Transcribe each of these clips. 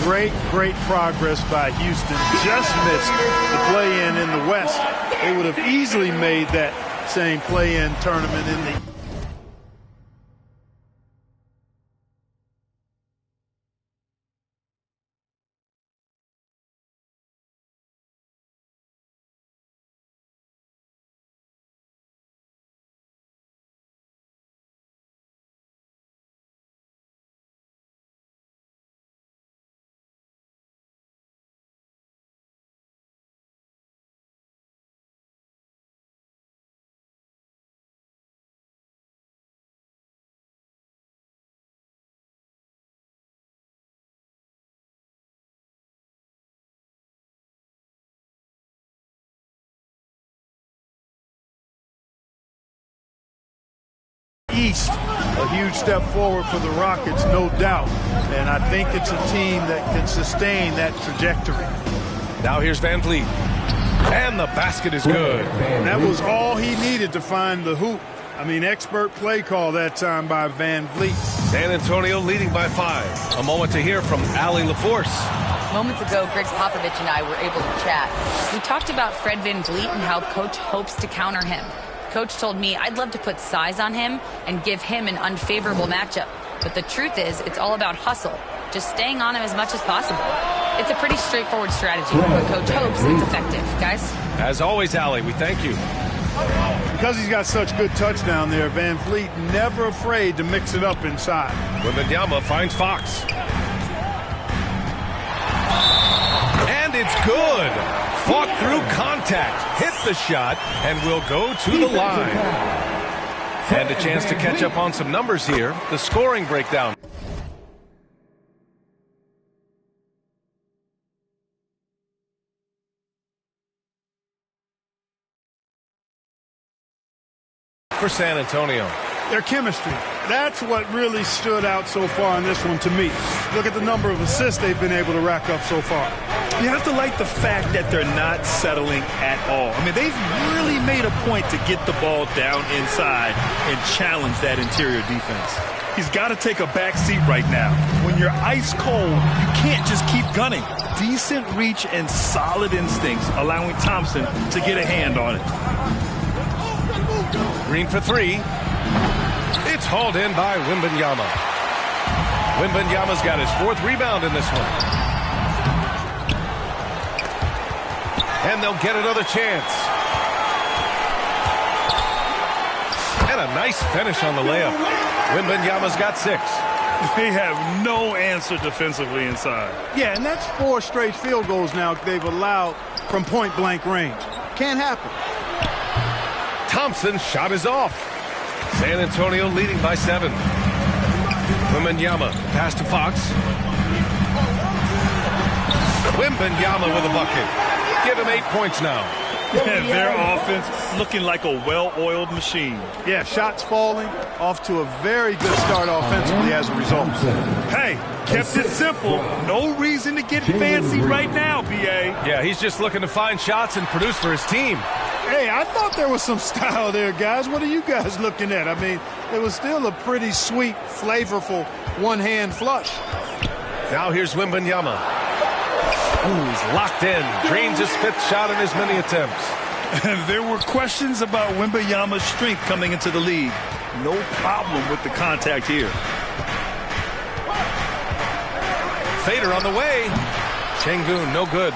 Great progress by Houston. Just missed the play-in in the West. They would have easily made that same play-in tournament in the East. A huge step forward for the Rockets, no doubt. And I think it's a team that can sustain that trajectory. Now here's Van Vliet. And the basket is good. That was all he needed to find the hoop. I mean, expert play call that time by Van Vliet. San Antonio leading by 5. A moment to hear from Allie LaForce. Moments ago, Greg Popovich and I were able to chat. We talked about Fred Van Vliet and how Coach hopes to counter him. Coach told me I'd love to put size on him and give him an unfavorable matchup. But the truth is, it's all about hustle. Just staying on him as much as possible. It's a pretty straightforward strategy, but Coach hopes it's effective. Guys? As always, Allie, we thank you. Because he's got such good touch down there, Van Vliet never afraid to mix it up inside. Wembanyama finds Fox. And it's good. Fought through contact, hit the shot, and will go to the line. And a chance to catch up on some numbers here. The scoring breakdown. For San Antonio. Their chemistry. That's what really stood out so far in this one to me. Look at the number of assists they've been able to rack up so far. You have to like the fact that they're not settling at all. I mean, they've really made a point to get the ball down inside and challenge that interior defense. He's got to take a back seat right now. When you're ice cold, you can't just keep gunning. Decent reach and solid instincts, allowing Thompson to get a hand on it. Green for 3. It's hauled in by Wembanyama. Wembanyama's got his 4th rebound in this one. And they'll get another chance. And a nice finish on the layup. Wembanyama's got 6. They have no answer defensively inside. Yeah, and that's 4 straight field goals now they've allowed from point-blank range. Can't happen. Thompson's shot is off. San Antonio leading by 7. Wembanyama pass to Fox. Wembanyama with a bucket. Give him 8 points now. And their offense looking like a well-oiled machine. Yeah, shots falling, off to a very good start offensively as a result. Hey, kept it simple. No reason to get fancy right now, B.A. Yeah, he's just looking to find shots and produce for his team. Hey, I thought there was some style there, guys. What are you guys looking at? I mean, it was still a pretty sweet, flavorful one-hand flush. Now here's Wembanyama. Ooh, he's locked in. Drains his 5th shot in as many attempts. And there were questions about Wembanyama's strength coming into the league. No problem with the contact here. Fader on the way. Sengun, no good.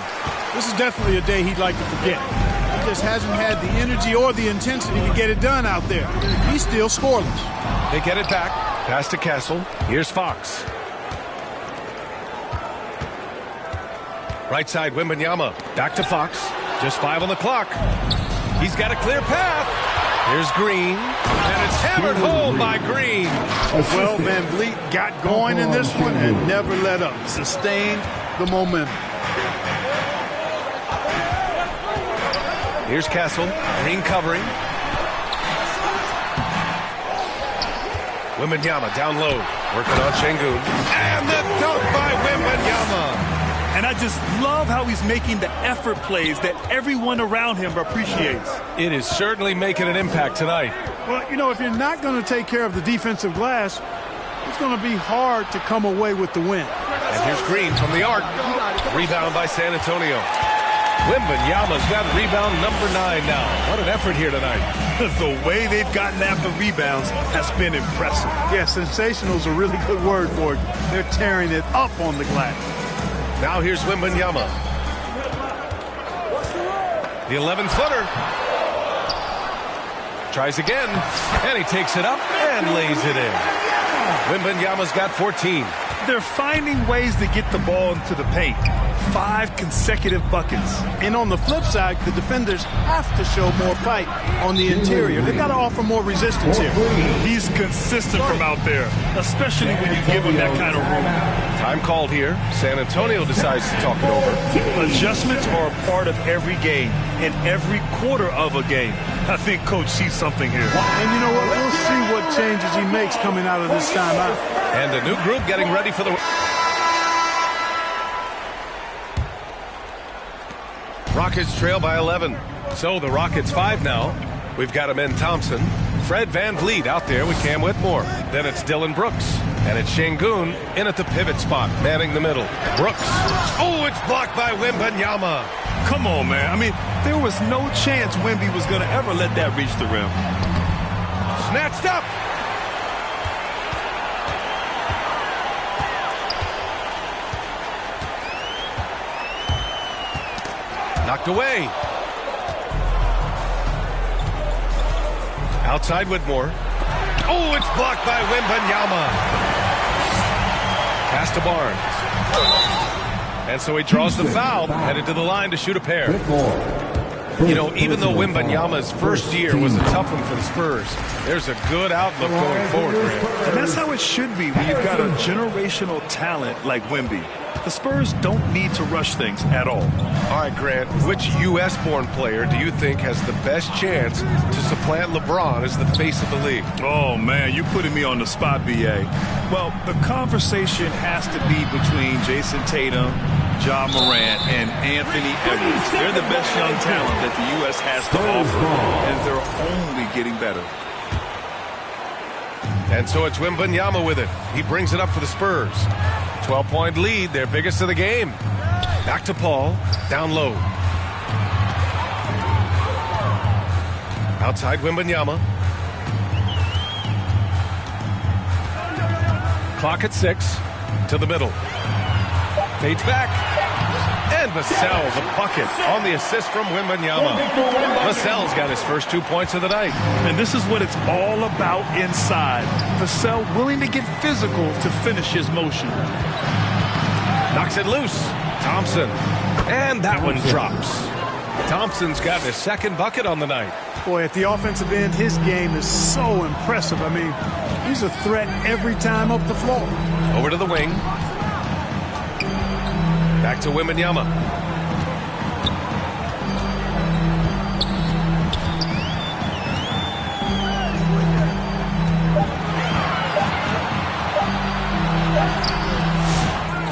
This is definitely a day he'd like to forget. He just hasn't had the energy or the intensity to get it done out there. He's still scoreless. They get it back. Pass to Castle. Here's Fox. Right side, Wembanyama. Back to Fox. Just 5 on the clock. He's got a clear path. Here's Green. And it's hammered home by Green. Well, Van Vliet got going in this one and never let up. Sustained the momentum. Here's Castle. Green covering. Wembanyama down low. Working on Sengun. And the dunk by Wembanyama. And I just love how he's making the effort plays that everyone around him appreciates. It is certainly making an impact tonight. Well, you know, if you're not going to take care of the defensive glass, it's going to be hard to come away with the win. And here's Green from the arc. Rebound by San Antonio. Wembanyama's got rebound number 9 now. What an effort here tonight. The way they've gotten after rebounds has been impressive. Yeah, sensational is a really good word for it. They're tearing it up on the glass. Now here's Wembanyama. The 11-footer. Tries again, and he takes it up and lays it in. Wembanyama's got 14. They're finding ways to get the ball into the paint. 5 consecutive buckets. And on the flip side, the defenders have to show more fight on the interior. They've got to offer more resistance here. He's consistent from out there, especially when you give him that kind of room. Time called here. San Antonio decides to talk it over. Adjustments are a part of every game and every quarter of a game. I think Coach sees something here. And you know what? We'll see what changes he makes coming out of this timeout. And a new group getting ready for the... Rockets trail by 11. So the Rockets 5 now. We've got Amen Thompson. Fred VanVleet out there with Cam Whitmore. Then it's Dylan Brooks. And it's Şengün in at the pivot spot, manning the middle. Brooks. Oh, it's blocked by Wembanyama. Come on, man. I mean, there was no chance Wemby was going to ever let that reach the rim. Snatched up. Knocked away. Outside Whitmore. Oh, it's blocked by Wembanyama. Pass to Barnes. And so he draws the foul, headed to the line to shoot a pair. You know, even though Wembanyama's first year was a tough one for the Spurs, there's a good outlook going forward, Grant. And that's how it should be when you've got a generational talent like Wemby. The Spurs don't need to rush things at all. All right, Grant, which U.S.-born player do you think has the best chance to supplant LeBron as the face of the league? Oh, man, you're putting me on the spot, B.A. Well, the conversation has to be between Jason Tatum, Ja Morant, and Anthony Edwards. They're the best young talent that the U.S. has to offer, and they're only getting better. And so it's Wembanyama with it. He brings it up for the Spurs. 12-point lead, their biggest of the game. Back to Paul, down low. Outside Wembanyama. Clock at 6, to the middle. Fades back. And Vassell, the bucket, on the assist from Wembanyama. Vassell's got his first 2 points of the night. And this is what it's all about inside. Vassell willing to get physical to finish his motion. Knocks it loose. Thompson. And that one drops. Thompson's got his second bucket on the night. Boy, at the offensive end, his game is so impressive. I mean, he's a threat every time up the floor. Over to the wing. Back to Wembanyama.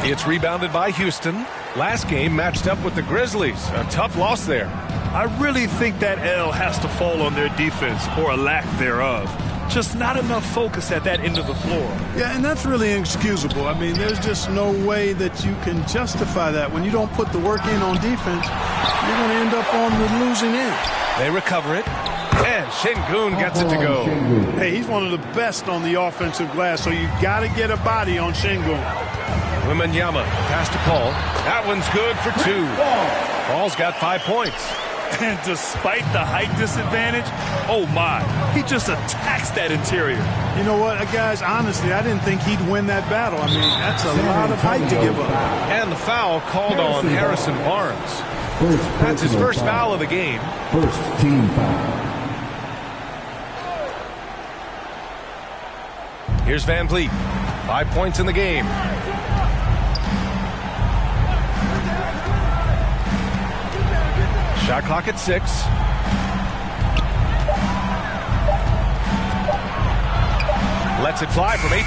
It's rebounded by Houston. Last game matched up with the Grizzlies. A tough loss there. I really think that L has to fall on their defense, or a lack thereof. Just not enough focus at that end of the floor. Yeah, and that's really inexcusable. I mean, there's just no way that you can justify that. When you don't put the work in on defense, you're going to end up on the losing end. They recover it, and Şengün gets it to go. Hey, he's one of the best on the offensive glass, so you got to get a body on Şengün. Wembanyama, pass to Paul. That one's good for 2. Paul's got 5 points. And despite the height disadvantage, oh my, he just attacks that interior. You know what, guys, honestly, I didn't think he'd win that battle. I mean, that's a lot of height to give up. And the foul called on Harrison Barnes. That's his first foul of the game. First team foul. Here's VanVleet. 5 points in the game. Shot clock at 6. Lets it fly from 18.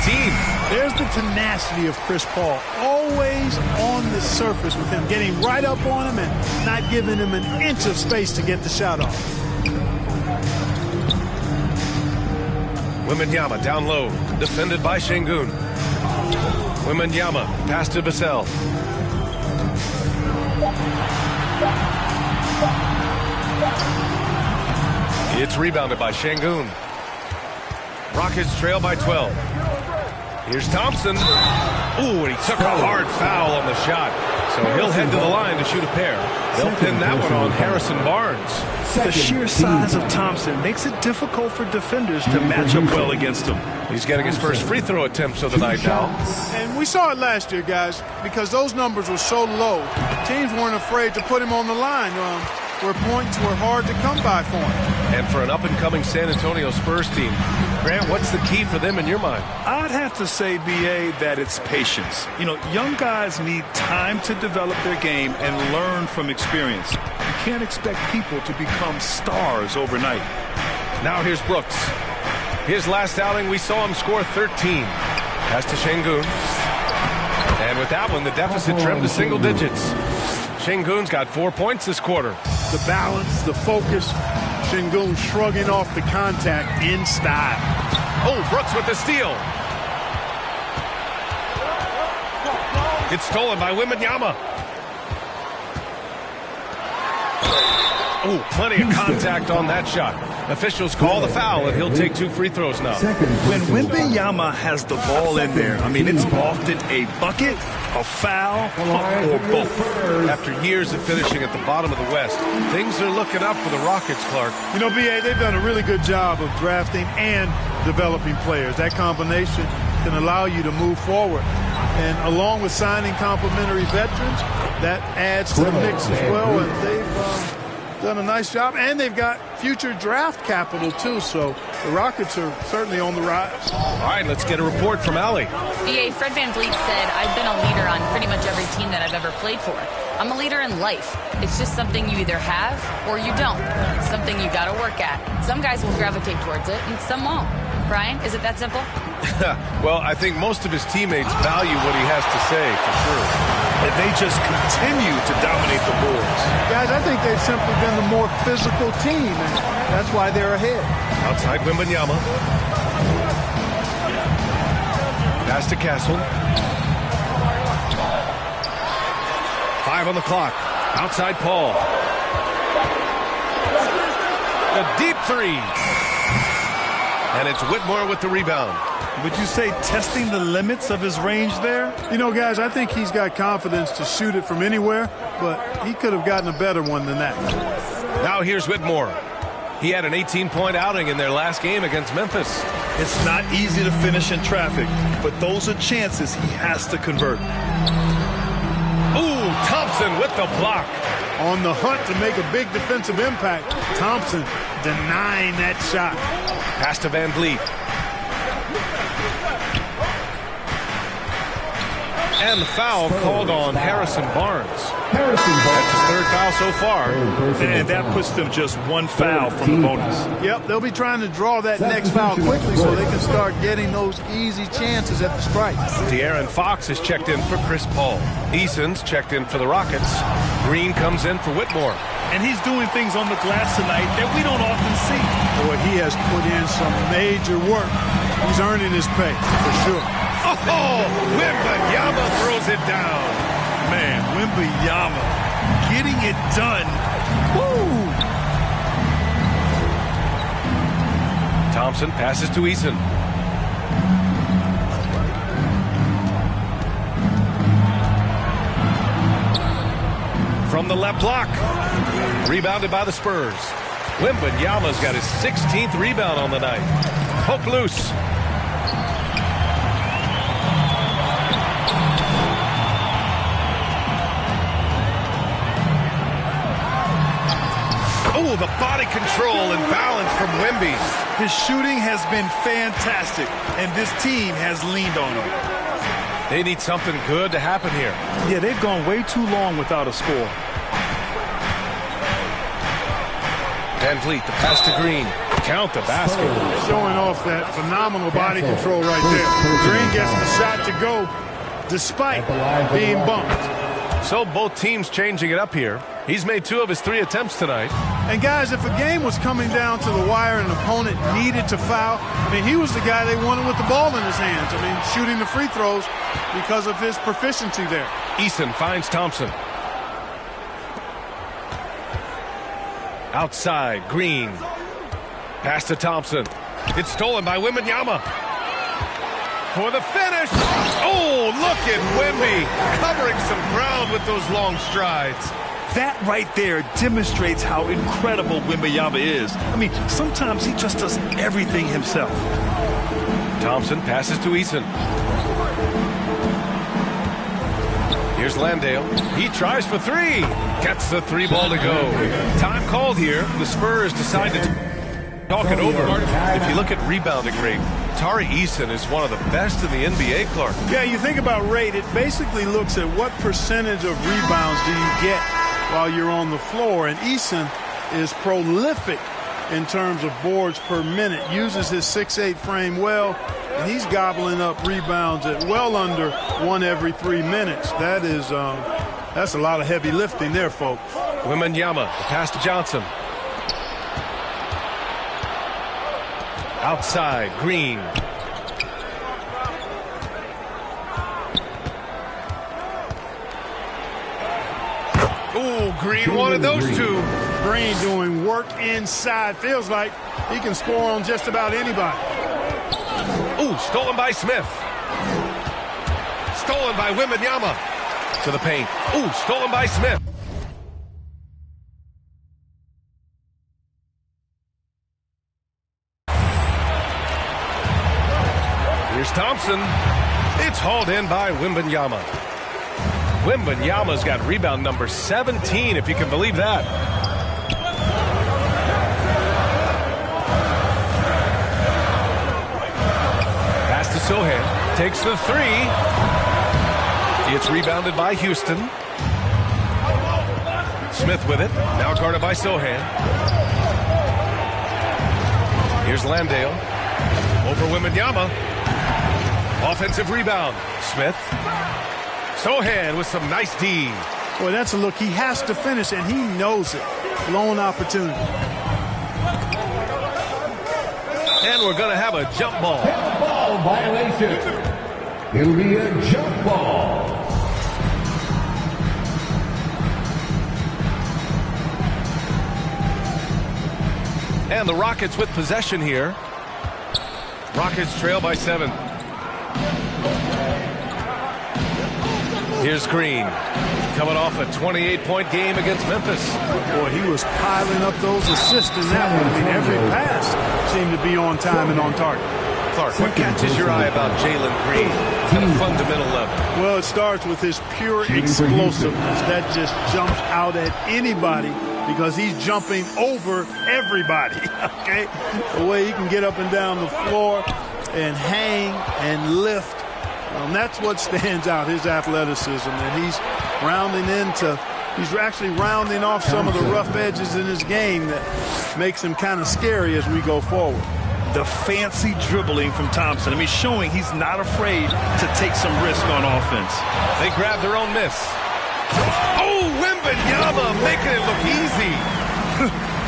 There's the tenacity of Chris Paul. Always on the surface with him, getting right up on him and not giving him an inch of space to get the shot off. Wembanyama down low, defended by Şengün. Wembanyama, pass to Vassell. It's rebounded by Şengün. Rockets trail by 12. Here's Thompson. Ooh, and he took a hard foul on the shot. So he'll head to the line to shoot a pair. They'll pin that one on Harrison Barnes. The sheer size of Thompson makes it difficult for defenders to match up well against him. He's getting his first free throw attempts of the night now. And we saw it last year, guys, because those numbers were so low. Teams weren't afraid to put him on the line where points were hard to come by for him. And for an up-and-coming San Antonio Spurs team, Grant, what's the key for them in your mind? I'd have to say, B.A., that it's patience. You know, young guys need time to develop their game and learn from experience. You can't expect people to become stars overnight. Now here's Brooks. His last outing, we saw him score 13. Pass to Şengün. And with that one, the deficit trimmed to single digits. Şengün's got 4 points this quarter. The balance, the focus, Şengün shrugging off the contact in style. Oh, Brooks with the steal. It's stolen by Wembanyama. Oh, plenty of contact on that shot. Officials call the foul, and he'll take 2 free throws now. When Wembanyama has the ball in there, I mean, it's often a bucket, a foul, or both. After years of finishing at the bottom of the West, things are looking up for the Rockets, Clark. You know, B.A., they've done a really good job of drafting and developing players. That combination can allow you to move forward. And along with signing complementary veterans, that adds to the mix as well. And they've done a nice job. And they've got future draft capital, too. So the Rockets are certainly on the rise. All right, let's get a report from Allie. BA, Fred VanVleet said, I've been a leader on pretty much every team that I've ever played for. I'm a leader in life. It's just something you either have or you don't. Something you got to work at. Some guys will gravitate towards it and some won't. Brian, is it that simple? Well, I think most of his teammates value what he has to say, for sure. And they just continue to dominate the boards. Guys, I think they've simply been the more physical team, and that's why they're ahead. Outside Wembanyama. Pass to Castle. 5 on the clock. Outside Paul. The deep three. And it's Whitmore with the rebound. Would you say testing the limits of his range there? You know, guys, I think he's got confidence to shoot it from anywhere, but he could have gotten a better one than that. Now here's Whitmore. He had an 18-point outing in their last game against Memphis. It's not easy to finish in traffic, but those are chances he has to convert. Ooh, Thompson with the block. On the hunt to make a big defensive impact, Thompson denying that shot. Pass to VanVleet. And the foul called on Harrison Barnes. That's his 3rd foul so far. And that puts them just 1 foul from the bonus. Yep, they'll be trying to draw that next foul quickly so they can start getting those easy chances at the strike. De'Aaron Fox has checked in for Chris Paul. Eason's checked in for the Rockets. Green comes in for Whitmore. And he's doing things on the glass tonight that we don't often see. Boy, he has put in some major work. He's earning his pay, for sure. Oh, Wembanyama throws it down. Man, Wembanyama getting it done. Woo! Thompson passes to Eason. From the left block. Rebounded by the Spurs. Wembanyama's got his 16th rebound on the night. Poke loose. Oh, the body control and balance from Wemby. His shooting has been fantastic, and this team has leaned on him. They need something good to happen here. Yeah, they've gone way too long without a score. VanVleet, the pass to Green. Count the basket. Showing off that phenomenal body control right there. Green gets the shot to go despite being bumped. So both teams changing it up here. He's made 2 of his 3 attempts tonight. And guys, if a game was coming down to the wire and an opponent needed to foul, I mean, he was the guy they wanted with the ball in his hands. I mean, shooting the free throws because of his proficiency there. Eason finds Thompson. Outside, Green. Pass to Thompson. It's stolen by Wembanyama. For the finish. Oh, look at Wemby covering some ground with those long strides. That right there demonstrates how incredible Wembanyama is. I mean, sometimes he just does everything himself. Thompson passes to Eason. Here's Landale. He tries for 3. Gets the 3 ball to go. Time called here. The Spurs decide to talk it over. If you look at rebounding rate, Tari Eason is one of the best in the NBA, Clark. Yeah, you think about rate, it basically looks at what percentage of rebounds do you get while you're on the floor. And Eason is prolific in terms of boards per minute, uses his 6'8" frame well, and he's gobbling up rebounds at well under 1 every 3 minutes. That is, that's a lot of heavy lifting there, folks. Wembanyama, pass to Johnson. Outside, Green. Ooh, Green wanted those 2. Green doing work inside. Feels like he can score on just about anybody. Ooh, stolen by Smith. Stolen by Wembanyama. To the paint. Ooh, stolen by Smith. Here's Thompson. It's hauled in by Wembanyama. Wembanyama's got rebound number 17, if you can believe that. Pass to Sohan. Takes the 3. It's rebounded by Houston. Smith with it. Now guarded by Sohan. Here's Landale. Over Wembanyama. Offensive rebound. Smith. Sohan with some nice D. Boy, that's a look. He has to finish, and he knows it. Lone opportunity. And we're going to have a jump ball. Ball violation. It'll be a jump ball. And the Rockets with possession here. Rockets trail by 7. Here's Green, coming off a 28-point game against Memphis. Boy, he was piling up those assists in that one. I mean, every pass seemed to be on time and on target. Clark, what catches your eye about Jalen Green at a fundamental level? Well, it starts with his pure explosiveness. That just jumps out at anybody because he's jumping over everybody, okay? The way he can get up and down the floor and hang and lift. That's what stands out, his athleticism, and he's actually rounding off some of the rough edges in his game that makes him kind of scary as we go forward. The fancy dribbling from Thompson. I mean, showing he's not afraid to take some risk on offense. They grab their own miss. Oh, Wembanyama making it look easy.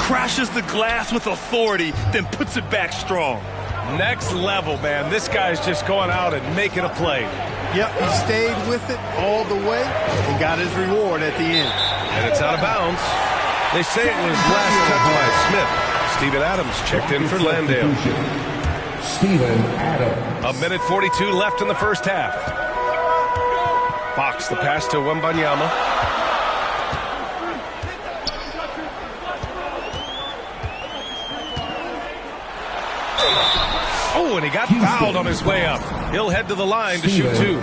Crashes the glass with authority, then puts it back strong. Next level, man. This guy's just going out and making a play. Yep, he stayed with it all the way and got his reward at the end. And it's out of bounds. They say it was last touched by Smith. Steven Adams checked in for Landale. Steven Adams. 1:42 left in the first half. Fox the pass to Wembanyama. Oh, and he got fouled on his way up. He'll head to the line to shoot 2.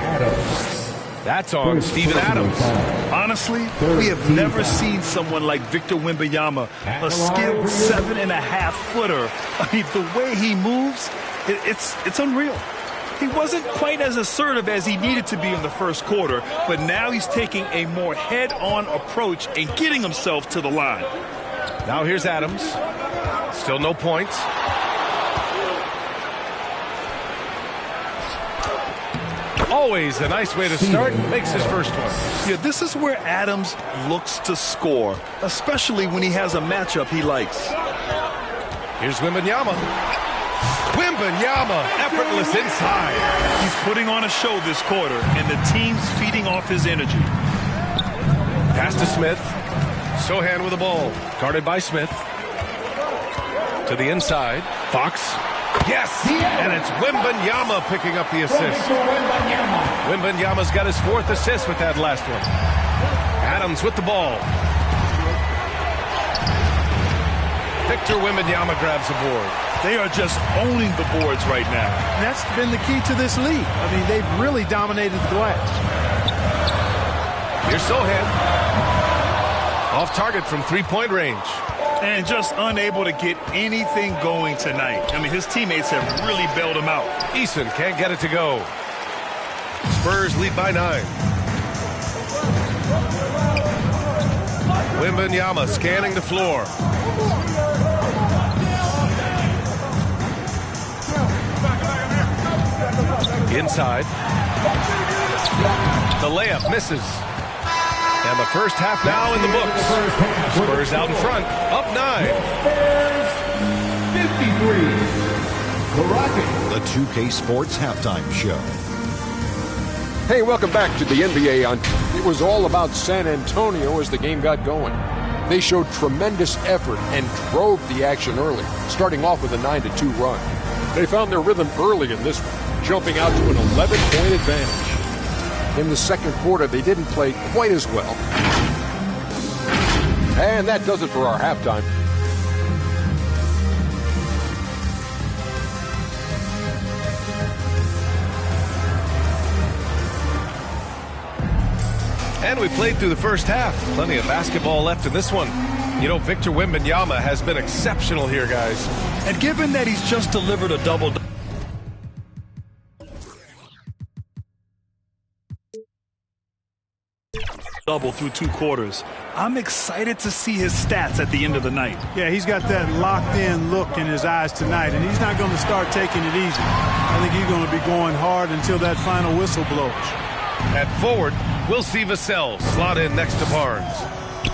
That's on Steven Adams. Honestly, we have never seen someone like Victor Wembanyama, a skilled 7.5-footer. I mean, the way he moves, it's unreal. He wasn't quite as assertive as he needed to be in the first quarter, but now he's taking a more head-on approach and getting himself to the line. Now here's Adams. Still no points. Always a nice way to start. Makes his first one. Yeah, this is where Adams looks to score, especially when he has a matchup he likes. Here's Wembanyama. Wembanyama, effortless inside. He's putting on a show this quarter, and the team's feeding off his energy. Pass to Smith. Sohan with the ball. Guarded by Smith. To the inside. Fox. Yes! And it's Wembanyama picking up the assist. Wembanyama's got his 4th assist with that last one. Adams with the ball. Victor Wembanyama grabs the board. They are just owning the boards right now. And that's been the key to this league. I mean, they've really dominated the glass. Here's Sohan. Off target from 3-point range. And just unable to get anything going tonight. I mean, his teammates have really bailed him out. Eason can't get it to go. Spurs lead by 9. Wembanyama scanning the floor. Inside. The layup misses. And the first half now in the books. Spurs out in front, up 9. Spurs 53. The Rockets. The 2K Sports Halftime Show. Hey, welcome back to the NBA. It was all about San Antonio as the game got going. They showed tremendous effort and drove the action early, starting off with a 9-2 run. They found their rhythm early in this one, jumping out to an 11-point advantage. In the second quarter, they didn't play quite as well. And that does it for our halftime. And we played through the first half. Plenty of basketball left in this one. You know, Victor Wembanyama has been exceptional here, guys. And given that he's just delivered a double-double through 2 quarters, I'm excited to see his stats at the end of the night. Yeah, he's got that locked-in look in his eyes tonight, and he's not going to start taking it easy. I think he's going to be going hard until that final whistle blows. At forward, we'll see Vassell slot in next to Barnes.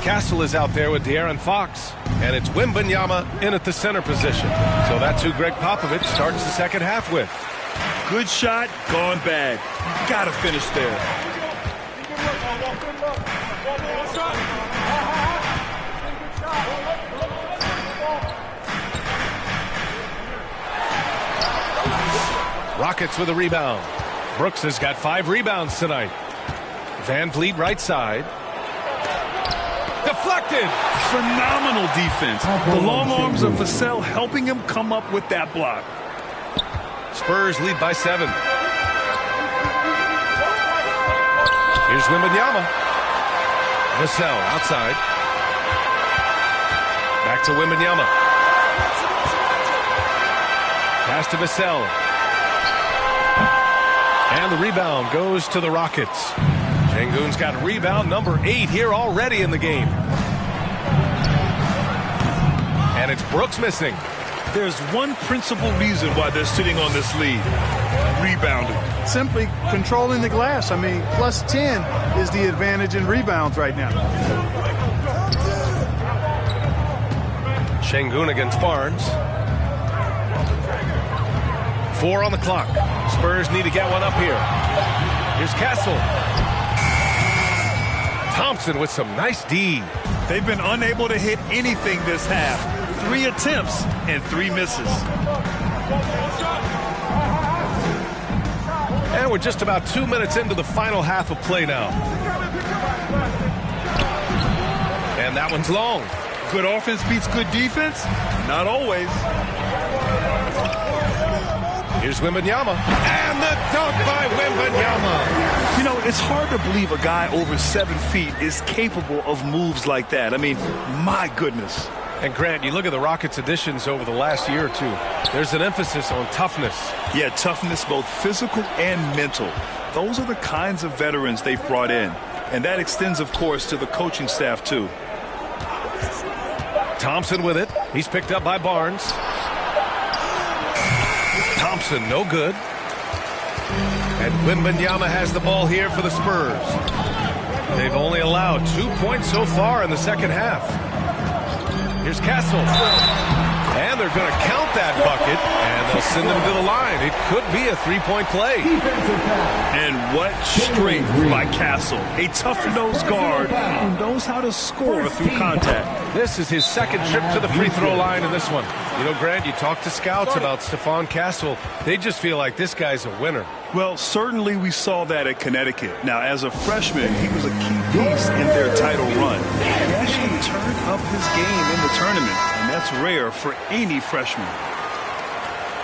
Castle is out there with De'Aaron Fox, and it's Wembanyama in at the center position. So that's who Greg Popovich starts the second half with. Good shot, gone bad. Got to finish there. Rockets with a rebound. Brooks has got 5 rebounds tonight. Van Vliet right side. Deflected. Phenomenal defense. The long arms of Vassell helping him come up with that block. Spurs lead by 7. Here's Wembanyama. Vassell outside. Back to Wembanyama. Pass to Vassell. And the rebound goes to the Rockets. Sengun's got rebound number 8 here already in the game. And it's Brooks missing. There's one principal reason why they're sitting on this lead. Rebounding. Simply controlling the glass. I mean, plus 10 is the advantage in rebounds right now. Sengun against Barnes. 4 on the clock. Spurs need to get one up here. Here's Castle. Thompson with some nice D. They've been unable to hit anything this half. 3 attempts and 3 misses. And we're just about 2 minutes into the final half of play now. And that one's long. Good offense beats good defense? Not always. Here's Wembanyama. And the dunk by Wembanyama. You know, it's hard to believe a guy over 7 feet is capable of moves like that. I mean, my goodness. And Grant, you look at the Rockets' additions over the last year or two. There's an emphasis on toughness. Yeah, toughness, both physical and mental. Those are the kinds of veterans they've brought in. And that extends, of course, to the coaching staff, too. Thompson with it. He's picked up by Barnes. Thompson, no good. And Wembanyama has the ball here for the Spurs. They've only allowed 2 points so far in the second half. Here's Castle. And they're going to count that bucket, and they'll send them to the line. It could be a three-point play. And what strength by Castle. A tough-nosed guard who knows how to score through contact. This is his second trip to the free throw line in this one. You know, Grant, you talk to scouts about Stephon Castle. They just feel like this guy's a winner. Well, certainly we saw that at Connecticut. Now, as a freshman, he was a key piece in their title run. He actually turned up his game in the tournament, and that's rare for any freshman.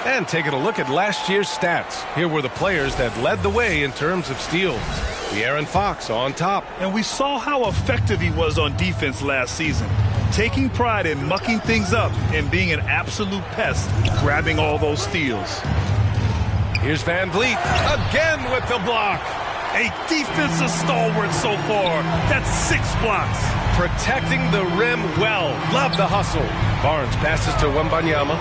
And taking a look at last year's stats, here were the players that led the way in terms of steals. De'Aaron Fox on top. And we saw how effective he was on defense last season, taking pride in mucking things up and being an absolute pest, grabbing all those steals. Here's Van Vliet again with the block. A defensive stalwart so far. That's 6 blocks. Protecting the rim well. Love the hustle. Barnes passes to Wembanyama.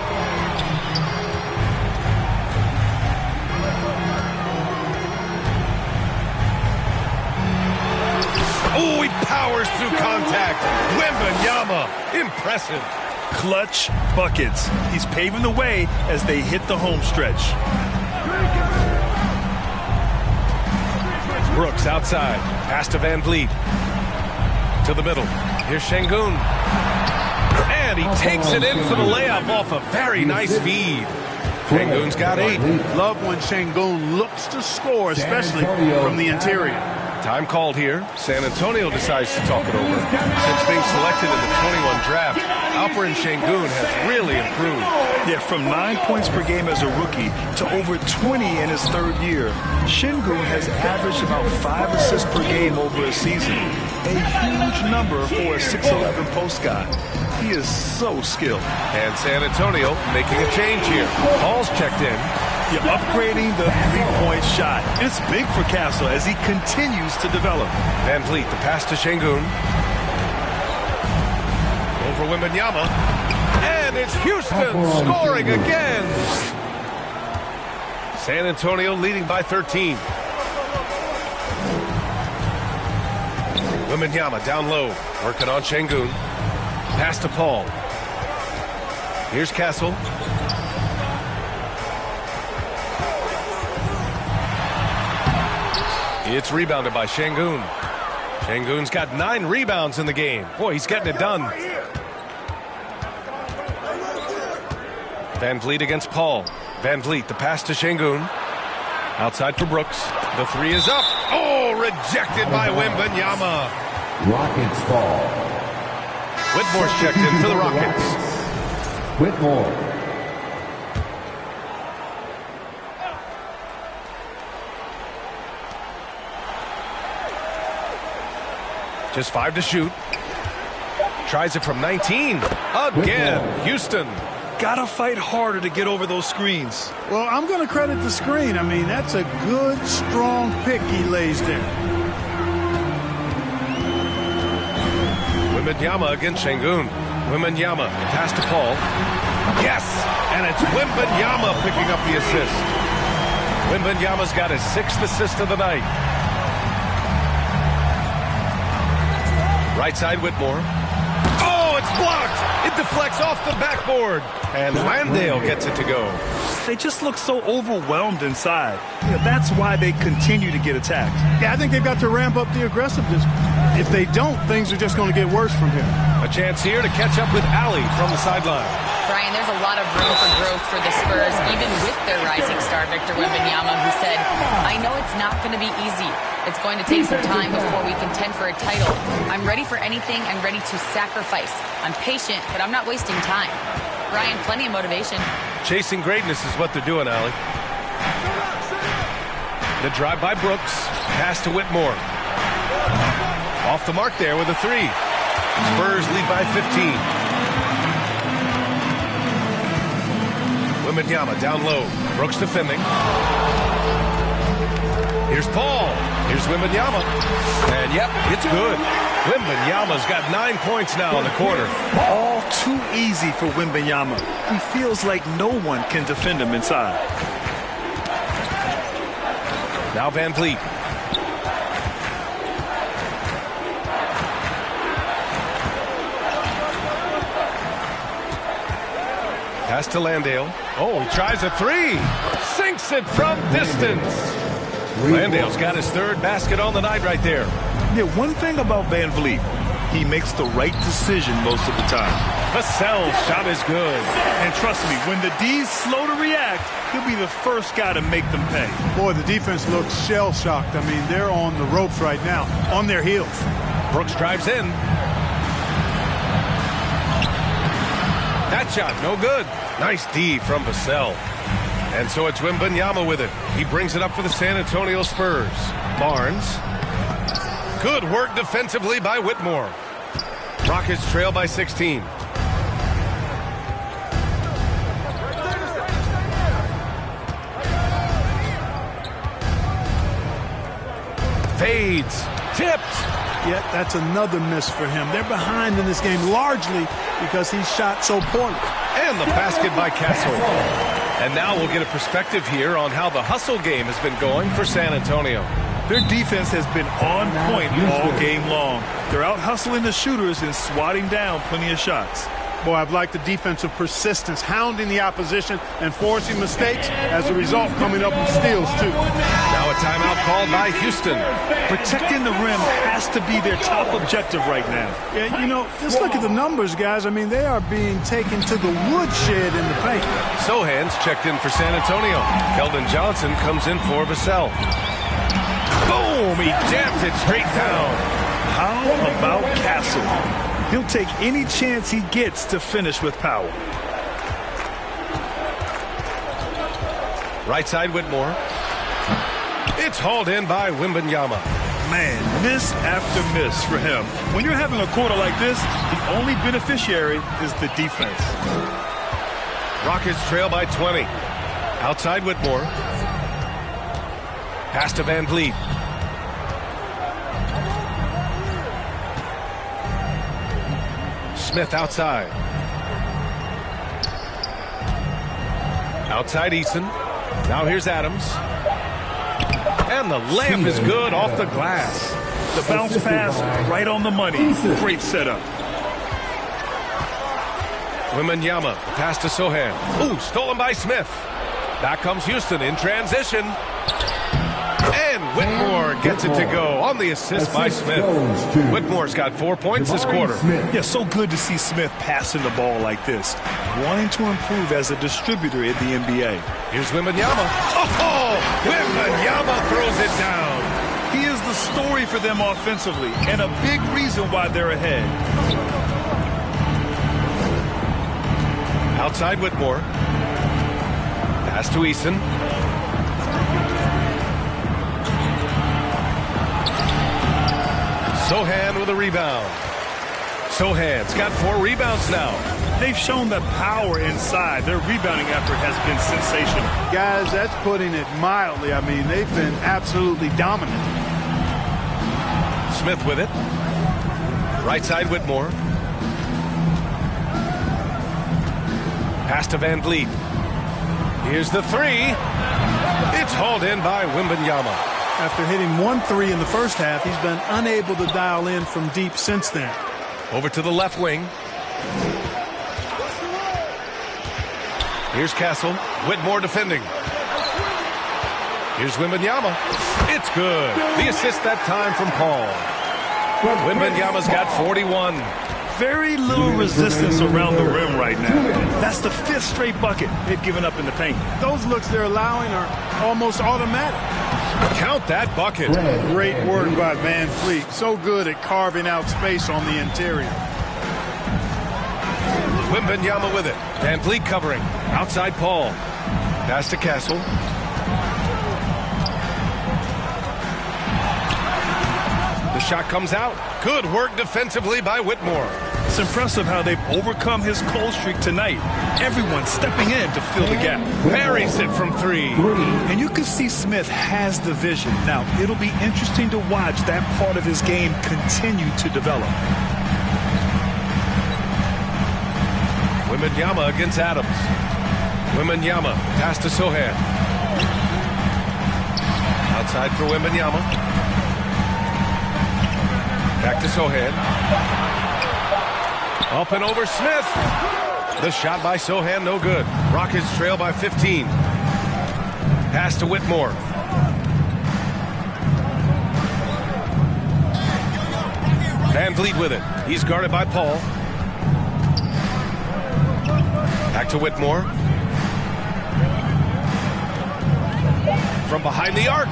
Oh, he powers through contact. Wembanyama, impressive. Clutch buckets. He's paving the way as they hit the home stretch. Brooks outside. Pass to Van Vliet. To the middle. Here's Şengün. And he takes it in for the layup off a very nice feed. Şengün's got 8. Love when Şengün looks to score, especially from the interior. Time called here. San Antonio decides to talk it over. Since being selected in the 21 draft, Alperen Şengün has really improved. Yeah, from 9 points per game as a rookie to over 20 in his third year. Şengün has averaged about 5 assists per game over a season. A huge number for a 6'11 post guy. He is so skilled. And San Antonio making a change here. Paul's checked in. You're upgrading the three-point shot. It's big for Castle as he continues to develop. Van Vliet, the pass to Şengün. Over Wembanyama. And it's Houston scoring again. San Antonio leading by 13. Wembanyama down low, working on Şengün. Pass to Paul. Here's Castle. It's rebounded by Şengün. Şengün's got 9 rebounds in the game. Boy, he's getting it done. Van Vliet against Paul. Van Vliet, the pass to Şengün. Outside for Brooks. The 3 is up. Oh, rejected by Wembanyama. Rockets ball. Whitmore's checked in for the Rockets. Whitmore. Just 5 to shoot. Tries it from 19. Again, Houston. Gotta fight harder to get over those screens. Well, I'm going to credit the screen. I mean, that's a good, strong pick he lays there. Wembanyama against Şengün. Wembanyama, pass to Paul. Yes, and it's Wembanyama picking up the assist. Wembanyama's got his 6th assist of the night. Right side, Whitmore. Oh, it's blocked. It deflects off the backboard. And Landale gets it to go. They just look so overwhelmed inside. Yeah, that's why they continue to get attacked. Yeah, I think they've got to ramp up the aggressiveness. If they don't, things are just going to get worse from here. A chance here to catch up with Ali from the sideline. Brian, there's a lot of room for growth for the Spurs, even with their rising star, Victor Wembanyama, who said, I know it's not going to be easy. It's going to take some time before we contend for a title. I'm ready for anything and ready to sacrifice. I'm patient, but I'm not wasting time. Brian, plenty of motivation. Chasing greatness is what they're doing, Ali. The drive by Brooks. Pass to Whitmore. Off the mark there with a 3. Spurs lead by 15. Wembanyama down low. Brooks defending. Here's Paul. Here's Wembanyama. And yep, it's good. Wembanyama's got 9 points now in the quarter. All too easy for Wembanyama. He feels like no one can defend him inside. Now Van Vliet. Pass to Landale. Oh, he tries a three. Sinks it from distance. Landale's got his third basket on the night right there. Yeah, one thing about Van Vliet, he makes the right decision most of the time. Vassell's shot is good. And trust me, when the D's slow to react, he'll be the first guy to make them pay. Boy, the defense looks shell-shocked. I mean, they're on the ropes right now, on their heels. Brooks drives in. That shot, no good. Nice D from Vassell. And so it's Wembanyama with it. He brings it up for the San Antonio Spurs. Barnes. Good work defensively by Whitmore. Rockets trail by 16. Fades. Tipped. Yet that's another miss for him. They're behind in this game largely because he shot so poorly. And the basket by Castle. And now we'll get a perspective here on how the hustle game has been going for San Antonio. Their defense has been on point all game long. They're out hustling the shooters and swatting down plenty of shots. Boy, I've liked the defensive persistence, hounding the opposition and forcing mistakes. As a result, coming up with steals, too. Now a timeout called by Houston. Protecting the rim has to be their top objective right now. Yeah, you know, just look at the numbers, guys. I mean, they are being taken to the woodshed in the paint. Sohan's checked in for San Antonio. Keldon Johnson comes in for Vassell. Boom! He jams it straight down. How about Castle? He'll take any chance he gets to finish with power. Right side Whitmore. It's hauled in by Wembanyama. Man, miss after miss for him. When you're having a quarter like this, the only beneficiary is the defense. Rockets trail by 20. Outside Whitmore. Pass to Van Vliet. Smith outside. Outside Eason. Now here's Adams. And the layup is good off the glass. The bounce pass right on the money. Great setup. Wembanyama. Pass to Sohan. Ooh, stolen by Smith. Back comes Houston in transition. And Whitmore gets it to go on the assist by Smith. Whitmore's got 4 points this quarter. Yeah, so good to see Smith passing the ball like this. Wanting to improve as a distributor in the NBA. Here's Wembanyama. Oh, Wembanyama throws it down. He is the story for them offensively and a big reason why they're ahead. Outside Whitmore. Pass to Eason. Sohan with a rebound. Sohan's got 4 rebounds now. They've shown the power inside. Their rebounding effort has been sensational. Guys, that's putting it mildly. I mean, they've been absolutely dominant. Smith with it. Right side Whitmore. Pass to Van Vliet. Here's the three. It's hauled in by Wembanyama. After hitting 1 3 in the first half, he's been unable to dial in from deep since then. Over to the left wing. Here's Castle. Whitmore defending. Here's Wembanyama. It's good. The assist that time from Paul. Wembanyama's got 41. Very little resistance around the rim right now. That's the 5th straight bucket they've given up in the paint. Those looks they're allowing are almost automatic. Count that bucket. Great work by Van Vliet. So good at carving out space on the interior. Wembanyama with it. Van Vliet covering. Outside Paul. Pass to Castle. The shot comes out. Good work defensively by Whitmore. It's impressive how they've overcome his cold streak tonight. Everyone stepping in to fill the gap. Buries it from 3. And you can see Smith has the vision. Now, it'll be interesting to watch that part of his game continue to develop. Wembanyama against Adams. Wembanyama pass to Sohan. Outside for Wembanyama. Back to Sohan. Up and over Smith. The shot by Sohan, no good. Rockets trail by 15. Pass to Whitmore. Van Vliet with it. He's guarded by Paul. Back to Whitmore. From behind the arc.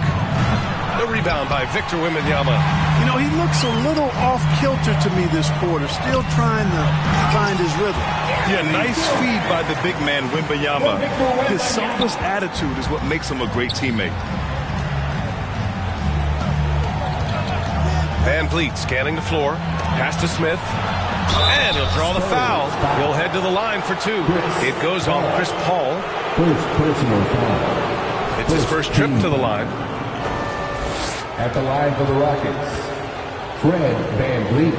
The rebound by Victor Wembanyama. You know, he looks a little off-kilter to me this quarter, still trying to find his rhythm. Yeah, nice feed by the big man, Wembanyama. His selfless attitude is what makes him a great teammate. Van Vliet scanning the floor. Pass to Smith. And he'll draw the foul. He'll head to the line for two. It goes on Chris Paul. First personal foul. It's his first trip to the line. At the line for the Rockets, Fred VanVleet.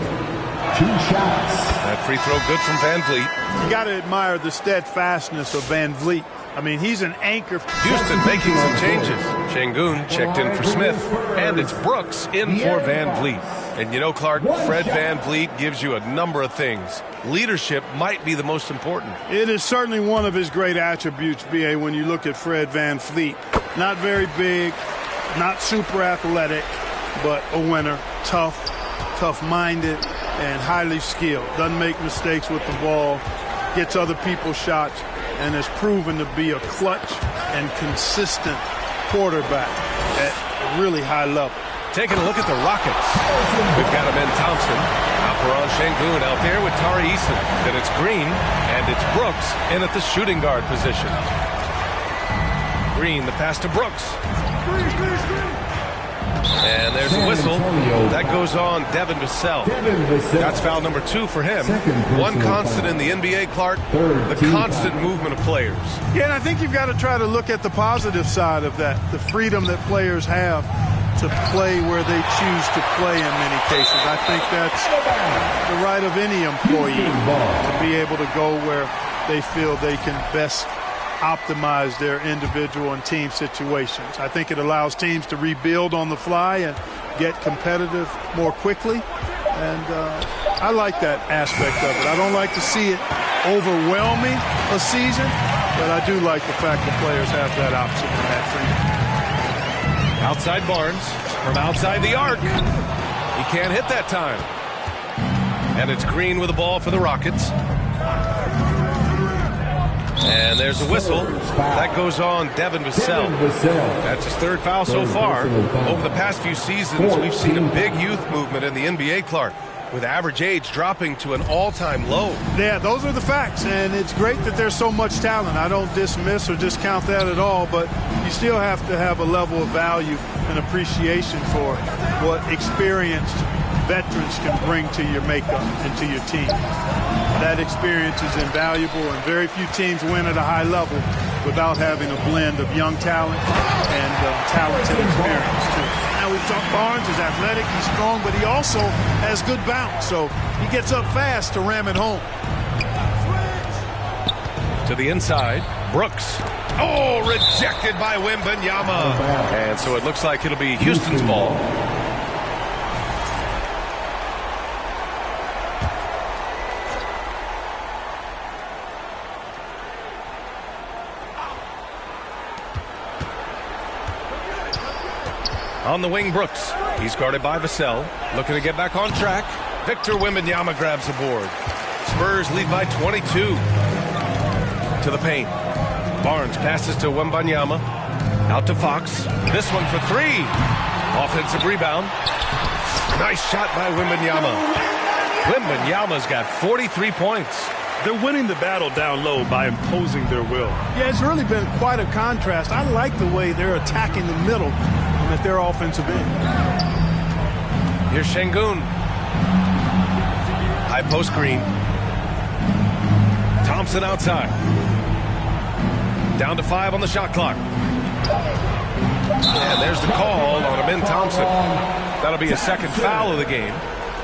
2 shots. That free throw good from Van Vliet. You got to admire the steadfastness of Van Vliet. I mean, he's an anchor. Houston making some changes. Şengün checked in for Smith, and it's Brooks in for Van Vliet. And you know, Clark, Fred VanVleet gives you a number of things. Leadership might be the most important. It is certainly one of his great attributes, B.A., when you look at Fred VanVleet. Not very big, not super athletic, but a winner, tough-minded, and highly skilled. Doesn't make mistakes with the ball, gets other people's shots, and has proven to be a clutch and consistent quarterback at a really high level. Taking a look at the Rockets. We've got Amen Thompson. Alperen Şengün out there with Tari Eason. Then it's Green, and it's Brooks in at the shooting guard position. Green, the pass to Brooks. And there's a whistle. That goes on Devin Vassell. That's foul number 2 for him. One constant in the NBA, Clark, the constant movement of players. Yeah, and I think you've got to try to look at the positive side of that, the freedom that players have to play where they choose to play in many cases. I think that's the right of any employee to be able to go where they feel they can best optimize their individual and team situations. I think it allows teams to rebuild on the fly and get competitive more quickly. And I like that aspect of it. I don't like to see it overwhelming a season, but I do like the fact that players have that option and that freedom. Outside Barnes from outside the arc. He can't hit that time. And it's Green with the ball for the Rockets. And there's a whistle. That goes on Devin Vassell. That's his 3rd foul so far. Over the past few seasons, we've seen a big youth movement in the NBA, Clark, with average age dropping to an all-time low. Yeah, those are the facts, and it's great that there's so much talent. I don't dismiss or discount that at all, but you still have to have a level of value and appreciation for what experienced veterans can bring to your makeup and to your team. That experience is invaluable, and very few teams win at a high level without having a blend of young talent and talented experience, too. Now, we've talked Barnes is athletic, he's strong, but he also has good bounce, so he gets up fast to ram it home. To the inside, Brooks. Oh, rejected by Wembanyama. And so it looks like it'll be Houston's ball. On the wing, Brooks. He's guarded by Vassell. Looking to get back on track. Victor Wembanyama grabs the board. Spurs lead by 22. To the paint. Barnes passes to Wembanyama. Out to Fox. This one for 3. Offensive rebound. Nice shot by Wembanyama. Wembanyama's got 43 points. They're winning the battle down low by imposing their will. Yeah, it's really been quite a contrast. I like the way they're attacking the middle at their offensive end. Here's Şengün. High post Green. Thompson outside. Down to 5 on the shot clock. And there's the call on Amen Thompson. That'll be a 2nd foul of the game.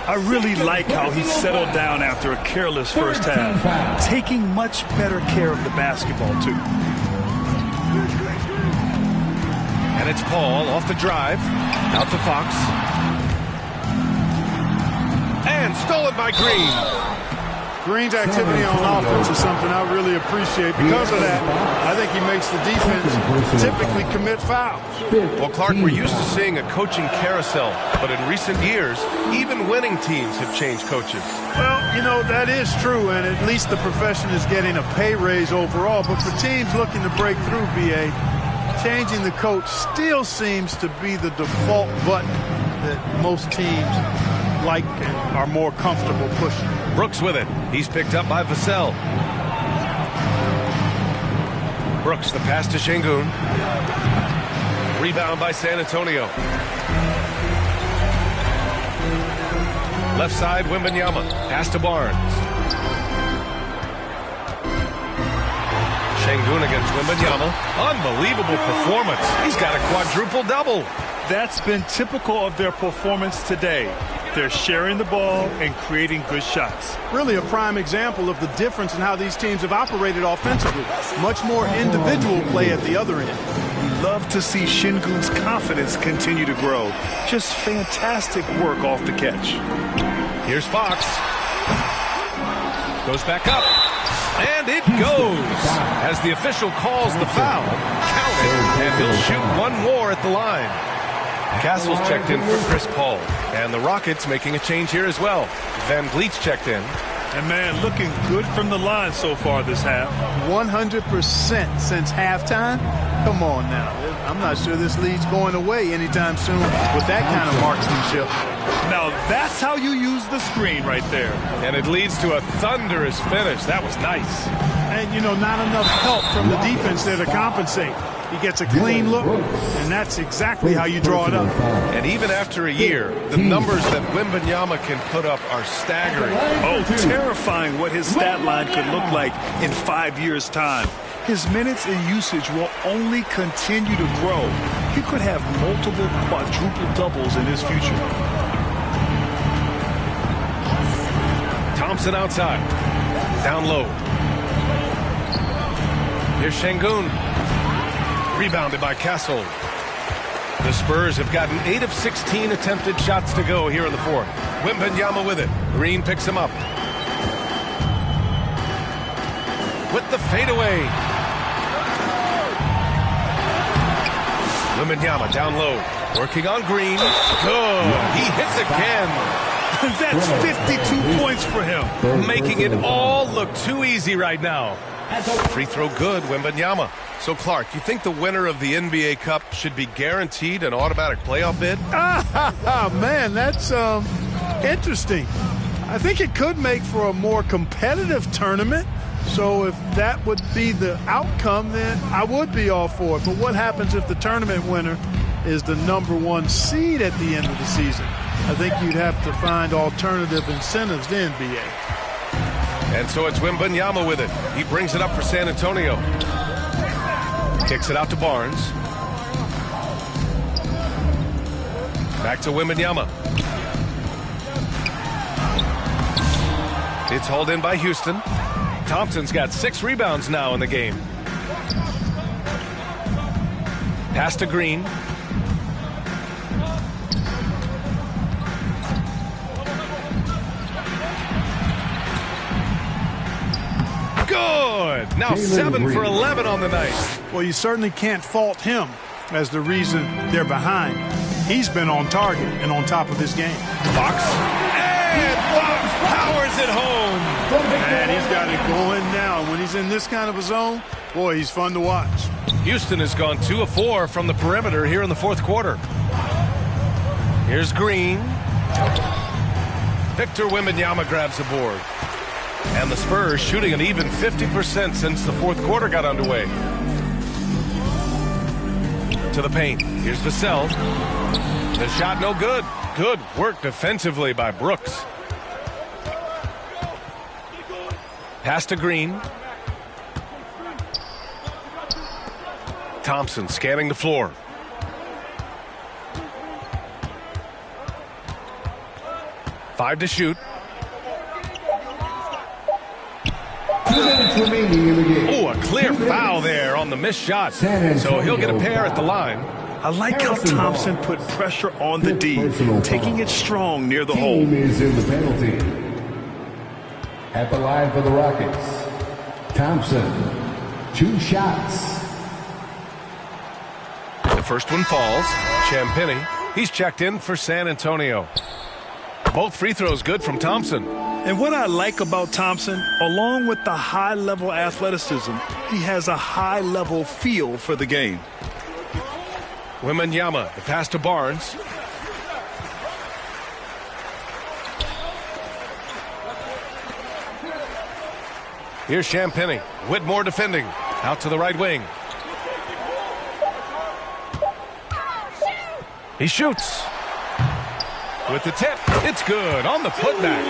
I really like how he settled down after a careless first half, taking much better care of the basketball, too. And It's Paul off the drive. Out to Fox. And stolen by Green. Green's activity on offense is something I really appreciate. Because of that, I think he makes the defense typically commit fouls. Well, Clark, we're used to seeing a coaching carousel, but in recent years, even winning teams have changed coaches. Well, you know, that is true, and at least the profession is getting a pay raise overall. But for teams looking to break through, BA, changing the coach still seems to be the default button that most teams like and are more comfortable pushing. Brooks with it. He's picked up by Vassell. Brooks, the pass to Şengün. Rebound by San Antonio. Left side, Wembanyama. Pass to Barnes. Şengün against Wembanyama. Unbelievable performance. He's got a quadruple-double. That's been typical of their performance today. They're sharing the ball and creating good shots. Really a prime example of the difference in how these teams have operated offensively. Much more individual play at the other end. Love to see Şengün's confidence continue to grow. Just fantastic work off the catch. Here's Fox. Goes back up. And it goes. As the official calls the foul, count it, and he'll shoot one more at the line. Castle's checked in for Chris Paul. And the Rockets making a change here as well. Van Vliet's checked in. And, man, looking good from the line so far this half. 100% since halftime? Come on now. I'm not sure this lead's going away anytime soon with that kind of marksmanship. Now, that's how you use the screen right there. And it leads to a thunderous finish. That was nice. And, you know, not enough help from the defense there to compensate. He gets a clean look, and that's exactly how you draw it up. And even after a year, the numbers that Wembanyama can put up are staggering. Oh, terrifying what his stat line could look like in 5 years' time. His minutes and usage will only continue to grow. He could have multiple quadruple doubles in his future. Thompson outside. Down low. Here's Şengün. Rebounded by Castle. The Spurs have gotten 8 of 16 attempted shots to go here in the fourth. Wembanyama with it. Green picks him up. With the fadeaway. Wembanyama down low. Working on Green. Good. He hits again. That's 52 points for him. Making it all look too easy right now. Free throw good, Wembanyama. So, Clark, you think the winner of the NBA Cup should be guaranteed an automatic playoff bid? Man, that's interesting. I think it could make for a more competitive tournament. So if that would be the outcome, then I would be all for it. But what happens if the tournament winner is the #1 seed at the end of the season? I think you'd have to find alternative incentives then, BA. And so it's Wembanyama with it. He brings it up for San Antonio. Kicks it out to Barnes. Back to Wembanyama. It's hauled in by Houston. Thompson's got 6 rebounds now in the game. Pass to Green. Good. Now 7 for 11 on the night. Well, you certainly can't fault him as the reason they're behind. He's been on target and on top of his game. Fox. And Fox powers it home. And he's got it going now. And when he's in this kind of a zone, boy, he's fun to watch. Houston has gone 2 of 4 from the perimeter here in the fourth quarter. Here's Green. Victor Wembanyama grabs the board. And the Spurs shooting an even 50% since the fourth quarter got underway. To the paint. Here's Vassell. The shot no good. Good work defensively by Brooks. Pass to Green. Thompson scanning the floor. Five to shoot. Remaining in the game. Oh, a clear foul there on the missed shot. So he'll get a pair at the line. I like how Thompson put pressure on the D, taking it strong near the hole. Team is in the penalty. At the line for the Rockets, Thompson, 2 shots. The first one falls. Champagnie, he's checked in for San Antonio. Both free throws good from Thompson. And what I like about Thompson, along with the high-level athleticism, he has a high-level feel for the game. Wembanyama, the pass to Barnes. Here's Champagnie. Whitmore defending. Out to the right wing. He shoots. With the tip, it's good on the putback.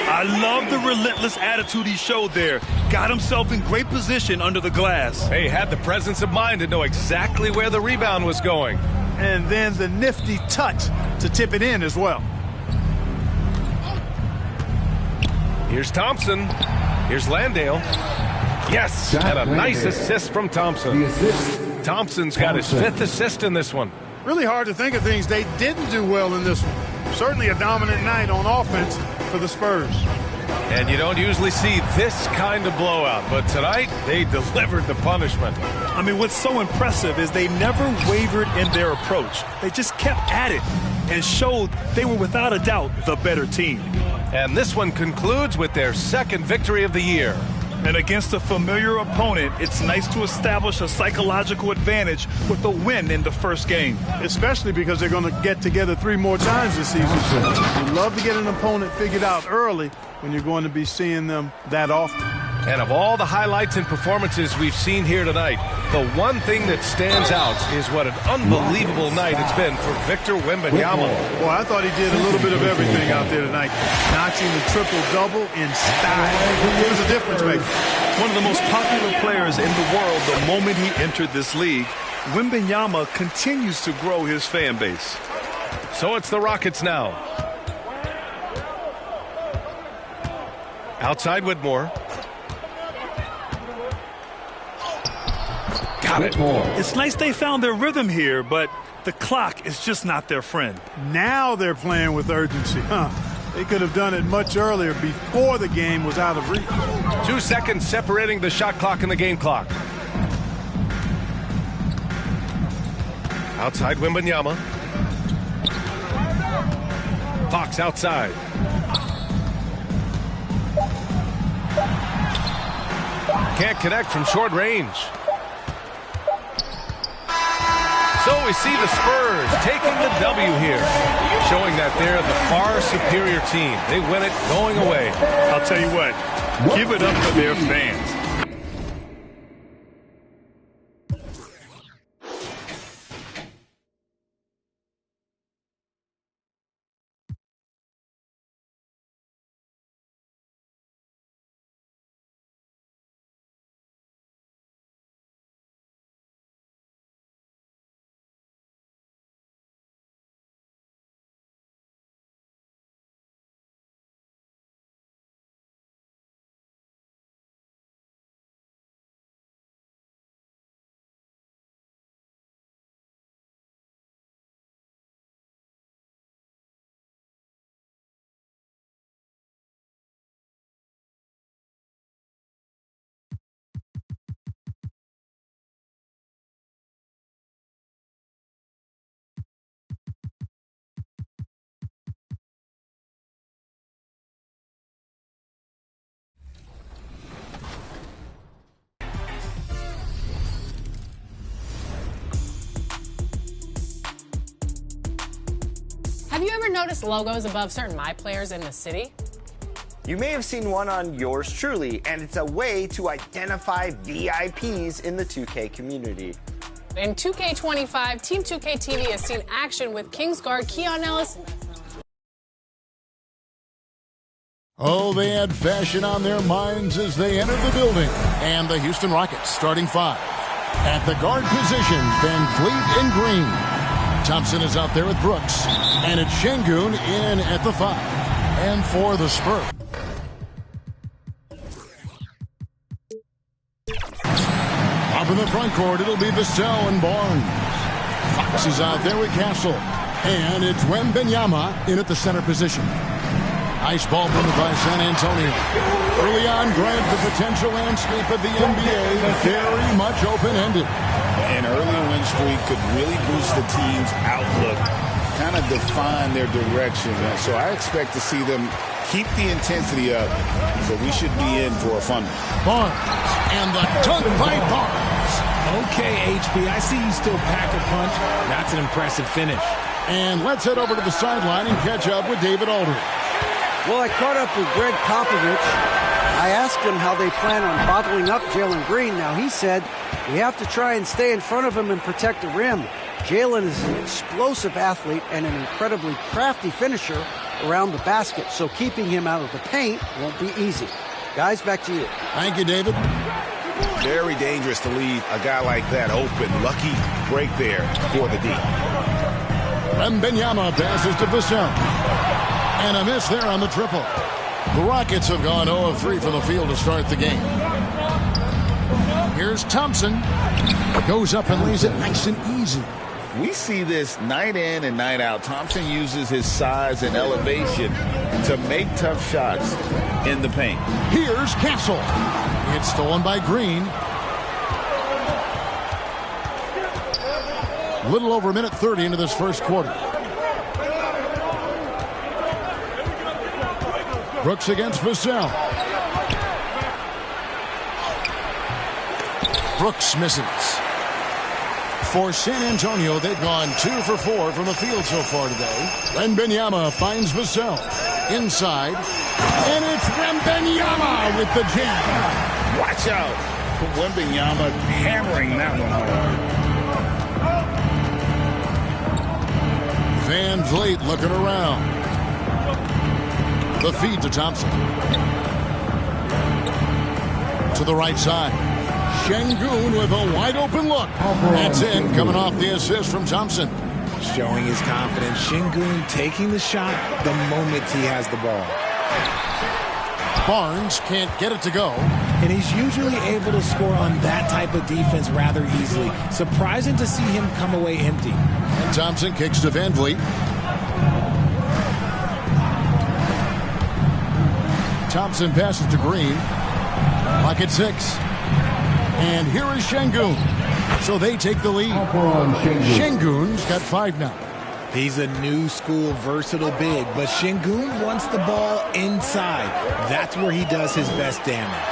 I love the relentless attitude he showed there. Got himself in great position under the glass. He had the presence of mind to know exactly where the rebound was going. And then the nifty touch to tip it in as well. Here's Thompson. Here's Landale. Yes, and a nice assist from Thompson. Thompson's got his 5th assist in this one. Really hard to think of things they didn't do well in this one. Certainly a dominant night on offense for the Spurs. And you don't usually see this kind of blowout, but tonight they delivered the punishment. I mean, what's so impressive is they never wavered in their approach. They just kept at it and showed they were without a doubt the better team. And this one concludes with their 2nd victory of the year. And against a familiar opponent, it's nice to establish a psychological advantage with a win in the first game. Especially because they're going to get together 3 more times this season. You love to get an opponent figured out early when you're going to be seeing them that often. And of all the highlights and performances we've seen here tonight, the one thing that stands out is what an unbelievable night it's been for Victor Wembanyama. Well, I thought he did a little bit of everything out there tonight. Notching the triple-double in style. It was a difference maker. One of the most popular players in the world the moment he entered this league, Wembanyama continues to grow his fan base. So it's the Rockets now. Outside Whitmore. Got it. It's nice they found their rhythm here, but the clock is just not their friend. Now they're playing with urgency. They could have done it much earlier before the game was out of reach. 2 seconds separating the shot clock and the game clock. Outside Wembanyama. Fox outside. Can't connect from short range. So we see the Spurs taking the W here, showing that they're the far superior team. They win it going away. I'll tell you what, give it up for their fans. Have you ever noticed logos above certain My Players in the city? You may have seen one on yours truly, and it's a way to identify VIPs in the 2K community. In 2K25, Team 2K TV has seen action with Kingsguard Keon Ellis. Oh, they had fashion on their minds as they entered the building. And the Houston Rockets starting 5. At the guard position, Van Vliet in green. Thompson is out there with Brooks. And it's Şengün in at the 5. And for the Spurs. Up in the front court, it'll be Vassell and Barnes. This is out there with Castle. And it's Wembanyama in at the center position. Nice ball movement by San Antonio. Early on, Grant, the potential landscape of the NBA very much open-ended. An early win streak could really boost the team's outlook, kind of define their direction. So I expect to see them keep the intensity up. So we should be in for a fun one. Barnes, and the dunk by Barnes. Okay, HB, I see you still pack a punch. That's an impressive finish. And let's head over to the sideline and catch up with David Aldridge. Well, I caught up with Greg Popovich. I asked him how they plan on bottling up Jalen Green. Now, he said we have to try and stay in front of him and protect the rim. Jalen is an explosive athlete and an incredibly crafty finisher around the basket, so keeping him out of the paint won't be easy. Guys, back to you. Thank you, David. Very dangerous to leave a guy like that open. Lucky break there for the D. Wembanyama passes to Vassell. And a miss there on the triple. The Rockets have gone 0 of 3 from the field to start the game. Here's Thompson. Goes up and lays it nice and easy. We see this night in and night out. Thompson uses his size and elevation to make tough shots in the paint. Here's Castle. It's stolen by Green. Little over a minute 30 into this first quarter. Brooks against Vassell. Brooks misses. For San Antonio, they've gone 2 for 4 from the field so far today. Wembanyama finds Vassell. Inside. And it's Wembanyama with the jam. Watch out. Wembanyama hammering that one hard. Van Vliet looking around. The feed to Thompson. To the right side. Şengün with a wide open look. That's in, coming off the assist from Thompson. Showing his confidence. Şengün taking the shot the moment he has the ball. Barnes can't get it to go. And he's usually able to score on that type of defense rather easily. Surprising to see him come away empty. And Thompson kicks to Van Vliet. Thompson passes to Green. Clock at 6. And here is Şengün. So they take the lead. Şengün's got 5 now. He's a new school versatile big, but Şengün wants the ball inside. That's where he does his best damage.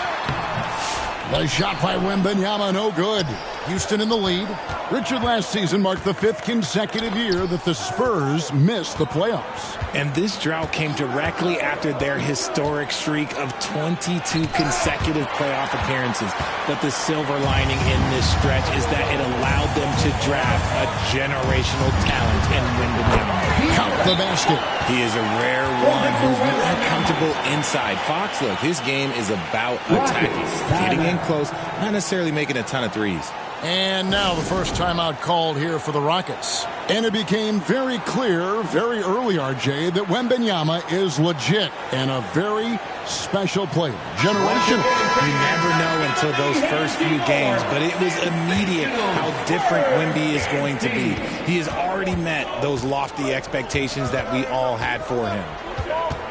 The shot by Wembanyama, no good. Houston in the lead. Richard, last season marked the 5th consecutive year that the Spurs missed the playoffs. And this drought came directly after their historic streak of 22 consecutive playoff appearances. But the silver lining in this stretch is that it allowed them to draft a generational talent in Wembanyama. Count the basket. He is a rare one who's more comfortable inside. Fox, look, his game is about attacking, getting in close, not necessarily making a ton of threes. And now the first timeout called here for the Rockets. And it became very clear very early, RJ, that Wembanyama is legit and a very special player. Generational. You never know until those first few games, but it was immediate how different Wemby is going to be. He has already met those lofty expectations that we all had for him.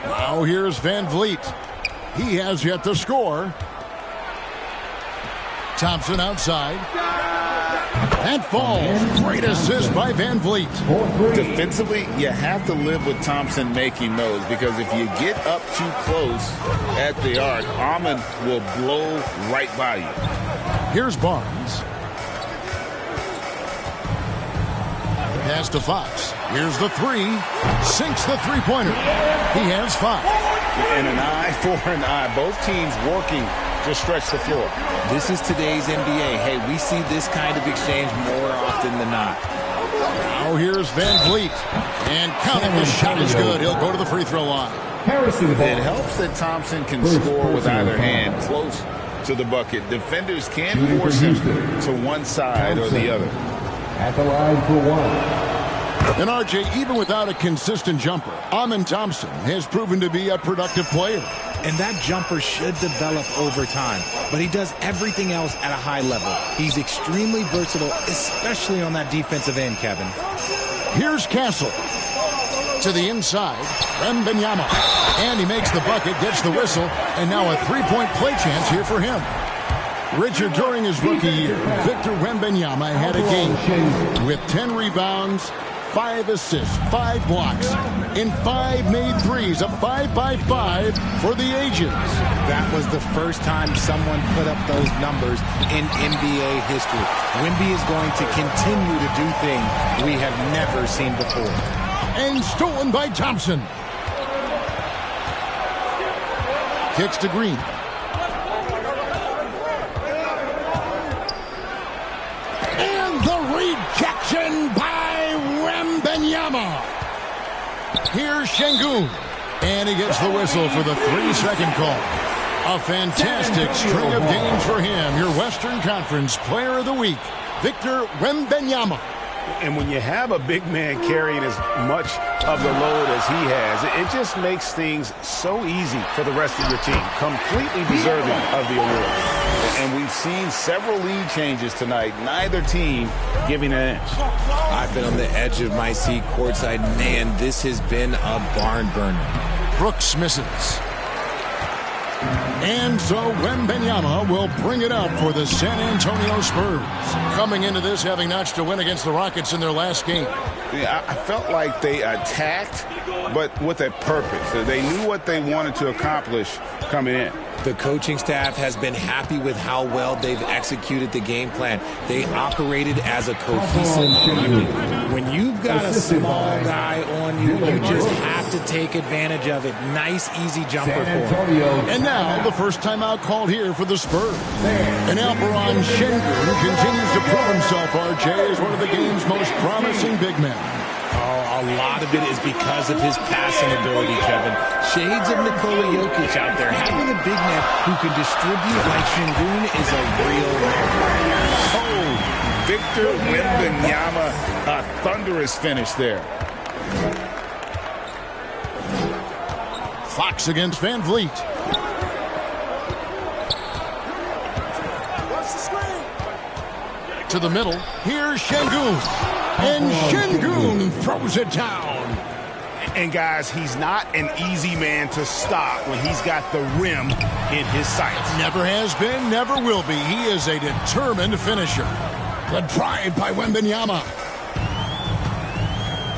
Now here's Van Vliet. He has yet to score. Thompson outside. That falls. Great assist by Van Vliet. Defensively, you have to live with Thompson making those, because if you get up too close at the arc, Ahmed will blow right by you. Here's Barnes. Pass to Fox. Here's the 3. Sinks the three-pointer. He has 5. And an eye for an eye. Both teams working to stretch the floor. This is today's NBA. Hey, we see this kind of exchange more often than not. Now here's Van Vliet. And counting, the shot is good. He'll go to the free throw line. It helps that Thompson can score with either hand close to the bucket. Defenders can force him to one side or the other. At the line for 1. And RJ, even without a consistent jumper, Amen Thompson has proven to be a productive player. and that jumper should develop over time. But he does everything else at a high level. He's extremely versatile, especially on that defensive end, Kevin. Here's Castle. To the inside, Wembanyama. And he makes the bucket, gets the whistle, and now a three-point play chance here for him. Richard, during his rookie year, Victor Wembanyama had a game with 10 rebounds, 5 assists, 5 blocks, and 5 made threes, a 5-by-5 for the ages. That was the first time someone put up those numbers in NBA history. Wemby is going to continue to do things we have never seen before. And stolen by Thompson. Kicks to Green. And the rejection by Wembanyama. Here's Şengün. And he gets the whistle for the 3-second call. A fantastic string of games for him. Your Western Conference Player of the Week, Victor Wembanyama. And when you have a big man carrying as much of the load as he has, it just makes things so easy for the rest of your team. Completely deserving of the award. And we've seen several lead changes tonight. Neither team giving an inch. I've been on the edge of my seat courtside. Man, this has been a barn burner. Brooks misses. And so Wembanyama will bring it up for the San Antonio Spurs. Coming into this, having notched a win against the Rockets in their last game. Yeah, I felt like they attacked, but with a purpose. They knew what they wanted to accomplish coming in. The coaching staff has been happy with how well they've executed the game plan. They operated as a cohesive unit. When you've got a small guy on you, you just have to take advantage of it. Nice, easy jumper for him. And now, the first timeout called here for the Spurs. And Alperen Şengün continues to prove himself, RJ, as one of the game's most promising big men. Oh, a lot of it is because of his passing ability, Kevin. Shades of Nikola Jokic out there. Having a big man who can distribute like Şengün is a real reward. Oh, Victor Wembanyama, a thunderous finish there. Fox against Van Vliet. To the middle. Here's Şengün. And Şengün throws it down. And guys, he's not an easy man to stop when he's got the rim in his sights. Never has been, never will be. He is a determined finisher. The drive by Wembanyama.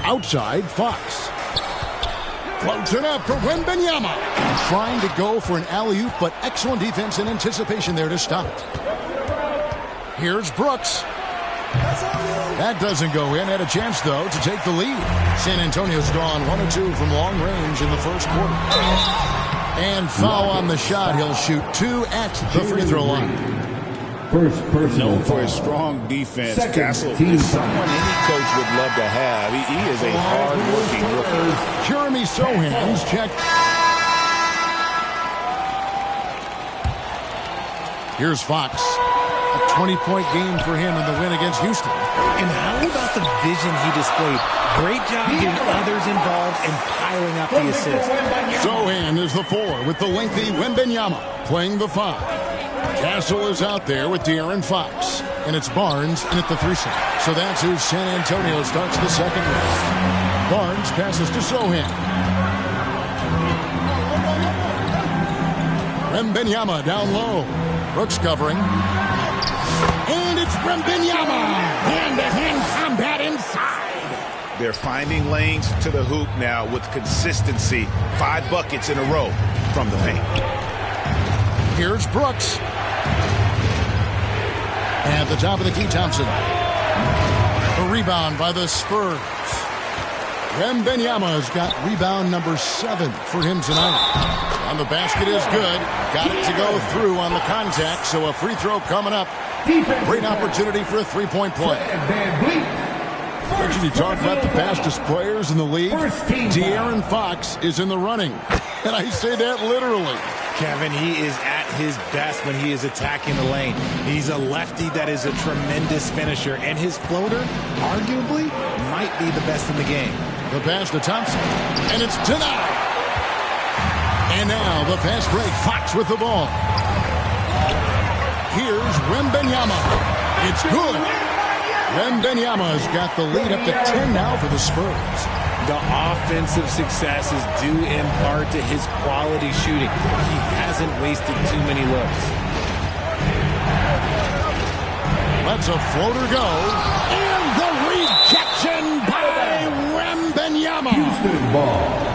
Outside, Fox. Floats it up for Wembanyama. Trying to go for an alley-oop, but excellent defense and anticipation there to stop it. Here's Brooks. That doesn't go in. Had a chance, though, to take the lead. San Antonio's gone 1 of 2 from long range in the first quarter. And foul on the shot. He'll shoot 2 at the free throw line. First person known for his strong defense. Castle is someone any coach would love to have. He is a hard-working rookie. Jeremy Sohan's check. Here's Fox. A 20-point game for him in the win against Houston. And how about the vision he displayed? Great job getting others involved and piling up the assists. Sohan is the 4 with the lengthy Wembanyama playing the 5. Castle is out there with De'Aaron Fox. And it's Barnes in at the 3-side. So that's who San Antonio starts the second round. Barnes passes to Sohan. Wembanyama down low. Brooks covering. And it's Wembanyama. Hand-to-hand combat inside. They're finding lanes to the hoop now with consistency. 5 buckets in a row from the paint. Here's Brooks. At the top of the key, Thompson. A rebound by the Spurs. Wembanyama's got rebound number 7 for him tonight. And the basket is good. Got it to go through on the contact, so a free throw coming up. Great opportunity for a 3-point play. Richard, you talk about the fastest players in the league. De'Aaron Fox is in the running. And I say that literally. Kevin, he is at his best when he is attacking the lane. He's a lefty that is a tremendous finisher, and his floater, arguably, might be the best in the game. The pass to Thompson, and it's denied. And now the fast break. Fox with the ball. Here's Wembanyama. It's good. Wembanyama's got the lead up to 10 now for the Spurs. The offensive success is due in part to his quality shooting. He hasn't wasted too many looks. Lets a floater go. And the rejection by Wembanyama. Houston ball.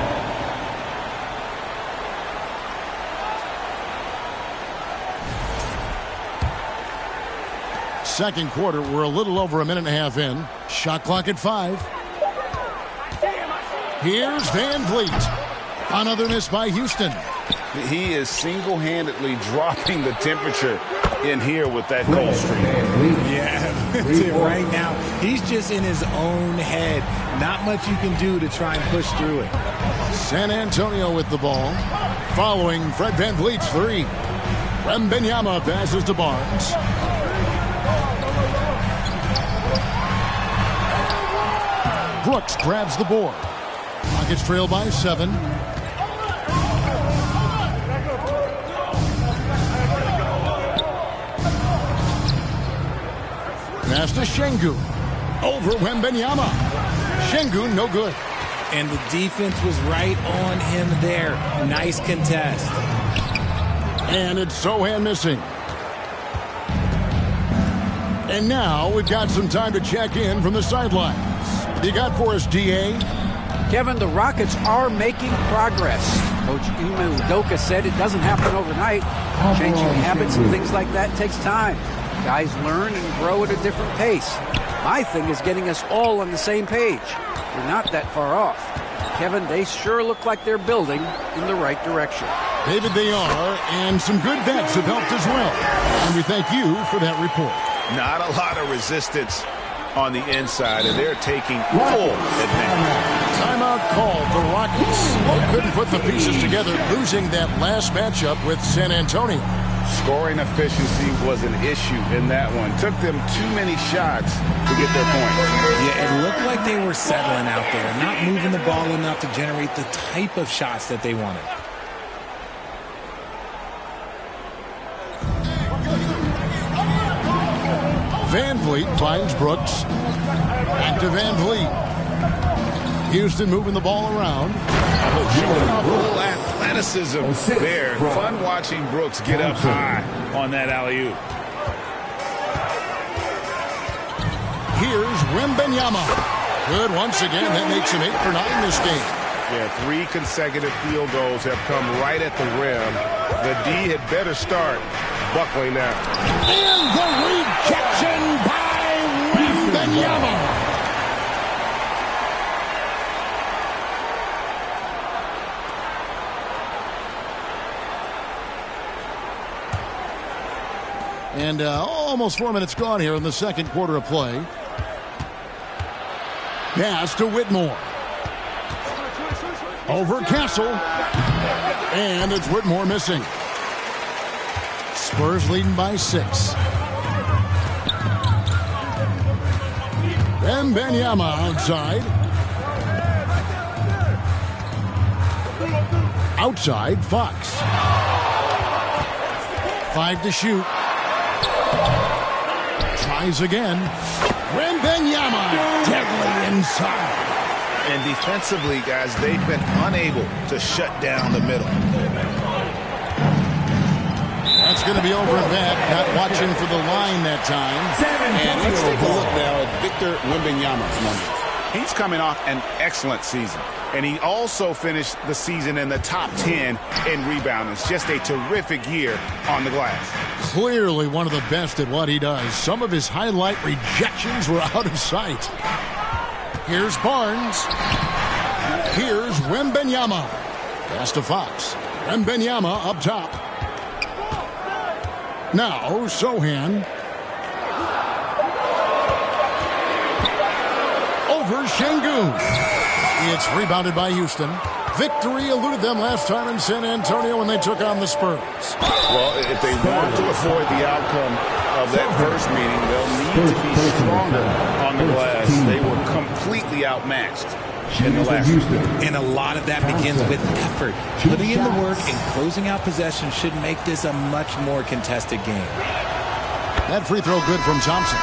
Second quarter, we're a little over a minute and a half in. Shot clock at 5. Here's Van Vliet. Another miss by Houston. He is single-handedly dropping the temperature in here with that cold streak. Yeah, that's it right now. He's just in his own head. Not much you can do to try and push through it. San Antonio with the ball. Following Fred Van Vliet's 3. Wembanyama passes to Barnes. Brooks grabs the board. Rockets trail by 7. Pass to Şengün. Over Wembanyama. Şengün no good. And the defense was right on him there. Nice contest. And it's Sochan missing. And now we've got some time to check in from the sidelines. What do you got for us, D.A.? Kevin, the Rockets are making progress. Coach Ime Udoka said it doesn't happen overnight. Changing habits and things like that takes time. Guys learn and grow at a different pace. My thing is getting us all on the same page. We're not that far off. Kevin, they sure look like they're building in the right direction. David, they are, and some good vets have helped as well. And we thank you for that report. Not a lot of resistance on the inside, and they're taking full advantage. Timeout called. The Rockets couldn't put the pieces together, losing that last matchup with San Antonio. Scoring efficiency was an issue in that one. Took them too many shots to get their points. Yeah, it looked like they were settling out there, not moving the ball enough to generate the type of shots that they wanted. Van Vliet finds Brooks. Back to Van Vliet. Houston moving the ball around. Showing off a little athleticism there. Fun watching Brooks get up high on that alley-oop. Here's Wembanyama. Good once again. That makes him 8 for 9 this game. Yeah, 3 consecutive field goals have come right at the rim. The D had better start buckling now. And the rejection by Wembanyama. And almost 4 minutes gone here in the second quarter of play. Pass to Whitmore. Over Castle. And it's Whitmore missing. Spurs leading by 6. Wembanyama outside. Outside, Fox. 5 to shoot. Tries again. Wembanyama deadly inside. And defensively, guys, they've been unable to shut down the middle. That's going to be over and back. Not watching for the line that time. And let's take a look now at Victor Wembanyama's numbers. He's coming off an excellent season. And he also finished the season in the top 10 in rebounding. It's just a terrific year on the glass. Clearly one of the best at what he does. Some of his highlight rejections were out of sight. Here's Barnes. Here's Wembanyama. Pass to Fox. Wembanyama up top. Now Sochan. Over Şengün. It's rebounded by Houston. Victory eluded them last time in San Antonio when they took on the Spurs. Well, if they want to avoid the outcome of that first meeting. They'll need to be stronger on the glass. They were completely outmatched in the last one. And a lot of that begins with effort. Putting in the work and closing out possession should make this a much more contested game. That free throw good from Thompson.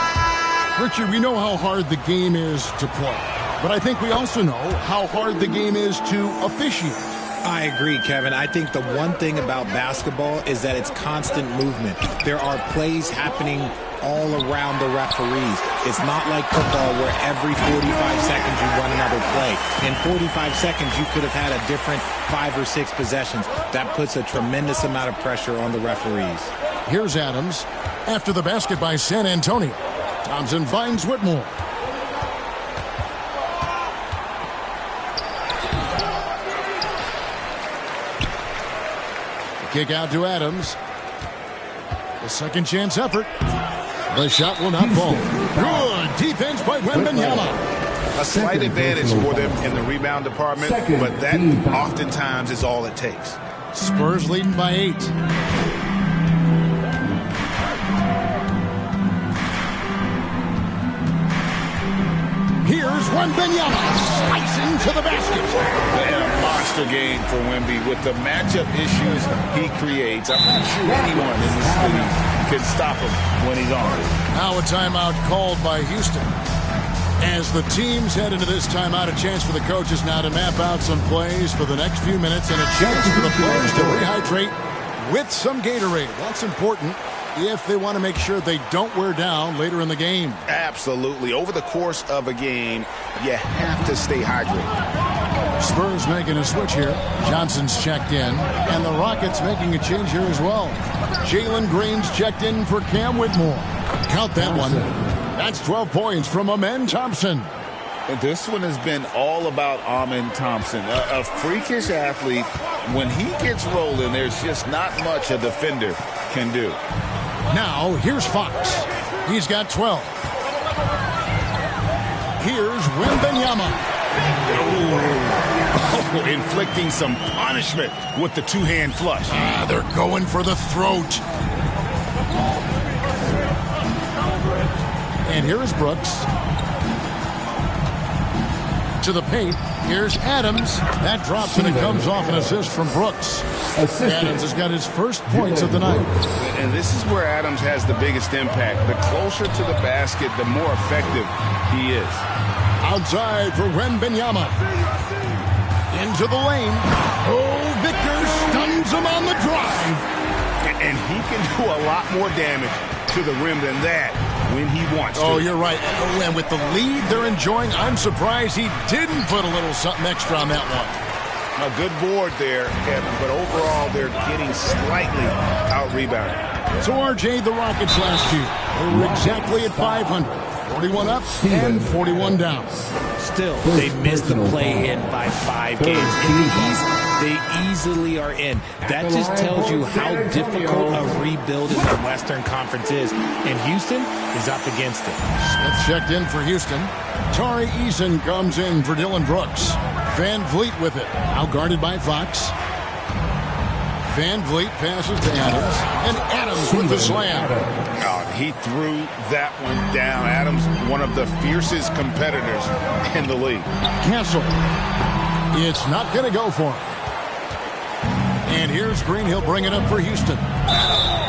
Richard, we know how hard the game is to play, but I think we also know how hard the game is to officiate. I agree, Kevin. I think the one thing about basketball is that it's constant movement. There are plays happening all around the referees. It's not like football where every 45 seconds you run another play. In 45 seconds, you could have had a different 5 or 6 possessions. That puts a tremendous amount of pressure on the referees. Here's Adams after the basket by San Antonio. Thompson finds Whitmore. Kick out to Adams. The second chance effort. The shot will not fall. Good defense by Wembanyama. A slight advantage for them in the rebound department, but that oftentimes is all it takes. Spurs leading by 8. Here's Wembanyama slicing to the basket. And a monster game for Wemby with the matchup issues he creates. I'm not sure anyone in this league can stop him when he's on. Now a timeout called by Houston. As the teams head into this timeout, a chance for the coaches now to map out some plays for the next few minutes and a chance for the players to rehydrate with some Gatorade. That's important if they want to make sure they don't wear down later in the game. Absolutely. Over the course of a game, you have to stay hydrated. Spurs making a switch here. Johnson's checked in, and the Rockets making a change here as well. Jalen Green's checked in for Cam Whitmore. Count that one. That's 12 points from Amen Thompson. And this one has been all about Amen Thompson, a freakish athlete. When he gets rolling, there's just not much a defender can do. Now, here's Fox. He's got 12. Here's Wembanyama. Oh, inflicting some punishment with the two-hand flush. They're going for the throat. And here's Brooks. To the paint. Here's Adams. That drops and it comes off an assist from Brooks. Adams has got his first points of the night. And this is where Adams has the biggest impact. The closer to the basket, the more effective he is. Outside for Wembanyama. Into the lane. Oh, Victor stuns him on the drive. And he can do a lot more damage to the rim than that when he wants to. Oh, you're right. And with the lead they're enjoying, I'm surprised he didn't put a little something extra on that one. A good board there, Kevin, but overall they're getting slightly out-rebounded. So, RJ, the Rockets last year, they were exactly at 500. 41 up and 41 down. Still, they missed the play-in by 5 games. In the East, they easily are in. That just tells you how difficult a rebuild in the Western Conference is. And Houston is up against it. Smith checked in for Houston. Tari Eason comes in for Dylan Brooks. Van Vliet with it. Now guarded by Fox. Van Vliet passes to Adams. And Adams with the slam. God, he threw that one down. Adams, one of the fiercest competitors in the league. Castle. It's not going to go for him. And here's Green. He'll bring it up for Houston.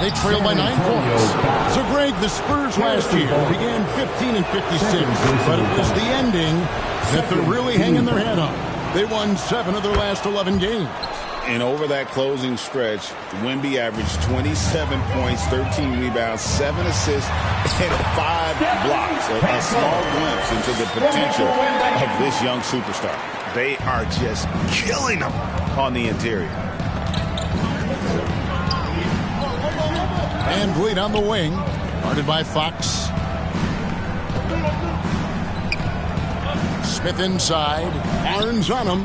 They trail by 9 points. So, Greg, the Spurs last year began 15 and 56, but it was the ending that they're really hanging their head on. They won 7 of their last 11 games. And over that closing stretch, Wemby averaged 27 points, 13 rebounds, 7 assists, and 5 blocks. A small glimpse into the potential of this young superstar. They are just killing them on the interior. Van Vliet on the wing, guarded by Fox. Smith inside, Barnes on him.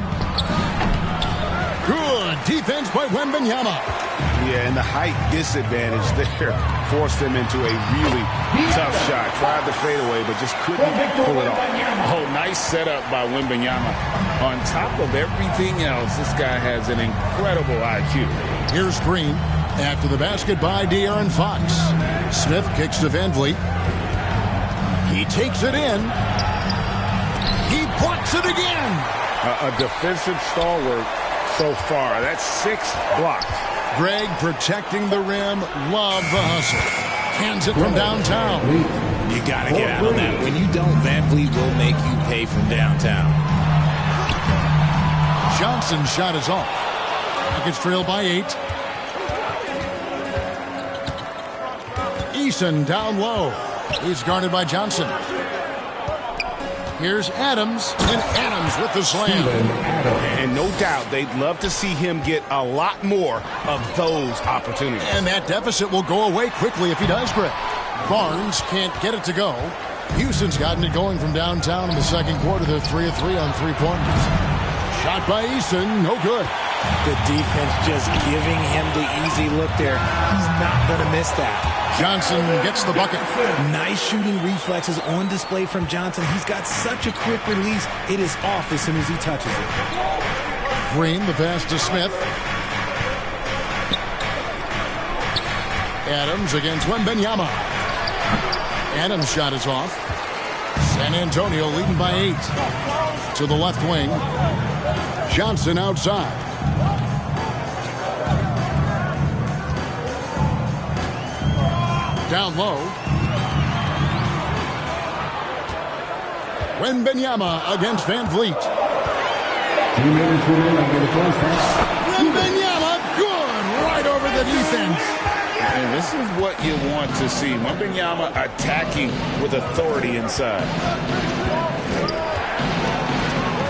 Good defense by Wembanyama. Yeah, and the height disadvantage there forced him into a really tough shot. Tried the fadeaway, but just couldn't pull it off. Oh, nice setup by Wembanyama. On top of everything else, this guy has an incredible IQ. Here's Green. After the basket by De'Aaron Fox. Smith kicks to Van Vliet. He takes it in. He blocks it again. A defensive stalwart so far. That's 6 blocks. Greg protecting the rim. Love the hustle. Hands it from downtown. You got to get out of that. When you don't, Van Vliet will make you pay from downtown. Johnson's shot is off. Rockets trail by 8. Eason down low. He's guarded by Johnson. Here's Adams, and Adams with the slam. And no doubt they'd love to see him get a lot more of those opportunities. And that deficit will go away quickly if he does, Greg. Barnes can't get it to go. Houston's gotten it going from downtown in the second quarter. They're 3 of 3 on three-pointers. Shot by Eason, no good. The defense just giving him the easy look there. He's not going to miss that. Johnson gets the bucket. Nice shooting reflexes on display from Johnson. He's got such a quick release. It is off as soon as he touches it. Green, the pass to Smith. Adams against Wembanyama. Adams' shot is off. San Antonio leading by 8. To the left wing. Johnson outside. Down low. Wembanyama against Van Vliet. 2 minutes remaining in the first half. Wembanyama, good, right over the defense. And this is what you want to see. Wembanyama attacking with authority inside.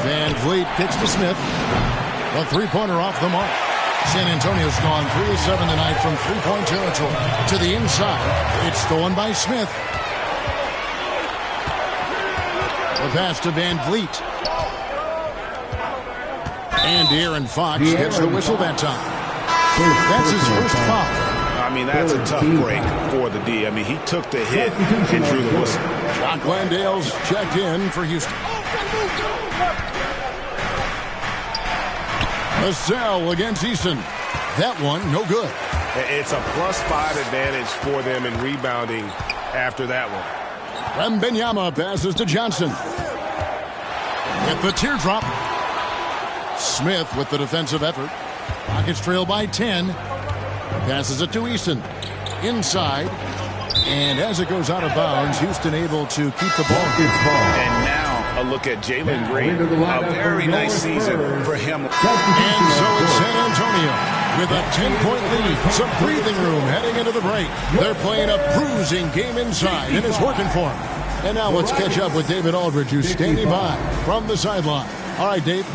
Van Vliet kicks to Smith. A three-pointer off the mark. San Antonio's gone 3 of 7 tonight from three-point territory. To the inside, it's stolen by Smith. The pass to Van Vliet. And De'Aaron Fox gets the whistle that time. That's his first foul. I mean, that's a tough break for the D. I mean, he took the hit and drew the whistle. Jock Landale's checked in for Houston. Vassell against Eason. That one, no good. It's a +5 advantage for them in rebounding after that one. Wembanyama passes to Johnson. With the teardrop. Smith with the defensive effort. Rockets trail by 10. Passes it to Eason. Inside. And as it goes out of bounds, Houston able to keep the ball. And now a look at Jalen Green. A very nice season for him. And so it's San Antonio with a 10-point lead. Some breathing room heading into the break. They're playing a bruising game inside, and it's working for them. And now let's catch up with David Aldridge, who's standing by from the sideline. All right, Dave.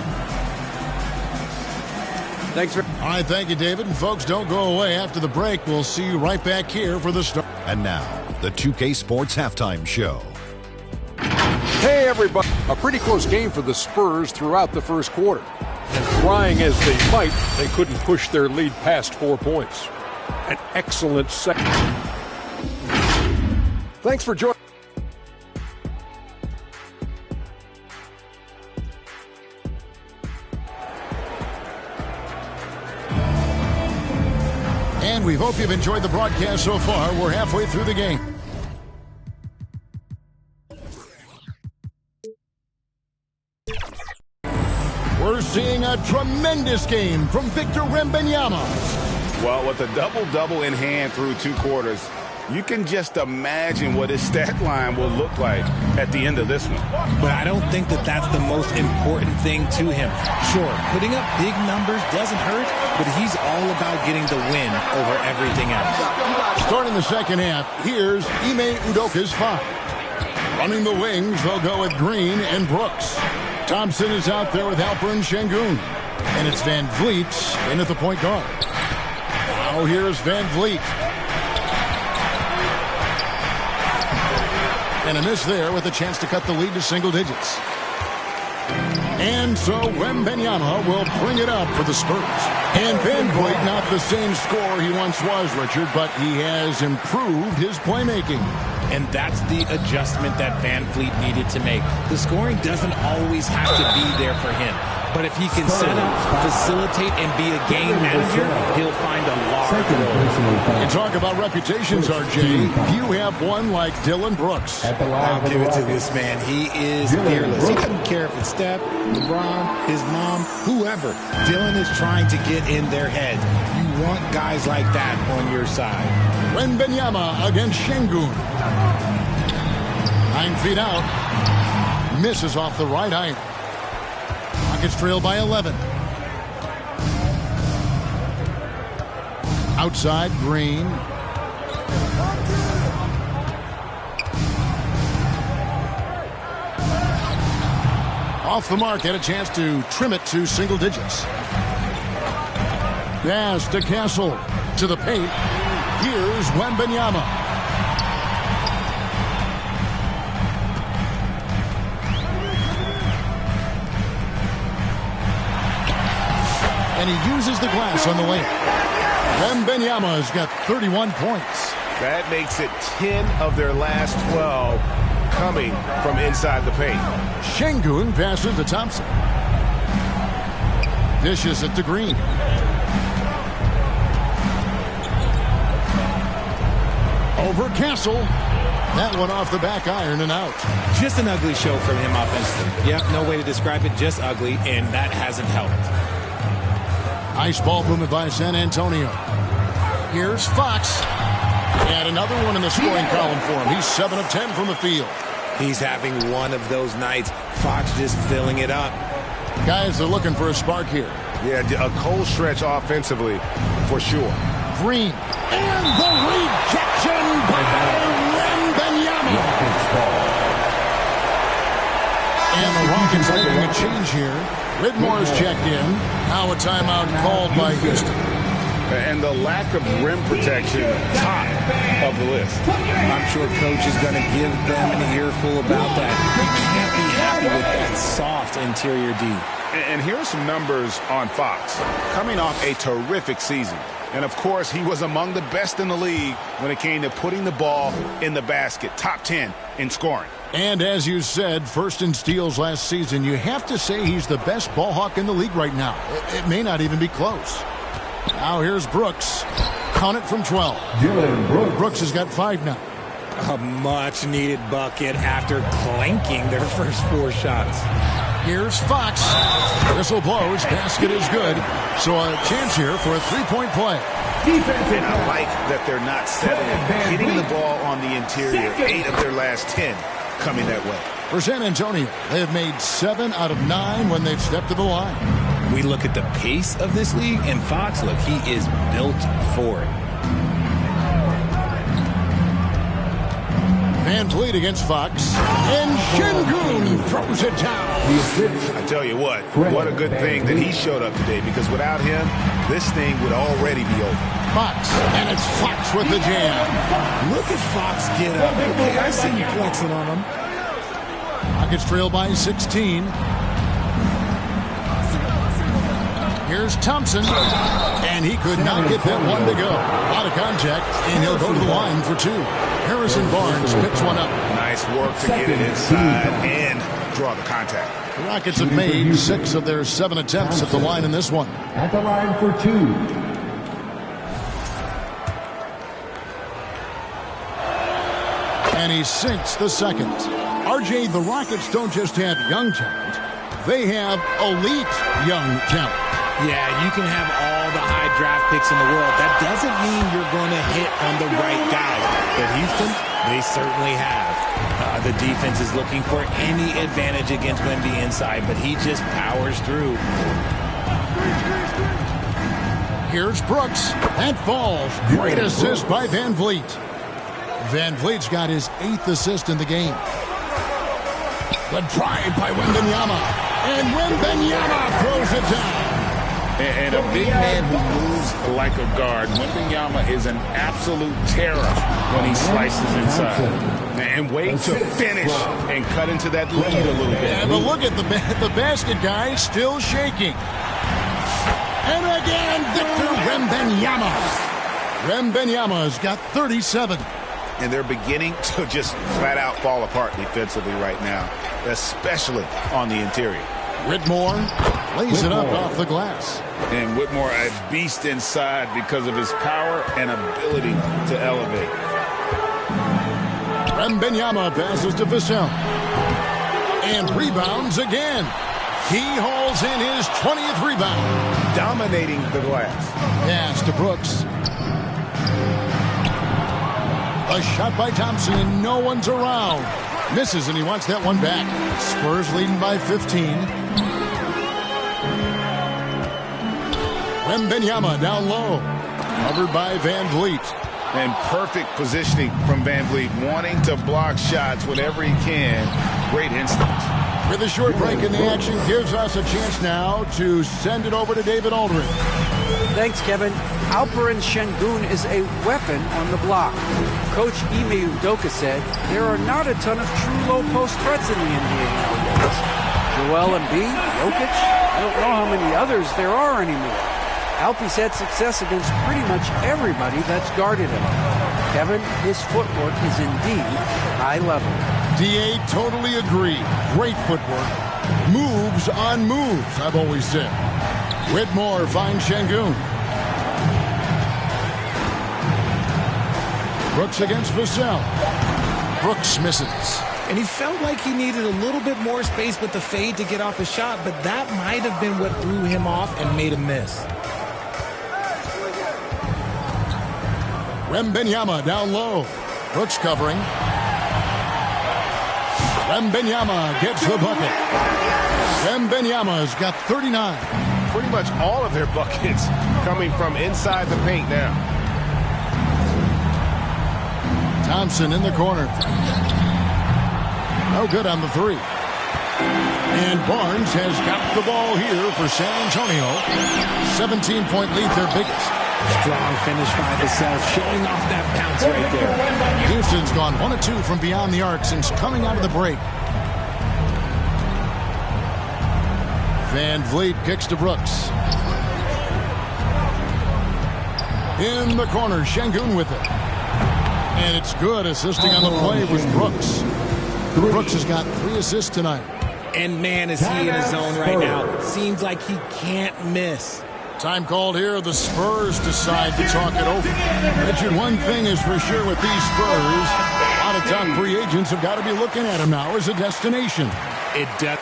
Thanks. All right, thank you, David. And folks, don't go away after the break. We'll see you right back here for the start. And now, the 2K Sports Halftime Show. Hey, everybody. A pretty close game for the Spurs throughout the first quarter. And trying as they might, they couldn't push their lead past 4 points. An excellent second. Thanks for joining. And we hope you've enjoyed the broadcast so far. We're halfway through the game. We're seeing a tremendous game from Victor Wembanyama. Well, with a double-double in hand through 2 quarters, you can just imagine what his stat line will look like at the end of this one. But I don't think that that's the most important thing to him. Sure, putting up big numbers doesn't hurt, but he's all about getting the win over everything else. Starting the second half, here's Ime Udoka's 5. Running the wings, they'll go with Green and Brooks. Thompson is out there with Alperen Şengün. And it's Van Vliet in at the point guard. Now here's Van Vliet. And a miss there with a chance to cut the lead to single digits. And so Wembanyama will bring it up for the Spurs. And Van Vliet, not the same scorer he once was, Richard, but he has improved his playmaking. And that's the adjustment that Van Vliet needed to make. The scoring doesn't always have to be there for him. But if he can set up, facilitate, and be a game manager, he'll find a large role. You talk about reputations, RJ. Few have one like Dylan Brooks. I'll give it to this man. He is fearless. He doesn't care if it's Steph, LeBron, his mom, whoever. Dylan is trying to get in their head. You want guys like that on your side. Wembanyama against Şengün. 9 feet out. Misses off the right iron. Rockets trail by 11. Outside, Green. Off the mark, had a chance to trim it to single digits. Pass to Castle. To the paint. Here's Wembanyama. And he uses the glass on the layup. Wembanyama has got 31 points. That makes it 10 of their last 12 coming from inside the paint. Şengün passes to Thompson. Dishes it to Green. Over Castle. That one off the back iron and out. Just an ugly show from him offensively. Yep, no way to describe it, just ugly, and that hasn't helped. Nice ball movement by San Antonio. Here's Fox. And another one in the scoring column for him. He's 7 of 10 from the field. He's having one of those nights. Fox just filling it up. Guys are looking for a spark here. Yeah, a cold stretch offensively, for sure. Green. And the rejection by Wembanyama. And the Rockets making a change here. Whitmore's checked in. Now a timeout called by Houston. And the lack of rim protection, top of the list. I'm sure Coach is going to give them an earful about that. You can't be happy with that soft interior D. And here are some numbers on Fox. Coming off a terrific season. And, of course, he was among the best in the league when it came to putting the ball in the basket. Top 10 in scoring. And as you said, first in steals last season, you have to say he's the best ball hawk in the league right now. It may not even be close. Now here's Brooks. Count it from 12. Brooks has got 5 now. A much-needed bucket after clanking their first 4 shots. Here's Fox. Whistle blows. Basket is good. So a chance here for a 3-point play. And I like that they're not settling. Hitting the ball on the interior. 8 of their last 10 coming that way. For San Antonio, they have made 7 out of 9 when they've stepped to the line. We look at the pace of this league, and Fox, look, he is built for it. VanVleet against Fox. And Şengün throws it down. I tell you what a good thing that he showed up today, because without him, this thing would already be over. Fox, and it's Fox with the jam. Look at Fox get up. Okay, I see you flexing on him. Rockets trail by 16. Here's Thompson, and he could not get that one to go. A lot of contact, and he'll go to the line for 2. Harrison Barnes picks one up. Nice work to get it inside and draw the contact. The Rockets have made 6 of their 7 attempts at the line in this one. At the line for 2. And he sinks the second. RJ, the Rockets don't just have young talent. They have elite young talent. Yeah, you can have all the high draft picks in the world. That doesn't mean you're going to hit on the right guy. But Houston, they certainly have. The defense is looking for any advantage against Wemby inside, but he just powers through. Here's Brooks. That falls. Great assist by VanVleet. VanVleet's got his 8th assist in the game. The drive by Wembanyama. And Wembanyama throws it down. And a big man who moves like a guard. Wembanyama is an absolute terror when he slices inside. And wait to finish and cut into that lead a little bit. Yeah, but look at the basket guy still shaking. And again, Victor Wembanyama. Wembanyama's got 37. And they're beginning to just flat out fall apart defensively right now, especially on the interior. Whitmore lays it up off the glass. And Whitmore, a beast inside because of his power and ability to elevate. Wembanyama passes to Vassell. And rebounds again. He hauls in his 20th rebound. Dominating the glass. Pass to Brooks. A shot by Thompson and no one's around. Misses and he wants that one back. Spurs leading by 15. Wembanyama down low. Covered by Van Vliet. And perfect positioning from Van Vliet, wanting to block shots whenever he can. Great instincts. With a short break in the action, gives us a chance now to send it over to David Aldridge. Thanks, Kevin. Alperen Şengün is a weapon on the block. Coach Ime Udoka said there are not a ton of true low-post threats in the NBA nowadays. Joel Embiid, Jokic, I don't know how many others there are anymore. Alpie's had success against pretty much everybody that's guarded him. Kevin, his footwork is indeed high level. DA totally agree. Great footwork. Moves on moves, I've always said. Whitmore finds Şengün. Brooks against Vassell. Brooks misses. And he felt like he needed a little bit more space with the fade to get off a shot, but that might have been what threw him off and made him miss. Wembanyama down low. Brooks covering. Wembanyama gets the bucket. Wembanyama's got 39. Pretty much all of their buckets coming from inside the paint now. Thompson in the corner. No good on the three. And Barnes has got the ball here for San Antonio. 17-point lead, their biggest. Strong finish by Vassell, showing off that bounce right there. Houston's gone 1 of 2 from beyond the arc since coming out of the break. Van Vliet kicks to Brooks. In the corner, Şengün with it. And it's good. Assisting on the play was Brooks. Brooks has got 3 assists tonight. And man, is he in his zone right now. Seems like he can't miss. Time called here. The Spurs decide to talk it over. Richard, one thing is for sure with these Spurs, a lot of top free agents have got to be looking at them now as a destination. It does.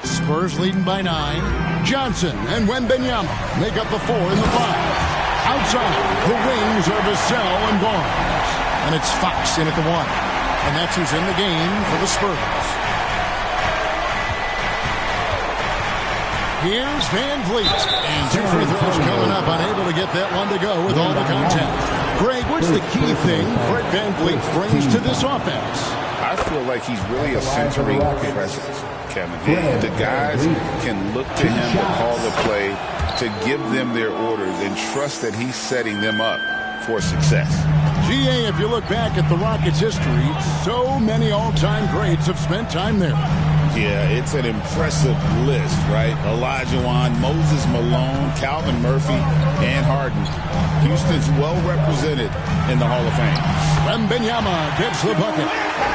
Spurs leading by 9. Johnson and Wembanyama make up the 4 in the 5. Outside, the wings are Vassell and Barnes. And it's Fox in at the 1. And that's who's in the game for the Spurs. Here's Van Vliet. And 2 free throws coming up, unable to get that one to go with all the contact. Greg, what's the key thing Fred Van Vliet brings to this offense? I feel like he's really a centering presence, Kevin. The guys can look to him to call the play, to give them their orders, and trust that he's setting them up for success. GA, if you look back at the Rockets' history, so many all-time greats have spent time there. Yeah, it's an impressive list, right? Olajuwon, Moses Malone, Calvin Murphy, and Harden. Houston's well represented in the Hall of Fame. Wembanyama gets the bucket.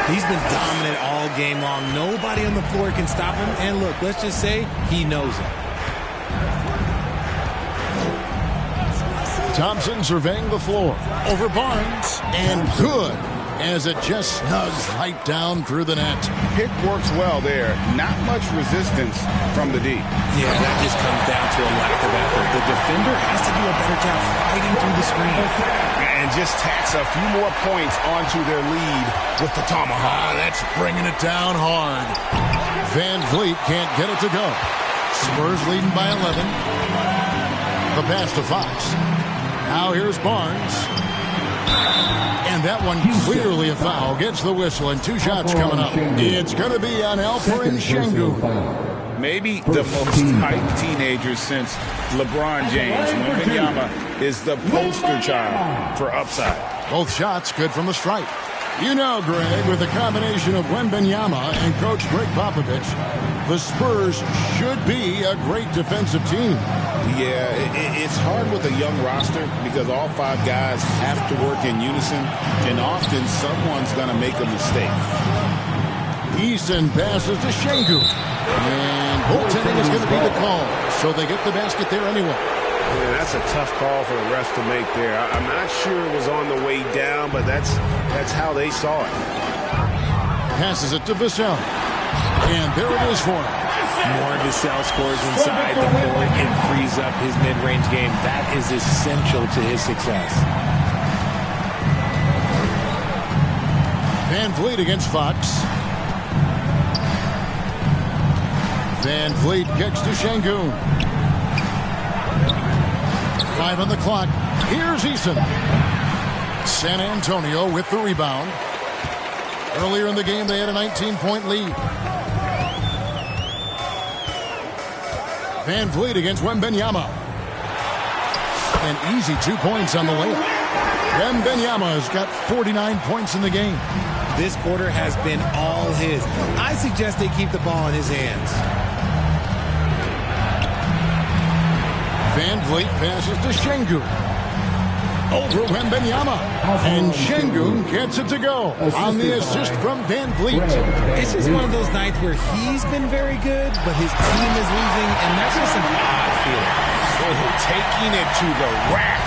He's been dominant all game long. Nobody on the floor can stop him. And look, let's just say he knows it. Thompson surveying the floor. Over Barnes. And good. As it just snugs right down through the net. Pick works well there. Not much resistance from the D. Yeah, that just comes down to a lack of effort. The defender has to do a better job fighting through the screen. And just tacks a few more points onto their lead with the tomahawk. That's bringing it down hard. Van Vliet can't get it to go. Spurs leading by 11. The pass to Fox. Now here's Barnes. And that one clearly a foul. Gets the whistle and 2 shots coming up. It's going to be on Alperen Şengün. Maybe the most hyped teenager since LeBron James. Wembanyama is the poster child for upside. Both shots good from the stripe. You know, Greg, with a combination of Wembanyama and Coach Greg Popovich, the Spurs should be a great defensive team. Yeah, it's hard with a young roster because all 5 guys have to work in unison, and often someone's going to make a mistake. Eason passes to Şengün. And goaltending is going to be the call, so they get the basket there anyway. Yeah, that's a tough call for the refs to make there. I'm not sure it was on the way down, but that's how they saw it. Passes it to Vassell. And there it is for him. More Vassell scores inside the court and frees up his mid-range game. That is essential to his success. Van Vliet against Fox. Van Vliet kicks to Şengün. 5 on the clock. Here's Eason. San Antonio with the rebound. Earlier in the game, they had a 19-point lead. Van Vliet against Wembanyama. An easy 2 points on the layup. Wembanyama has got 49 points in the game. This quarter has been all his. I suggest they keep the ball in his hands. Van Vliet passes to Şengün. Over Wembanyama. And Şengün gets it to go on the assist from Van Vliet. It's just one of those nights where he's been very good, but his team is losing, and that's just an odd feeling. Taking it to the rack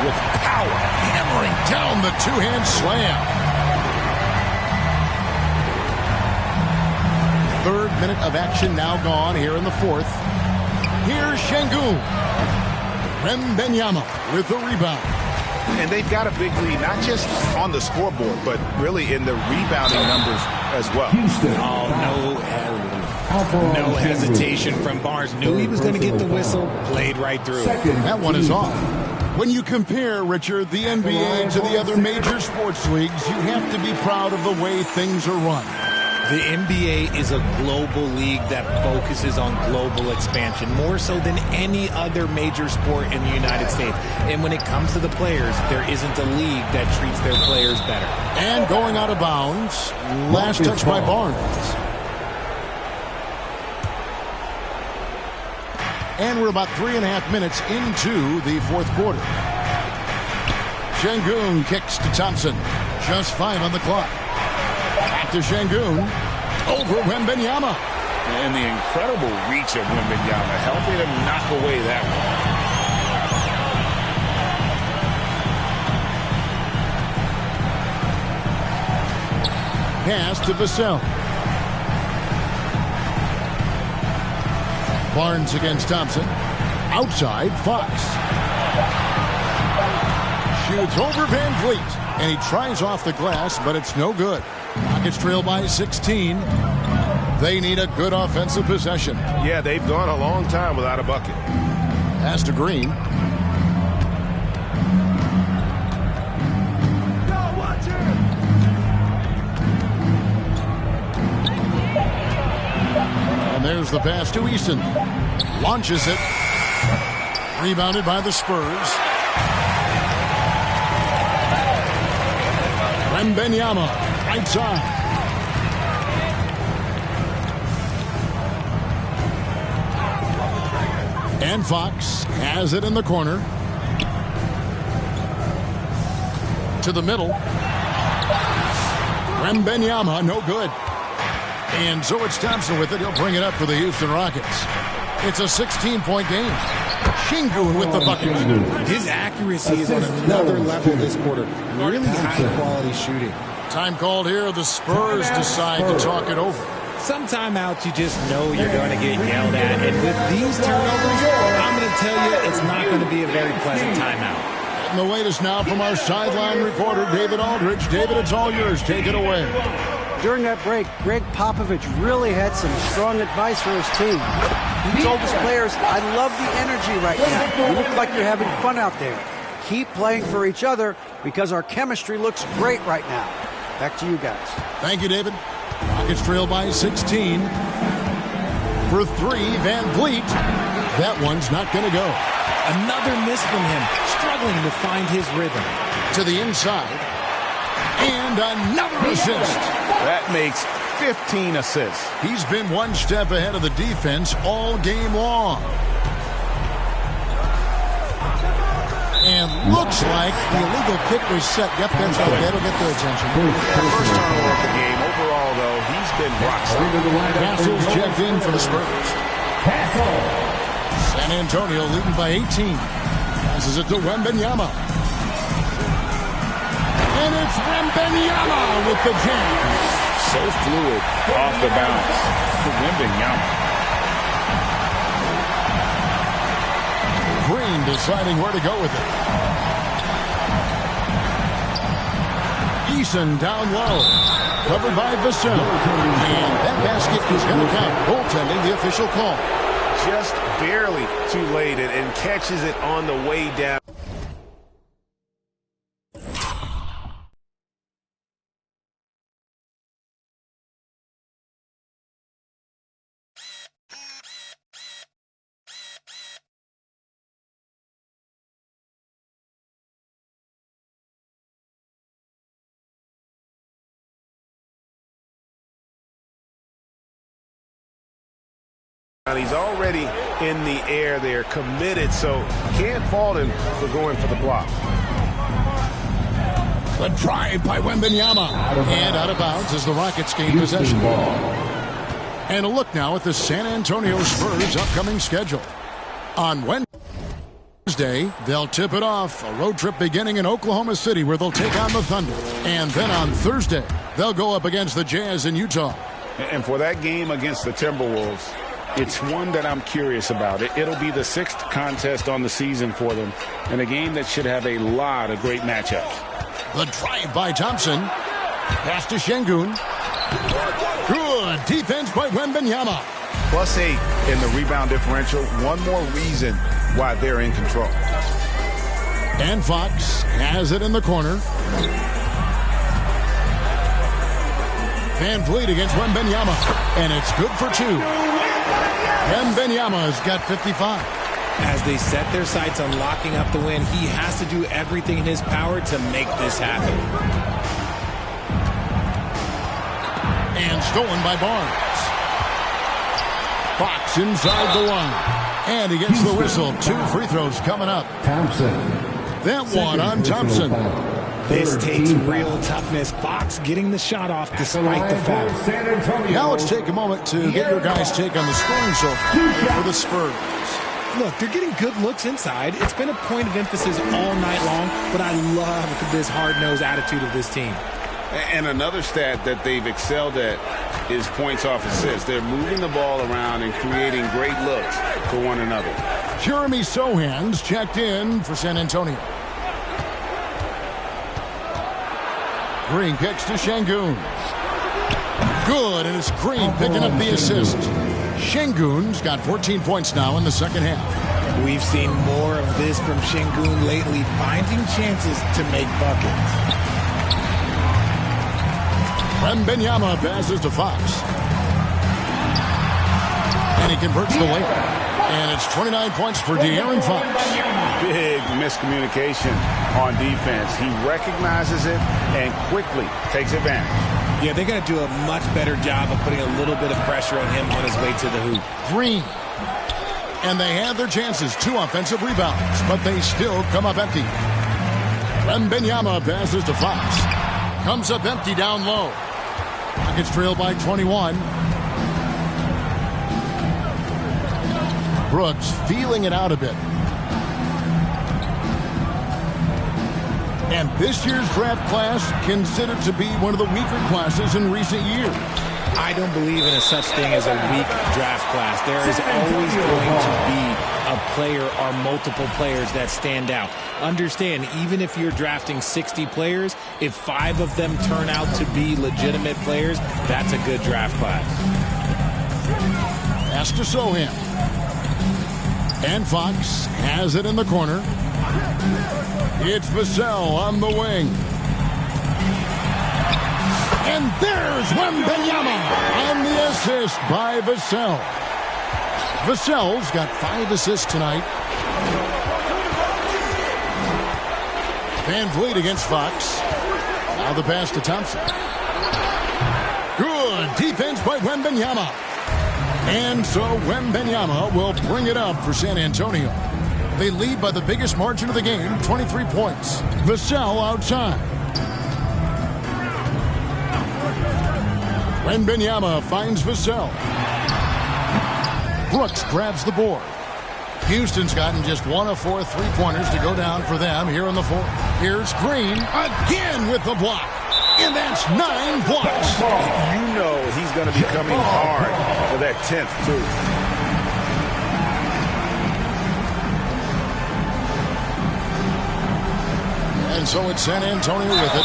with power. Hammering down the two-hand slam. 3rd minute of action now gone here in the 4th. Here's Şengün. Wembanyama with the rebound. And they've got a big lead, not just on the scoreboard, but really in the rebounding numbers as well. No hesitation from Barnes. Knew he was going to get the whistle, played right through. That one is off. When you compare, Richard, the NBA to the other major sports leagues, you have to be proud of the way things are run. The NBA is a global league that focuses on global expansion, more so than any other major sport in the United States. And when it comes to the players, there isn't a league that treats their players better. And going out of bounds, last touch by Barnes. And we're about 3.5 minutes into the 4th quarter. Şengün kicks to Thompson. Just 5 on the clock. Back to Şengün. Over Wembanyama. And the incredible reach of Wembanyama, helping him knock away that one. Pass to Vassell. Barnes against Thompson. Outside, Fox. Shoots over Van Vliet. And he tries off the glass, but it's no good. Rockets trail by 16. They need a good offensive possession. Yeah, they've gone a long time without a bucket. Pass to Green. And there's the pass to Eason. Launches it. Rebounded by the Spurs. Wembanyama, right side. And Fox has it in the corner. To the middle. Wembanyama, no good. And so it's Thompson with it. He'll bring it up for the Houston Rockets. It's a 16-point game. Şengün with the bucket. His accuracy is on another level this quarter. Really high-quality shooting. Time called here. The Spurs decide to talk it over. Some timeouts, you just know you're going to get yelled at. And with these turnovers, I'm going to tell you it's not going to be a very pleasant timeout. And the latest now from our sideline reporter, David Aldridge. David, it's all yours. Take it away. During that break, Greg Popovich really had some strong advice for his team. He told his players, I love the energy right now. You look like you're having fun out there. Keep playing for each other because our chemistry looks great right now. Back to you guys. Thank you, David. Rockets trail by 16. For 3, Van Vliet. That one's not going to go. Another miss from him, struggling to find his rhythm. To the inside. And another assist. That makes 15 assists. He's been one step ahead of the defense all game long. And looks like the illegal kick was set. Yep, that's right. That'll get their attention. First turnover of the game. Overall, though, he's been rock solid. Castle's checked in for the Spurs. San Antonio leading by 18. Passes it to Wembanyama. And it's Wembanyama with the jam. So fluid off the bounce for Wembanyama. Green deciding where to go with it. Eason down low. Covered by Vassell. And that basket is going to count. Goaltending, the official call. Just barely too late and catches it on the way down. He's already in the air there, committed, so can't fault him for going for the block. The drive by Wembanyama. And out of bounds as the Rockets gain possession. And a look now at the San Antonio Spurs' upcoming schedule. On Wednesday, they'll tip it off. A road trip beginning in Oklahoma City where they'll take on the Thunder. And then on Thursday, they'll go up against the Jazz in Utah. And for that game against the Timberwolves, it's one that I'm curious about. It'll be the 6th contest on the season for them, and a game that should have a lot of great matchups. The drive by Thompson. Pass to Şengün. Good defense by Wembanyama. +8 in the rebound differential. One more reason why they're in control. And Fox has it in the corner. Van Vliet against Wembanyama. And it's good for 2. Wembanyama's got 55. As they set their sights on locking up the win, he has to do everything in his power to make this happen. And stolen by Barnes. Fox inside the line. And he gets the whistle. 2 free throws coming up. Thompson. That one on Thompson. This takes real toughness. Fox getting the shot off despite the foul. Now let's take a moment to get your guys' take on the scoring so far for the Spurs. Look, they're getting good looks inside. It's been a point of emphasis all night long, but I love this hard-nosed attitude of this team. And another stat that they've excelled at is points off assists. They're moving the ball around and creating great looks for one another. Jeremy Sohan's checked in for San Antonio. Green kicks to Şengün. Good, and it's Green picking up the assist. Şengün's got 14 points now in the second half. We've seen more of this from Şengün lately, finding chances to make buckets. Wembanyama passes to Fox. And he converts the layup. And it's 29 points for De'Aaron Fox. Big miscommunication on defense. He recognizes it and quickly takes advantage. Yeah, they're going to do a much better job of putting a little bit of pressure on him on his way to the hoop. Green. And they had their chances. 2 offensive rebounds, but they still come up empty. Wembanyama passes to Fox. Comes up empty down low. Rockets trail by 21. Brooks feeling it out a bit. And this year's draft class considered to be one of the weaker classes in recent years. I don't believe in a such thing as a weak draft class. There is always going to be a player or multiple players that stand out. Understand, even if you're drafting 60 players, if 5 of them turn out to be legitimate players, that's a good draft class. Pass to Sohan. And Fox has it in the corner. It's Vassell on the wing. And there's Wembanyama on the assist by Vassell. Vassell's got 5 assists tonight. Van Vliet against Fox. Now the pass to Thompson. Good defense by Wembanyama. And so Wembanyama will bring it up for San Antonio. They lead by the biggest margin of the game, 23 points. Vassell outside. Wembanyama finds Vassell. Brooks grabs the board. Houston's gotten just 1 of 4 three-pointers to go down for them here in the fourth. Here's Green again with the block. And that's 9 blocks. You know he's going to be coming hard for that 10th, too. And so it's San Antonio with it.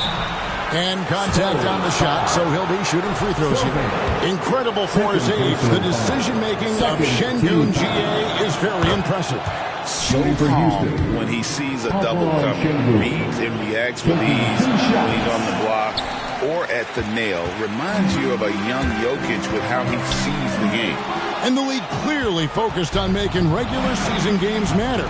And contact on the shot, so he'll be shooting free throws here. Incredible for his age. The decision-making of Şengün Jie is very impressive. So calm when he sees a double coming. Reads and reacts with ease when he's on the block or at the nail. Reminds you of a young Jokic with how he sees the game. And the league clearly focused on making regular season games matter.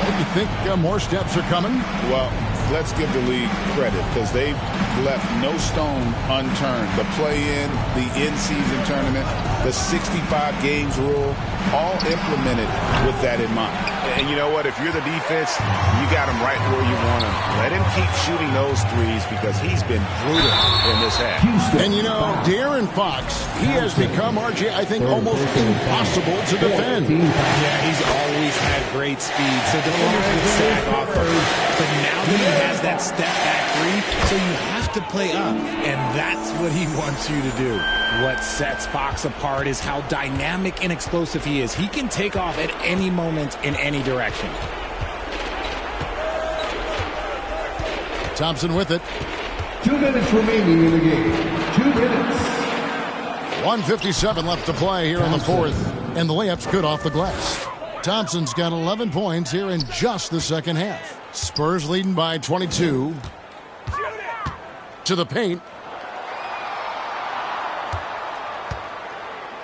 Do you think more steps are coming? Well, let's give the league credit because they've left no stone unturned. The play-in, the in-season tournament, the 65 games rule, all implemented with that in mind. And you know what? If you're the defense, you got him right where you want him. Let him keep shooting those threes because he's been brutal in this half. And you know, De'Aaron Fox, he has become, RJ, I think, almost impossible to defend. Yeah, he's always had great speed, so defenders would sag off first. But now that he has that step-back three, so you have to play up, and that's what he wants you to do. What sets Fox apart is how dynamic and explosive he is. He can take off at any moment in any direction. Thompson with it. 2 minutes remaining in the game. 2 minutes. 1:57 left to play here in the fourth, and the layup's good off the glass. Thompson's got 11 points here in just the second half. Spurs leading by 22. To the paint.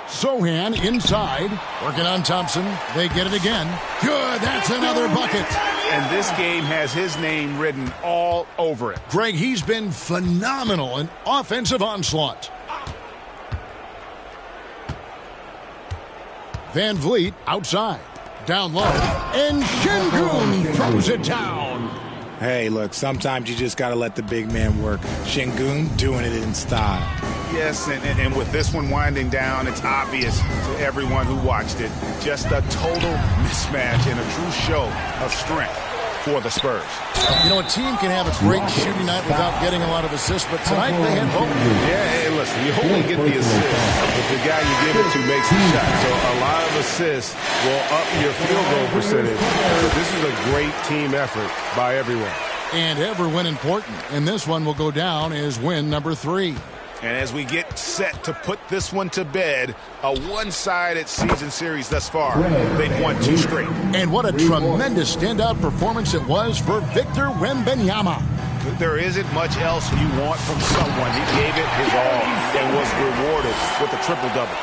Sochan inside, working on Thompson. They get it again. Good, that's another bucket. And this game has his name written all over it. Greg, he's been phenomenal in offensive onslaught. Van Vliet outside, down low, and Şengün throws it down. Hey, look, sometimes you just got to let the big man work. Şengün doing it in style. Yes, and with this one winding down, it's obvious to everyone who watched it. Just a total mismatch and a true show of strength for the Spurs. You know, a team can have a great shooting night without getting a lot of assists, but tonight they had both. Yeah, hey, listen, you only get the assist if the guy you give it to makes the shot. So a lot of assists will up your field goal percentage. But this is a great team effort by everyone. And every win important. And this one will go down as win number 3. And as we get set to put this one to bed, a one-sided season series thus far. They've won 2 straight. And what a tremendous standout performance it was for Victor Wembanyama. There isn't much else you want from someone. He gave it his all and was rewarded with a triple-double.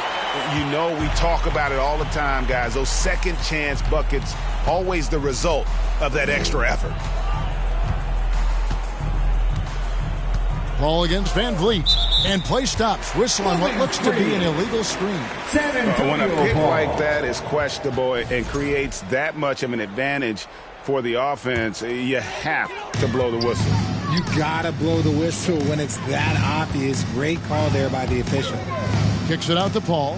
You know, we talk about it all the time, guys. Those second-chance buckets, always the result of that extra effort. Ball against Van Vliet. And play stops. Whistle on what looks to be an illegal screen. When a pick like that is questionable and creates that much of an advantage for the offense, you have to blow the whistle. You got to blow the whistle when it's that obvious. Great call there by the official. Kicks it out to Paul.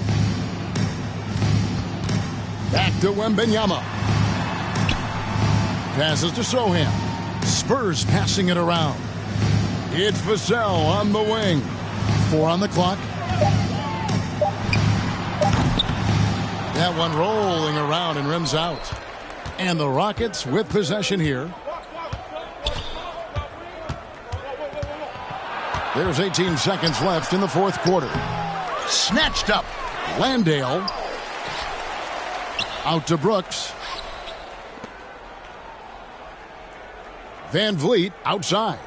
Back to Wembanyama. Passes to Sochan. Spurs passing it around. It's Vassell on the wing. 4 on the clock. That one rolling around and rims out. And the Rockets with possession here. There's 18 seconds left in the fourth quarter. Snatched up. Landale. Out to Brooks. Van Vliet outside.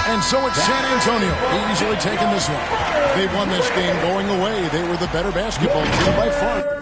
And so it's San Antonio easily taking this one. They won this game going away. They were the better basketball team by far.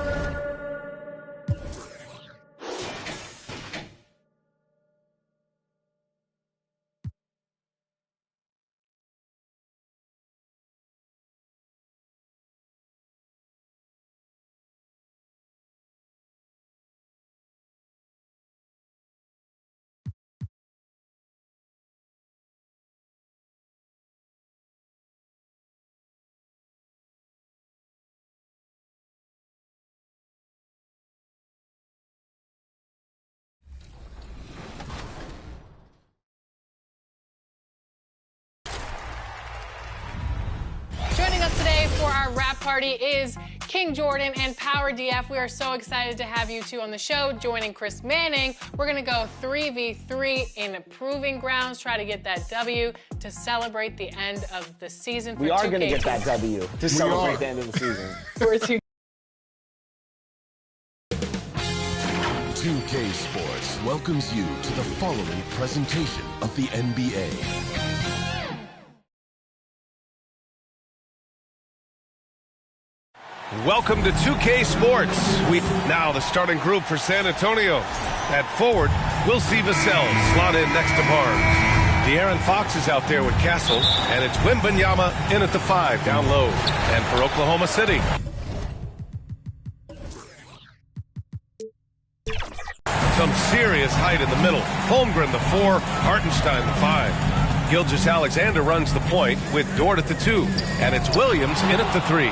party is King Jordan and Power DF. We are so excited to have you two on the show. Joining Chris Manning, we're going to go 3v3 in proving grounds, try to get that W to celebrate the end of the season. We are going to get that W to celebrate the end of the season. 2K Sports welcomes you to the following presentation of the NBA. Welcome to 2K Sports. Now the starting group for San Antonio. At forward, we'll see Vassell slot in next to Barnes. De'Aaron Fox is out there with Castle, and it's Wembanyama in at the 5 down low. And for Oklahoma City, some serious height in the middle. Holmgren the 4, Hartenstein the 5. Gilgeous-Alexander runs the point with Dort at the 2, and it's Williams in at the 3.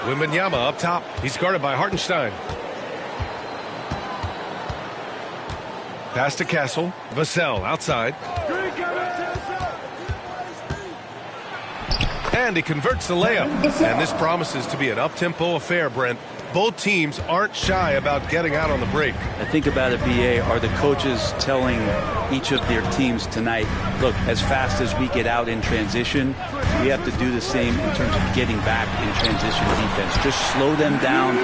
Wembanyama up top. He's guarded by Hartenstein. Pass to Castle. Vassell outside. And he converts the layup. And this promises to be an up-tempo affair, Brent. Both teams aren't shy about getting out on the break. I think about it, BA, are the coaches telling each of their teams tonight, look, as fast as we get out in transition, we have to do the same in terms of getting back in transition defense. Just slow them down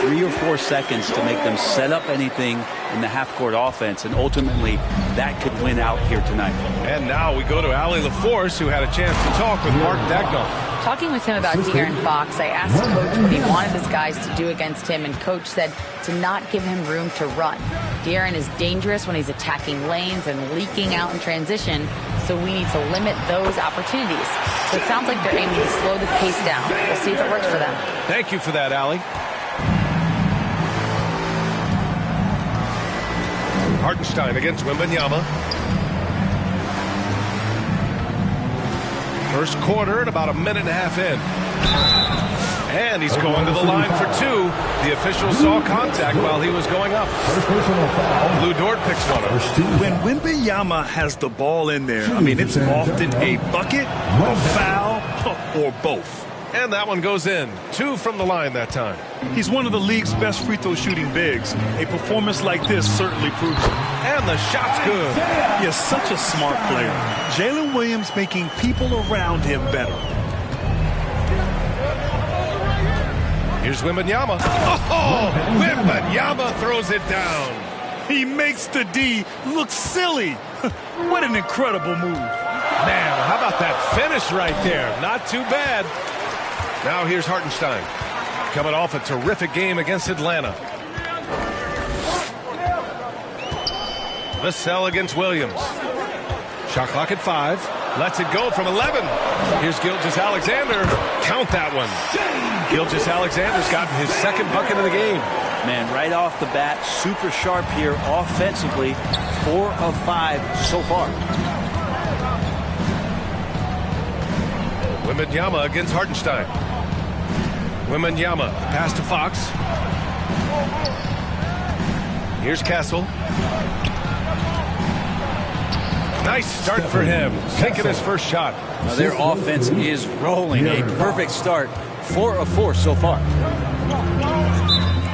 3 or 4 seconds to make them set up anything in the half-court offense, and ultimately that could win out here tonight. And now we go to Allie LaForce, who had a chance to talk with Mark Daigneault. Talking with him about De'Aaron Fox, I asked Coach what he wanted his guys to do against him, and Coach said to not give him room to run. De'Aaron is dangerous when he's attacking lanes and leaking out in transition, so we need to limit those opportunities. So it sounds like they're aiming to slow the pace down. We'll see if it works for them. Thank you for that, Allie. Hartenstein against Wembanyama. First quarter and about a minute and a half in. And he's going to the line for 2. The official saw contact while he was going up. Lou Dort picks one up. When Wembanyama has the ball in there, I mean, it's often a bucket, a foul, or both. And that one goes in. 2 from the line that time. He's one of the league's best free throw shooting bigs. A performance like this certainly proves it. And the shot's good. He is such a smart player. Jalen Williams making people around him better. Here's Wembanyama. Oh, Wembanyama throws it down. He makes the D look silly. What an incredible move. Man, how about that finish right there? Not too bad. Now here's Hartenstein, coming off a terrific game against Atlanta. Vassell against Williams. Shot clock at 5. Lets it go from 11. Here's Gilgeous-Alexander. Count that one. Gilgeous-Alexander's gotten his second bucket of the game. Man, right off the bat, super sharp here offensively. 4 of 5 so far. Wembanyama against Hartenstein. Wembanyama, pass to Fox. Here's Castle. Nice start for him, sinking his first shot. Now their offense is rolling. A perfect start. 4 of 4 so far.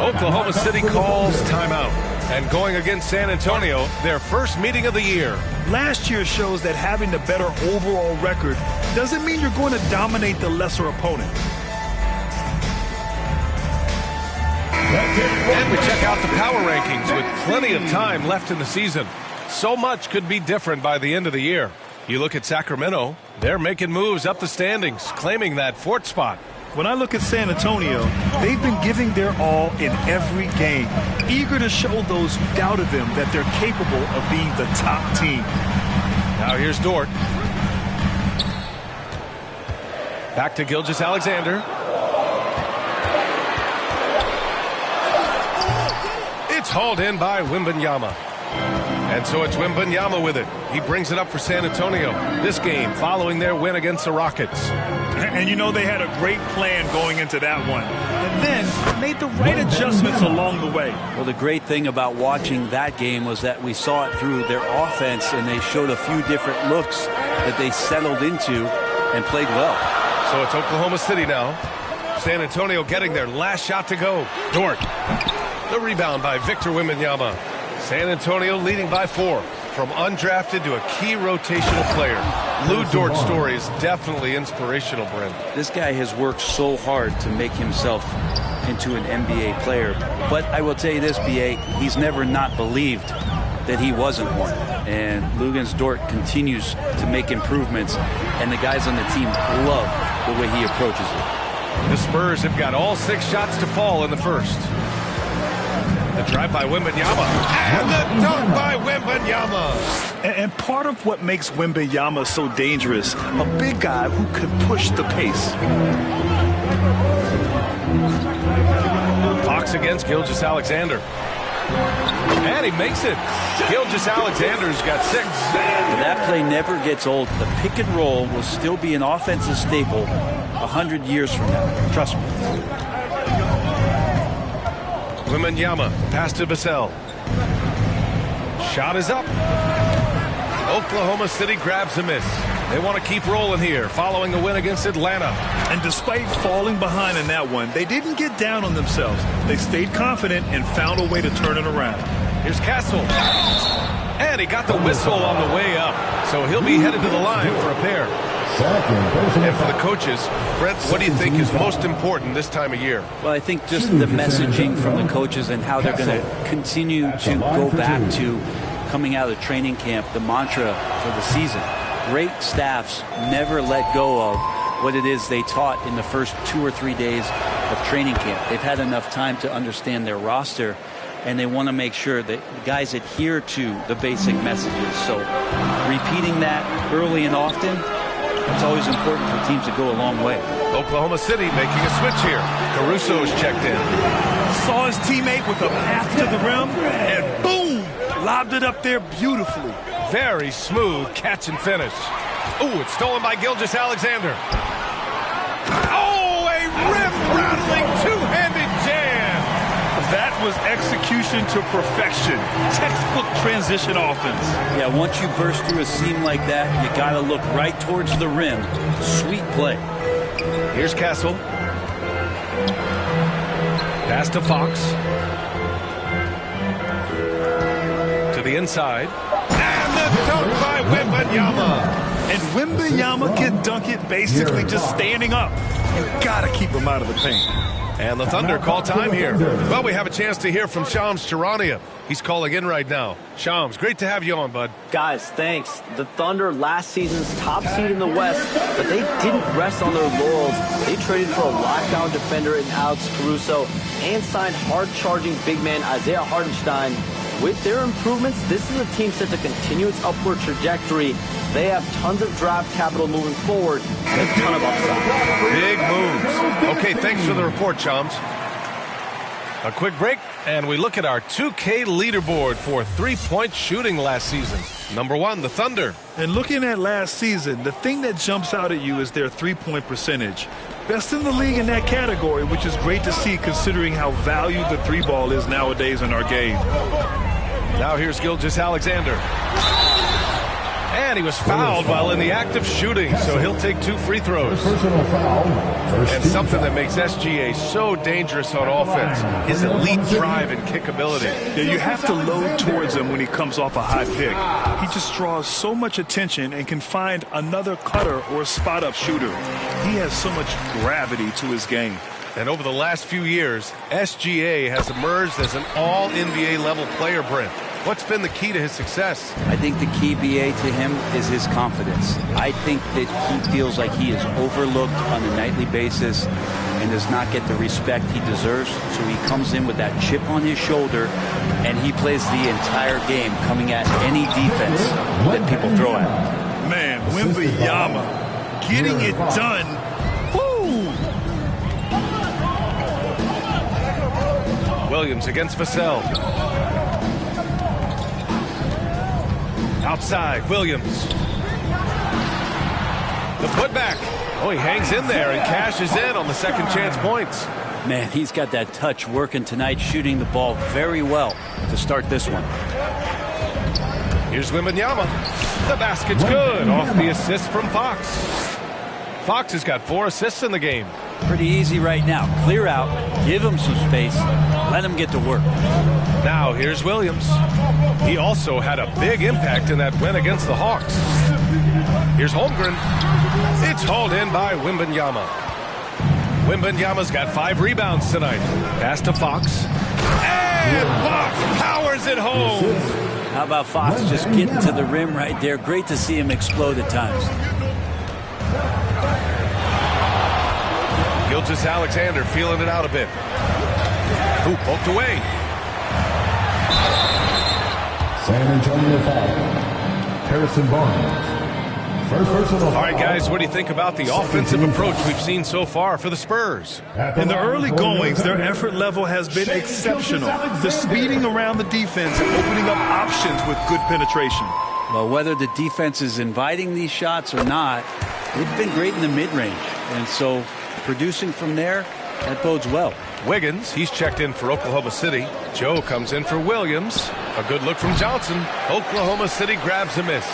Oklahoma City calls timeout. And going against San Antonio, their first meeting of the year. Last year shows that having the better overall record doesn't mean you're going to dominate the lesser opponent. And we check out the power rankings with plenty of time left in the season. So much could be different by the end of the year. You look at Sacramento, they're making moves up the standings, claiming that 4th spot. When I look at San Antonio, they've been giving their all in every game, eager to show those who doubted them that they're capable of being the top team. Now here's Dort. Back to Gilgeous-Alexander. It's hauled in by Wembanyama. And so it's Wembanyama with it. He brings it up for San Antonio. This game following their win against the Rockets. And you know they had a great plan going into that one. And then made the right adjustments along the way. Well, the great thing about watching that game was that we saw it through their offense, and they showed a few different looks that they settled into. and played well. So it's Oklahoma City now. San Antonio getting their last shot to go. Dort. The rebound by Victor Wembanyama. San Antonio leading by 4. From undrafted to a key rotational player. Lou Dort's story is definitely inspirational, Brent. This guy has worked so hard to make himself into an NBA player. But I will tell you this, B.A., he's never not believed that he wasn't one. And Luguentz Dort continues to make improvements, and the guys on the team love the way he approaches it. The Spurs have got all 6 shots to fall in the first. The drive by Wembanyama, and the dunk by Wembanyama. And part of what makes Wembanyama so dangerous, a big guy who can push the pace. Fox against Gilgeous-Alexander. And he makes it. Gilgeous-Alexander's got 6. That play never gets old. The pick and roll will still be an offensive staple 100 years from now. Trust me. Wembanyama, pass to Vassell. Shot is up. Oklahoma City grabs a miss. They want to keep rolling here, following the win against Atlanta. And despite falling behind in that one, they didn't get down on themselves. They stayed confident and found a way to turn it around. Here's Castle. And he got the whistle on the way up. So he'll be headed to the line for a pair. And for the coaches, Brent, what do you think is most important this time of year? Well, I think just the messaging from the coaches and how they're going to continue to go back to coming out of training camp, the mantra for the season. Great staffs never let go of what it is they taught in the first 2 or 3 days of training camp. They've had enough time to understand their roster, and they want to make sure that guys adhere to the basic messages. So repeating that early and often, it's always important for teams to go a long way. Oklahoma City making a switch here. Caruso's checked in. Saw his teammate with a path to the rim, and boom! Lobbed it up there beautifully. Very smooth catch and finish. Ooh, it's stolen by Gilgeous-Alexander. Oh, a rim-rattling two-handed jam. That was execution to perfection. Textbook transition offense. Yeah, once you burst through a seam like that, you got to look right towards the rim. Sweet play. Here's Castle. Pass to Fox. To the inside. And the dunk by Wembanyama. And Wembanyama can dunk it basically just standing up. You got to keep him out of the paint. And the Thunder call time here. Well, we have a chance to hear from Shams Charania. He's calling in right now. Shams, great to have you on, bud. Guys, thanks. The Thunder last season's top seed in the West, but they didn't rest on their laurels. They traded for a lockdown defender in Alex Caruso and signed hard-charging big man Isaiah Hartenstein. With their improvements, this is a team set to continue its upward trajectory. They have tons of draft capital moving forward and a ton of upside. Big moves. Okay, thanks for the report, Shams. A quick break, and we look at our 2K leaderboard for three-point shooting last season. Number 1, the Thunder. And looking at last season, the thing that jumps out at you is their three-point percentage. Best in the league in that category, which is great to see considering how valued the three ball is nowadays in our game. Now here's Gilgeous-Alexander. And he was fouled while in the act of shooting, so he'll take 2 free throws. And something that makes SGA so dangerous on offense, his elite drive and kickability. Yeah, you have to load towards him when he comes off a high pick. He just draws so much attention and can find another cutter or a spot-up shooter. He has so much gravity to his game. And over the last few years, SGA has emerged as an all-NBA level player, Brent. What's been the key to his success? I think the key, BA, to him is his confidence. I think that he feels like he is overlooked on a nightly basis and does not get the respect he deserves. So he comes in with that chip on his shoulder, and he plays the entire game coming at any defense that people throw at him. Man, Wembanyama getting it done. Woo! Williams against Vassell. Outside, Williams. The putback. Oh, he hangs in there and cashes in on the second chance points. Man, he's got that touch working tonight, shooting the ball very well to start this one. Here's Wembanyama. The basket's good off the assist from Fox. Fox has got 4 assists in the game. Pretty easy right now. Clear out, give him some space, let him get to work. Now here's Williams. He also had a big impact in that win against the Hawks. Here's Holmgren. It's hauled in by Wembanyama. Wembanyama's got 5 rebounds tonight. Pass to Fox. And Fox powers it home. How about Fox just getting to the rim right there? Great to see him explode at times. Gilgeous-Alexander feeling it out a bit. Who poked away? San Antonio foul. Harrison Barnes. First personal foul. All right, guys, what do you think about the offensive approach we've seen so far for the Spurs? In the early goings, their effort level has been exceptional. The speeding around the defense and opening up options with good penetration. Well, whether the defense is inviting these shots or not, they've been great in the mid-range. And so producing from there, that bodes well. Wiggins, he's checked in for Oklahoma City. Joe comes in for Williams. A good look from Johnson. Oklahoma City grabs a miss.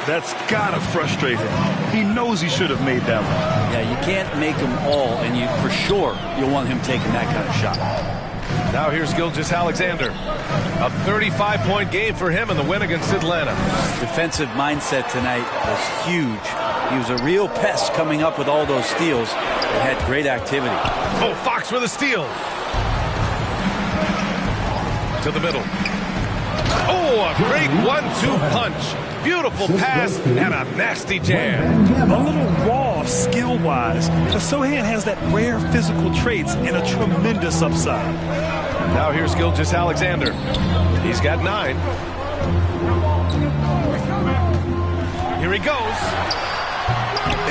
That's gotta frustrate him. He knows he should have made that one. Yeah, you can't make them all, and you for sure you'll want him taking that kind of shot. Now here's Gilgeous-Alexander. A 35-point game for him in the win against Atlanta. Defensive mindset tonight was huge. He was a real pest coming up with all those steals. They had great activity. Oh, Fox with a steal. To the middle. Oh, a great 1-2 punch. Beautiful pass and a nasty jam. A little raw skill-wise, but Sochan has that rare physical traits and a tremendous upside. Now here's Gilgeous-Alexander. He's got 9. Here he goes.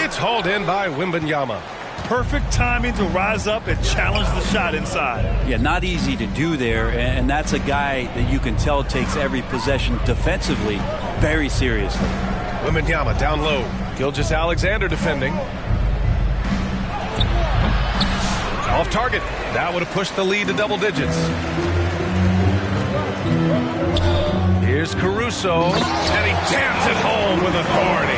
It's hauled in by Wembanyama. Perfect timing to rise up and challenge the shot inside. Yeah, not easy to do there, and that's a guy that you can tell takes every possession defensively very seriously. Wembanyama down low. Gilgeous-Alexander defending. Off target. That would have pushed the lead to double digits. Here's Caruso, and he jams it home with authority.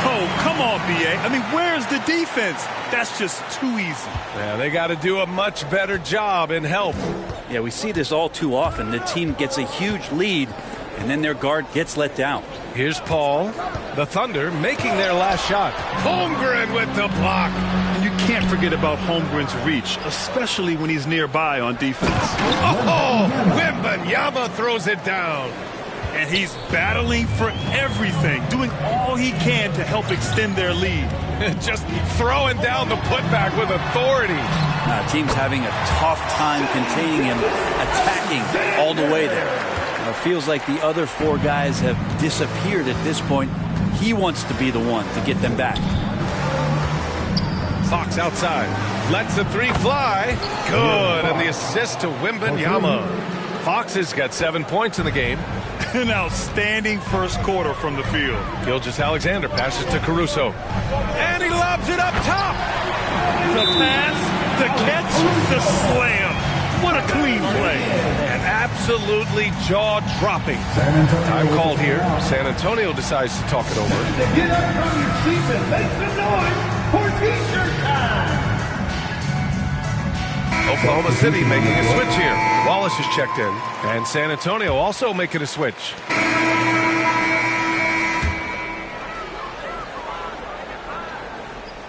Oh, come on, B.A. I mean, where's the defense? That's just too easy. Yeah, they got to do a much better job in help. Yeah, we see this all too often. The team gets a huge lead, and then their guard gets let down. Here's Paul. The Thunder making their last shot. Holmgren with the block. And you can't forget about Holmgren's reach, especially when he's nearby on defense. Oh, Wembanyama throws it down. And he's battling for everything, doing all he can to help extend their lead. Just throwing down the putback with authority. Team's having a tough time containing him, attacking all the way there. It feels like the other 4 guys have disappeared at this point. He wants to be the one to get them back. Fox outside. Lets the 3 fly. Good. And the assist to Wembanyama. Fox has got 7 points in the game. An outstanding first quarter from the field. Gilgeous-Alexander passes to Caruso. And he lobs it up top. The pass, the catch, the slam. What a clean play. And absolutely jaw-dropping. Time called here. San Antonio decides to talk it over. Get up from your seats and make some noise for T-shirt time. Oklahoma City making a switch here. Wallace is checked in. And San Antonio also making a switch.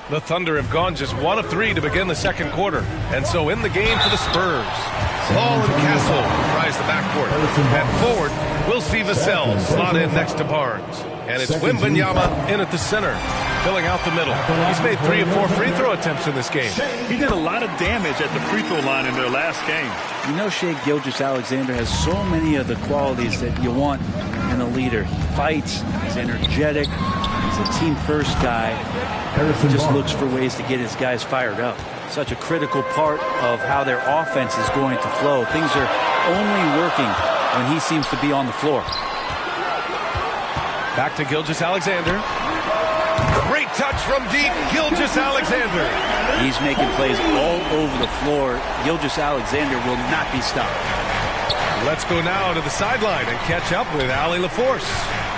The Thunder have gone just 1 of 3 to begin the second quarter. And so in the game for the Spurs, Ball and Castle rise the backcourt. And forward, we'll see Vassell slot in next to Barnes. And it's Wembanyama in at the center, filling out the middle. He's made 3 of 4 free throw attempts in this game. He did a lot of damage at the free throw line in their last game. You know, Shai Gilgeous-Alexander has so many of the qualities that you want in a leader. He fights, he's energetic, he's a team-first guy. He just looks for ways to get his guys fired up. Such a critical part of how their offense is going to flow. Things are only working when he seems to be on the floor. Back to Gilgeous-Alexander. Great touch from deep, Gilgeous-Alexander. He's making plays all over the floor. Gilgeous-Alexander will not be stopped. Let's go now to the sideline and catch up with Allie LaForce.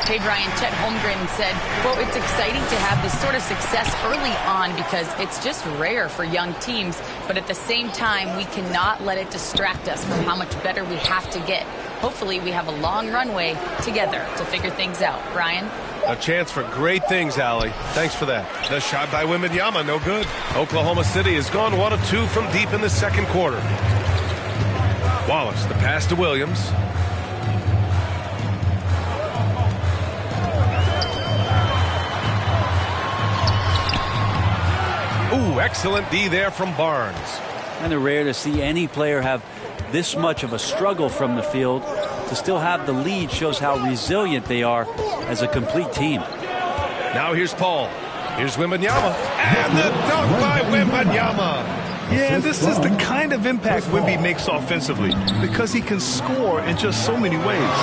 Paid Ryan Chet Holmgren said, quote, "It's exciting to have this sort of success early on because it's just rare for young teams. But at the same time, we cannot let it distract us from how much better we have to get. Hopefully, we have a long runway together to figure things out." Ryan? A chance for great things, Allie. Thanks for that. The shot by Wembanyama, no good. Oklahoma City has gone 1 of 2 from deep in the second quarter. Wallace, the pass to Williams. Ooh, excellent D there from Barnes. Kind of rare to see any player have this much of a struggle from the field. To still have the lead shows how resilient they are as a complete team. Now here's Paul. Here's Wembanyama. And the dunk by Wembanyama. Yeah, and this is the kind of impact Wemby makes offensively because he can score in just so many ways.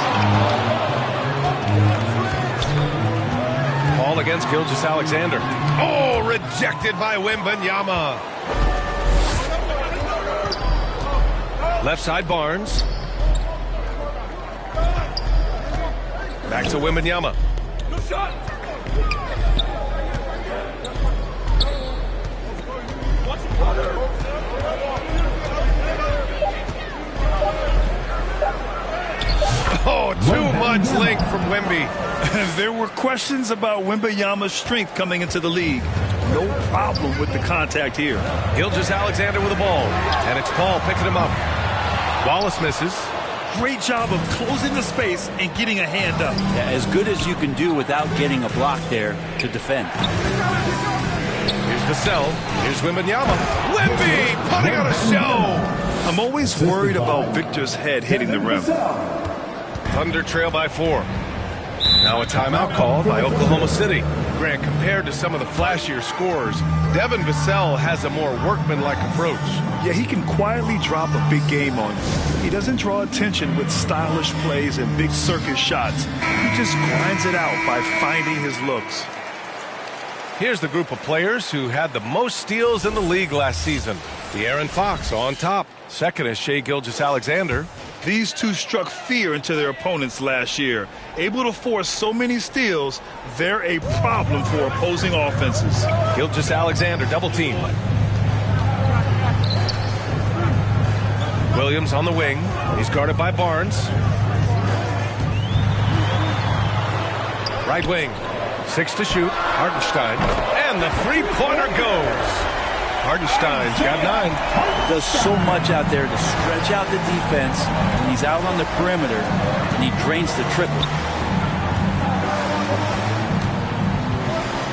Paul against Gilgeous-Alexander. Oh, rejected by Wembanyama. Left side Barnes. Back to Wembanyama. Oh, too much length from Wemby. There were questions about Wembanyama's strength coming into the league. No problem with the contact here. Gilgeous-Alexander with the ball. And it's Paul picking him up. Wallace misses. Great job of closing the space and getting a hand up. Yeah, as good as you can do without getting a block there to defend. Here's Vassell. Here's Wembanyama. Wemby putting on a show. I'm always worried about Victor's head hitting the rim. Thunder trail by 4. Now a timeout called by Oklahoma City. Grant, compared to some of the flashier scorers, Devin Vassell has a more workmanlike approach. Yeah, he can quietly drop a big game on you. He doesn't draw attention with stylish plays and big circus shots. He just grinds it out by finding his looks. Here's the group of players who had the most steals in the league last season. De'Aaron Fox on top. Second is Shai Gilgeous-Alexander. These two struck fear into their opponents last year. Able to force so many steals, they're a problem for opposing offenses. Gilgeous-Alexander double team. Williams on the wing. He's guarded by Barnes. Right wing. 6 to shoot. Hartenstein. And the three-pointer goes. Hartenstein's got 9. Does so much out there to stretch out the defense when he's out on the perimeter, and he drains the triple.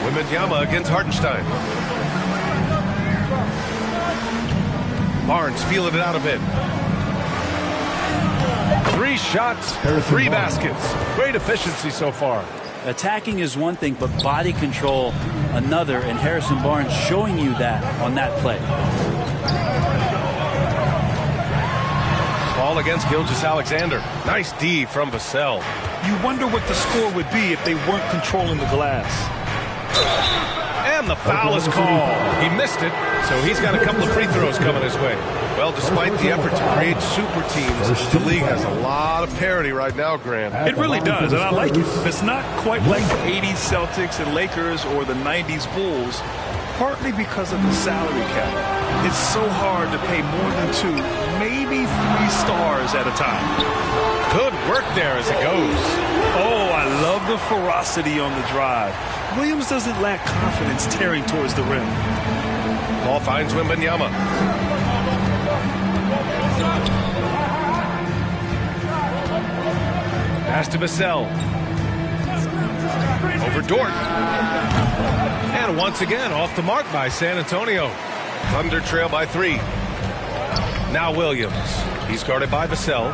Wembanyama against Hartenstein. Barnes feeling it out a bit. 3 shots, 3 baskets. Great efficiency so far. Attacking is one thing, but body control another, and Harrison Barnes showing you that on that play. Ball against Gilgeous-Alexander. Nice D from Vassell. You wonder what the score would be if they weren't controlling the glass. And the foul is called. He missed it, so he's got a couple of free throws coming his way. Well, despite the effort to create super teams, the league has a lot of parity right now, Grant. It really does, and I like it. It's not quite like the 80s Celtics and Lakers or the 90s Bulls, partly because of the salary cap. It's so hard to pay more than 2, maybe 3 stars at a time. Good work there as it goes. Oh, I love the ferocity on the drive. Williams doesn't lack confidence tearing towards the rim. Ball finds Wembanyama. Pass to Vassell. Over Dort. And once again, off the mark by San Antonio. Thunder trail by 3. Now Williams. He's guarded by Vassell.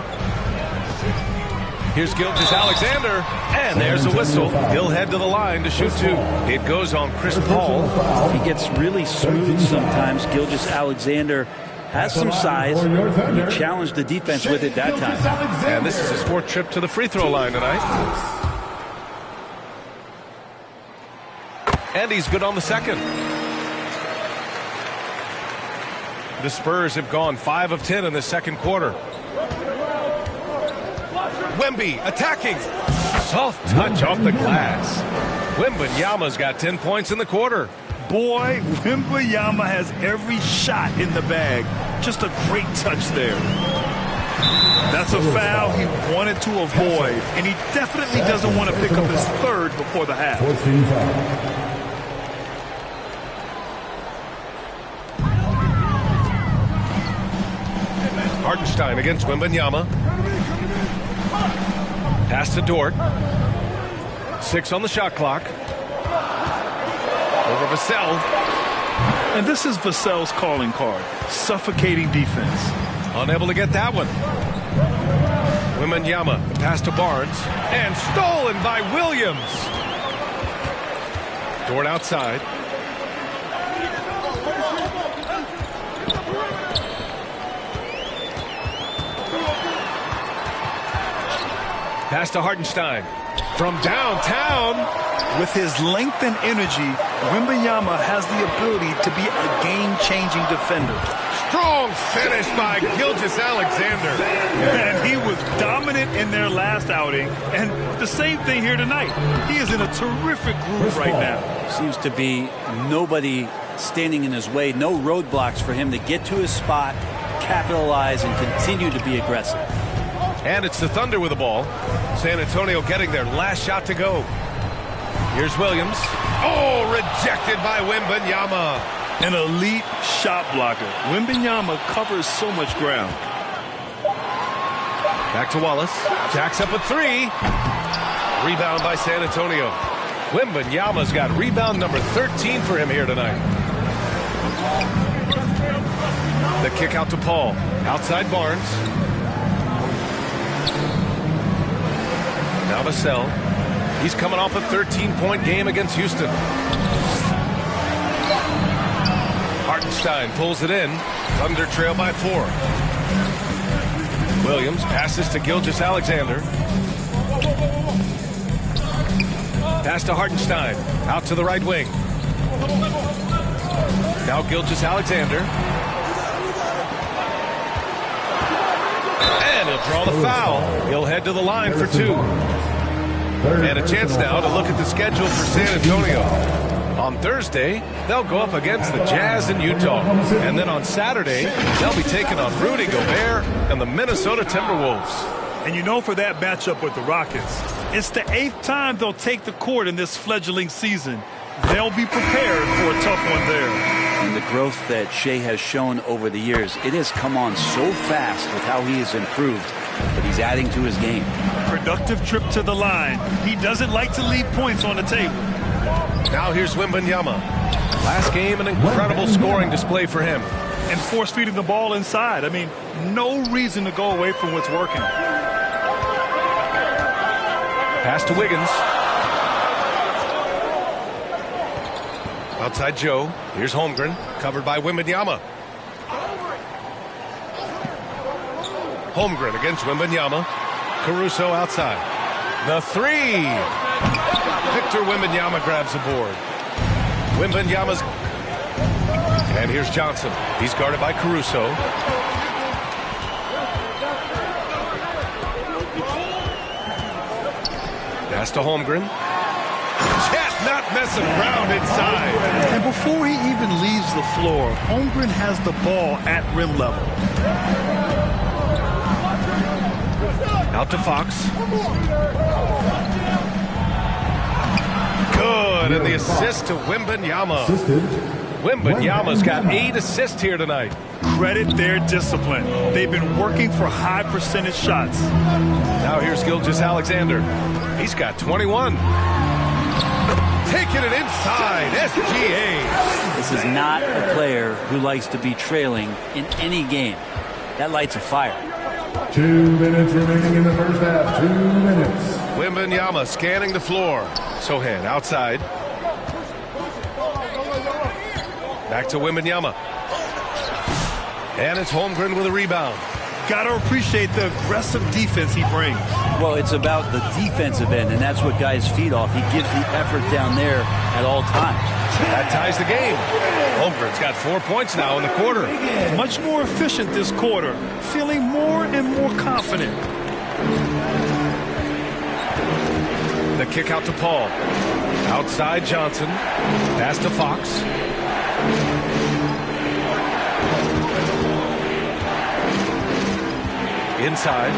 Here's Gilgeous-Alexander. And there's a whistle. He'll head to the line to shoot 2. It goes on Chris Paul. He gets really smooth sometimes. Gilgeous-Alexander has some size. He challenged the defense with it that time. And this is his 4th trip to the free throw line tonight. And he's good on the second. The Spurs have gone 5 of 10 in the second quarter. Wemby attacking. Soft touch off the glass. Wembanyama's got 10 points in the quarter. Boy, Wembanyama has every shot in the bag. Just a great touch there. That's a foul he wanted to avoid, and he definitely doesn't want to pick up his third before the half. Hartenstein against Wembanyama. Pass to Dort. 6 on the shot clock. Over Vassell. And this is Vassell's calling card. Suffocating defense. Unable to get that one. Wembanyama, the pass to Barnes. And stolen by Williams. Dort outside. Pass to Hartenstein. From downtown. With his length and energy, Wembanyama has the ability to be a game-changing defender. Strong finish by Gilgeous-Alexander. And he was dominant in their last outing. And the same thing here tonight. He is in a terrific groove right now. Seems to be nobody standing in his way. No roadblocks for him to get to his spot, capitalize, and continue to be aggressive. And it's the Thunder with the ball. San Antonio getting their last shot to go. Here's Williams. Oh, rejected by Wembanyama. An elite shot blocker. Wembanyama covers so much ground. Back to Wallace. Jacks up a 3. Rebound by San Antonio. Wembanyama's got rebound number 13 for him here tonight. The kick out to Paul. Outside Barnes. Now Vassell. He's coming off a 13-point game against Houston. Hartenstein pulls it in. Thunder trail by 4. Williams passes to Gilgeous-Alexander. Pass to Hartenstein. Out to the right wing. Now Gilgeous-Alexander. And he'll draw the foul. He'll head to the line for 2. And a chance now to look at the schedule for San Antonio. On Thursday, they'll go up against the Jazz in Utah. And then on Saturday, they'll be taking on Rudy Gobert and the Minnesota Timberwolves. And you know, for that matchup with the Rockets, it's the 8th time they'll take the court in this fledgling season. They'll be prepared for a tough one there. And the growth that Shea has shown over the years, it has come on so fast with how he has improved. But he's adding to his game. Productive trip to the line. He doesn't like to leave points on the table. Now here's Wembanyama. Last game, an incredible scoring display for him. And force-feeding the ball inside. I mean, no reason to go away from what's working. Pass to Wiggins. Outside Joe. Here's Holmgren. Covered by Wembanyama. Holmgren against Wembanyama. Caruso outside. The 3. Victor Wembanyama grabs the board. Wembanyama's. And here's Johnson. He's guarded by Caruso. Pass to Holmgren. Chet not messing around inside. And before he even leaves the floor, Holmgren has the ball at rim level. Out to Fox. Good, and the assist to Wembanyama. Wembanyama's got 8 assists here tonight. Credit their discipline. They've been working for high percentage shots. Now here's Gilgeous-Alexander. He's got 21. Taking it inside, SGA. This is not a player who likes to be trailing in any game. That lights a fire. 2 minutes remaining in the first half. 2 minutes. Wembanyama scanning the floor. Sohan outside. Back to Wembanyama. And it's Holmgren with a rebound. Got to appreciate the aggressive defense he brings. Well, it's about the defensive end, and that's what guys feed off. He gives the effort down there at all times. That ties the game. Holmgren's got 4 points now in the quarter. Much more efficient this quarter. Feeling more and more confident. kick out to Paul. Outside Johnson. Pass to Fox. Inside.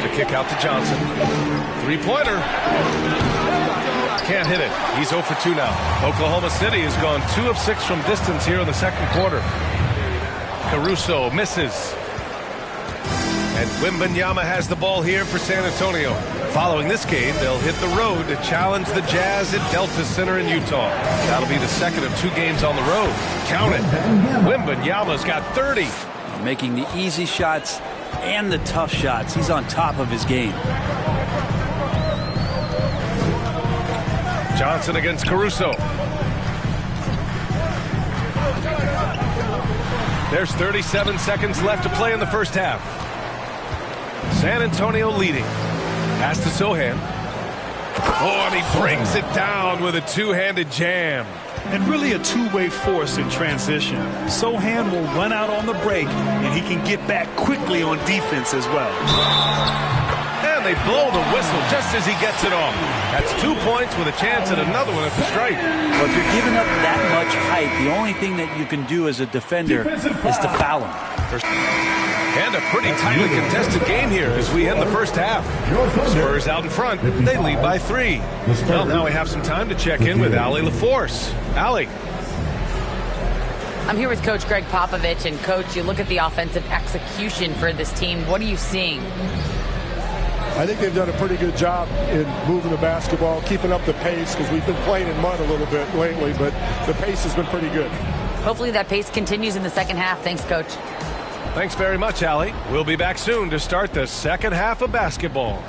The kick out to Johnson. Three-pointer. Can't hit it. He's 0 for 2 now. Oklahoma City has gone 2 of 6 from distance here in the second quarter. Caruso misses. And Wembanyama has the ball here for San Antonio. Following this game, they'll hit the road to challenge the Jazz at Delta Center in Utah. That'll be the second of 2 games on the road. Count it. Wembanyama's got 30. Making the easy shots and the tough shots. He's on top of his game. Johnson against Caruso. There's 37 seconds left to play in the first half. San Antonio leading. Pass to Sohan. Oh, and he brings it down with a two-handed jam. And really a two-way force in transition. Sohan will run out on the break, and he can get back quickly on defense as well. And they blow the whistle just as he gets it off. That's 2 points with a chance at another one at the stripe. Well, if you're giving up that much height, the only thing that you can do as a defender is to foul him. And a pretty tightly contested game here as we end the first half. Spurs out in front. They lead by 3. Well, now we have some time to check in with Allie LaForce. Allie. I'm here with Coach Greg Popovich. And, Coach, you look at the offensive execution for this team. What are you seeing? I think they've done a pretty good job in moving the basketball, keeping up the pace, because we've been playing in mud a little bit lately, but the pace has been pretty good. Hopefully that pace continues in the second half. Thanks, Coach. Thanks very much, Allie. We'll be back soon to start the second half of basketball.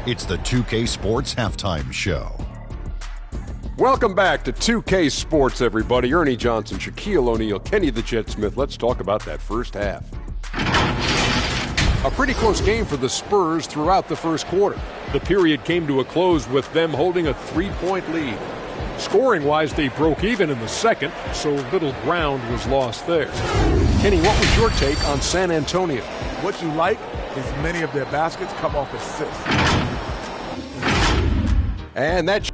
It's the 2K Sports Halftime Show. Welcome back to 2K Sports, everybody. Ernie Johnson, Shaquille O'Neal, Kenny the Jet Smith. Let's talk about that first half. A pretty close game for the Spurs throughout the first quarter. The period came to a close with them holding a 3-point lead. Scoring-wise, they broke even in the second, so little ground was lost there. Kenny, what was your take on San Antonio? What you like is many of their baskets come off assists. And that...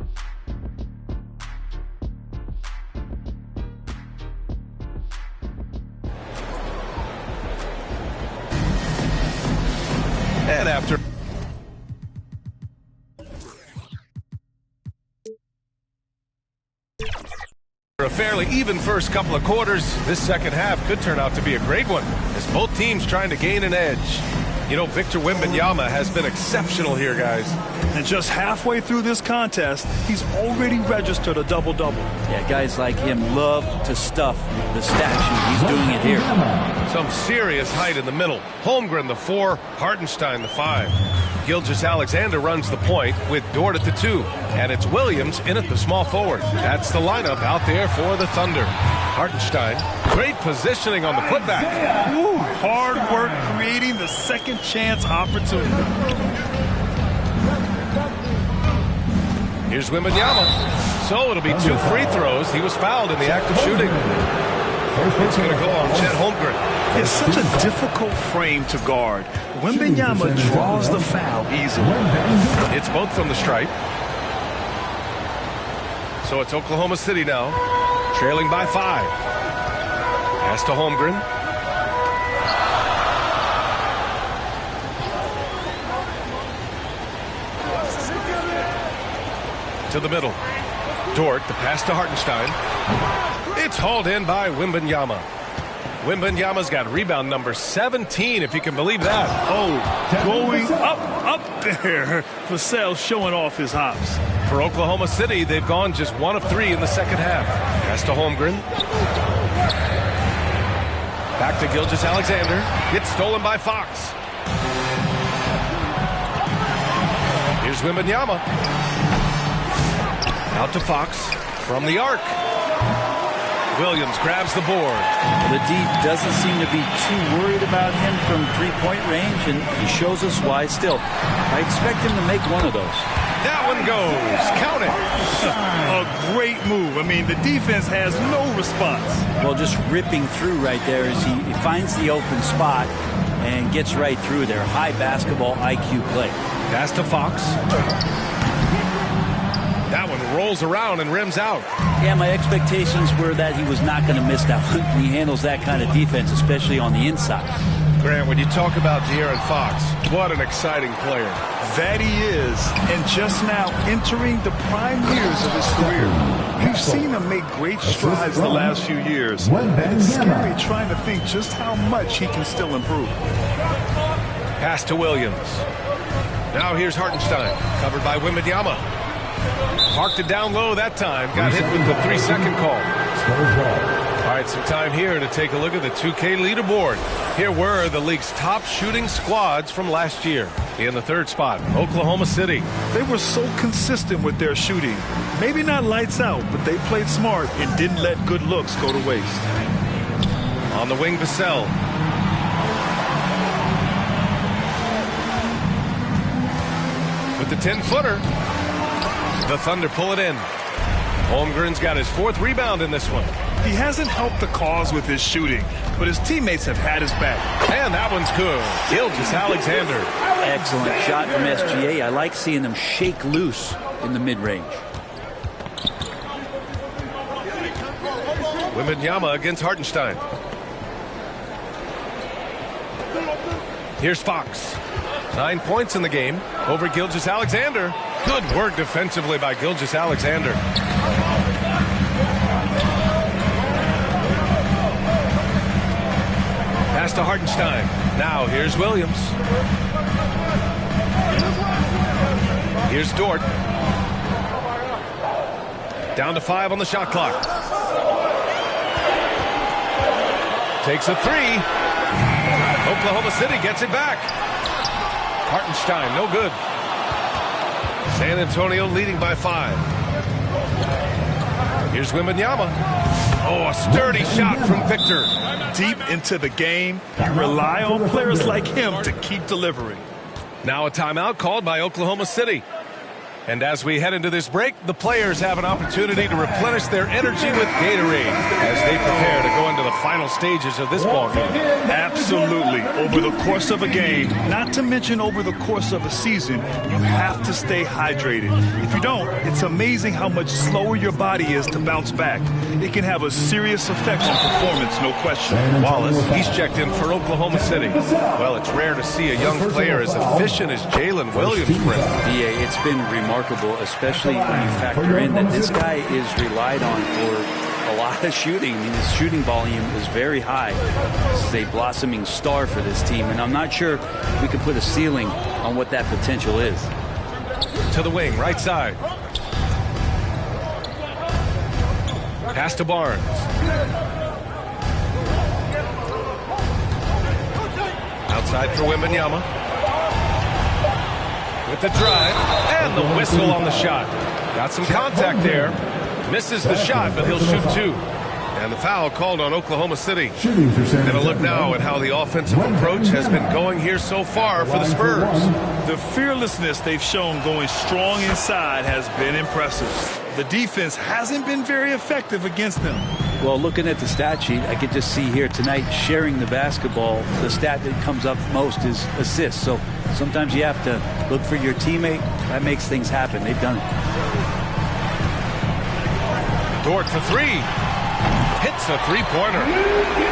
And after a fairly even first couple of quarters, this second half could turn out to be a great one as both teams trying to gain an edge. You know, Victor Wembanyama has been exceptional here, guys. And just halfway through this contest, he's already registered a double-double. Yeah, guys like him love to stuff the statue. He's doing it here. Some serious height in the middle. Holmgren the 4, Hartenstein the 5. Gilgeous-Alexander runs the point with Dort at the 2. And it's Williams in at the small forward. That's the lineup out there for the Thunder. Hartenstein, great positioning on the putback. Ooh, hard work creating the second chance opportunity. Here's Wembanyama. So it'll be 2 free throws. He was fouled in the act of shooting. It's going to go on Chet Holmgren. It's such a difficult frame to guard. Wembanyama draws the foul easily. It's both from the stripe. So it's Oklahoma City now, trailing by 5. Pass to Holmgren. To the middle. Dort, the pass to Hartenstein. It's hauled in by Wembanyama. Wembanyama's got rebound number 17, if you can believe that. Oh, going up there. Vassell showing off his hops. For Oklahoma City, they've gone just 1 of 3 in the second half. Pass to Holmgren. Back to Gilgeous-Alexander. It's stolen by Fox. Here's Wembanyama. Out to Fox from the arc. Williams grabs the board. The D doesn't seem to be too worried about him from three-point range, and he shows us why still. I expect him to make one of those. That one goes. Count it. A great move. I mean, the defense has no response. Well, just ripping through right there as he finds the open spot. and gets right through there. High basketball IQ play. Pass to Fox. That one rolls around and rims out. Yeah, my expectations were that he was not going to miss that one. He handles that kind of defense, especially on the inside. Grant, when you talk about De'Aaron Fox, what an exciting player. That he is, and just now entering the prime years of his career. We've seen him make great strides the last few years, and it's scary trying to think just how much he can still improve. Pass to Williams. Now here's Hartenstein, covered by Wembanyama. Parked it down low that time. Got hit with the 3-second call. All right, some time here to take a look at the 2K leaderboard. Here were the league's top shooting squads from last year. In the third spot, Oklahoma City. They were so consistent with their shooting. Maybe not lights out, but they played smart and didn't let good looks go to waste. On the wing, Vassell. With the 10-footer. The Thunder pull it in. Holmgren's got his 4th rebound in this one. He hasn't helped the cause with his shooting, but his teammates have had his back. And that one's good. Gilgeous-Alexander. Excellent shot from SGA. I like seeing them shake loose in the mid-range. Wembanyama against Hartenstein. Here's Fox. 9 points in the game over Gilgeous-Alexander. Good work defensively by Gilgeous-Alexander. Pass to Hartenstein. Now here's Williams. Here's Dort. Down to 5 on the shot clock. Takes a 3. Oklahoma City gets it back. Hartenstein, no good. San Antonio leading by 5. Here's Wembanyama. Oh, a sturdy shot from Victor. Deep into the game, you rely on players like him to keep delivering. Now a timeout called by Oklahoma City. And as we head into this break, the players have an opportunity to replenish their energy with Gatorade as they prepare to go into the final stages of this ballgame. Absolutely. Over the course of a game, not to mention over the course of a season, you have to stay hydrated. If you don't, it's amazing how much slower your body is to bounce back. It can have a serious effect on performance, no question. Wallace, he's checked in for Oklahoma City. Well, it's rare to see a young player as efficient as Jalen Williams. DA, it's been remarkable, especially when you factor in that this guy is relied on for a lot of shooting. I mean, his shooting volume is very high. This is a blossoming star for this team, and I'm not sure we can put a ceiling on what that potential is. To the wing, right side. Pass to Barnes. Outside for Wembanyama. With the drive and the whistle on the shot. Got some contact there. Misses the shot, but he'll shoot 2. And the foul called on Oklahoma City. And a look now at how the offensive approach has been going here so far for the Spurs. The fearlessness they've shown going strong inside has been impressive. The defense hasn't been very effective against them. Well, looking at the stat sheet, I could just see here tonight sharing the basketball. The stat that comes up most is assists. So sometimes you have to look for your teammate. That makes things happen. They've done it. Dort for 3. Hits a 3-pointer.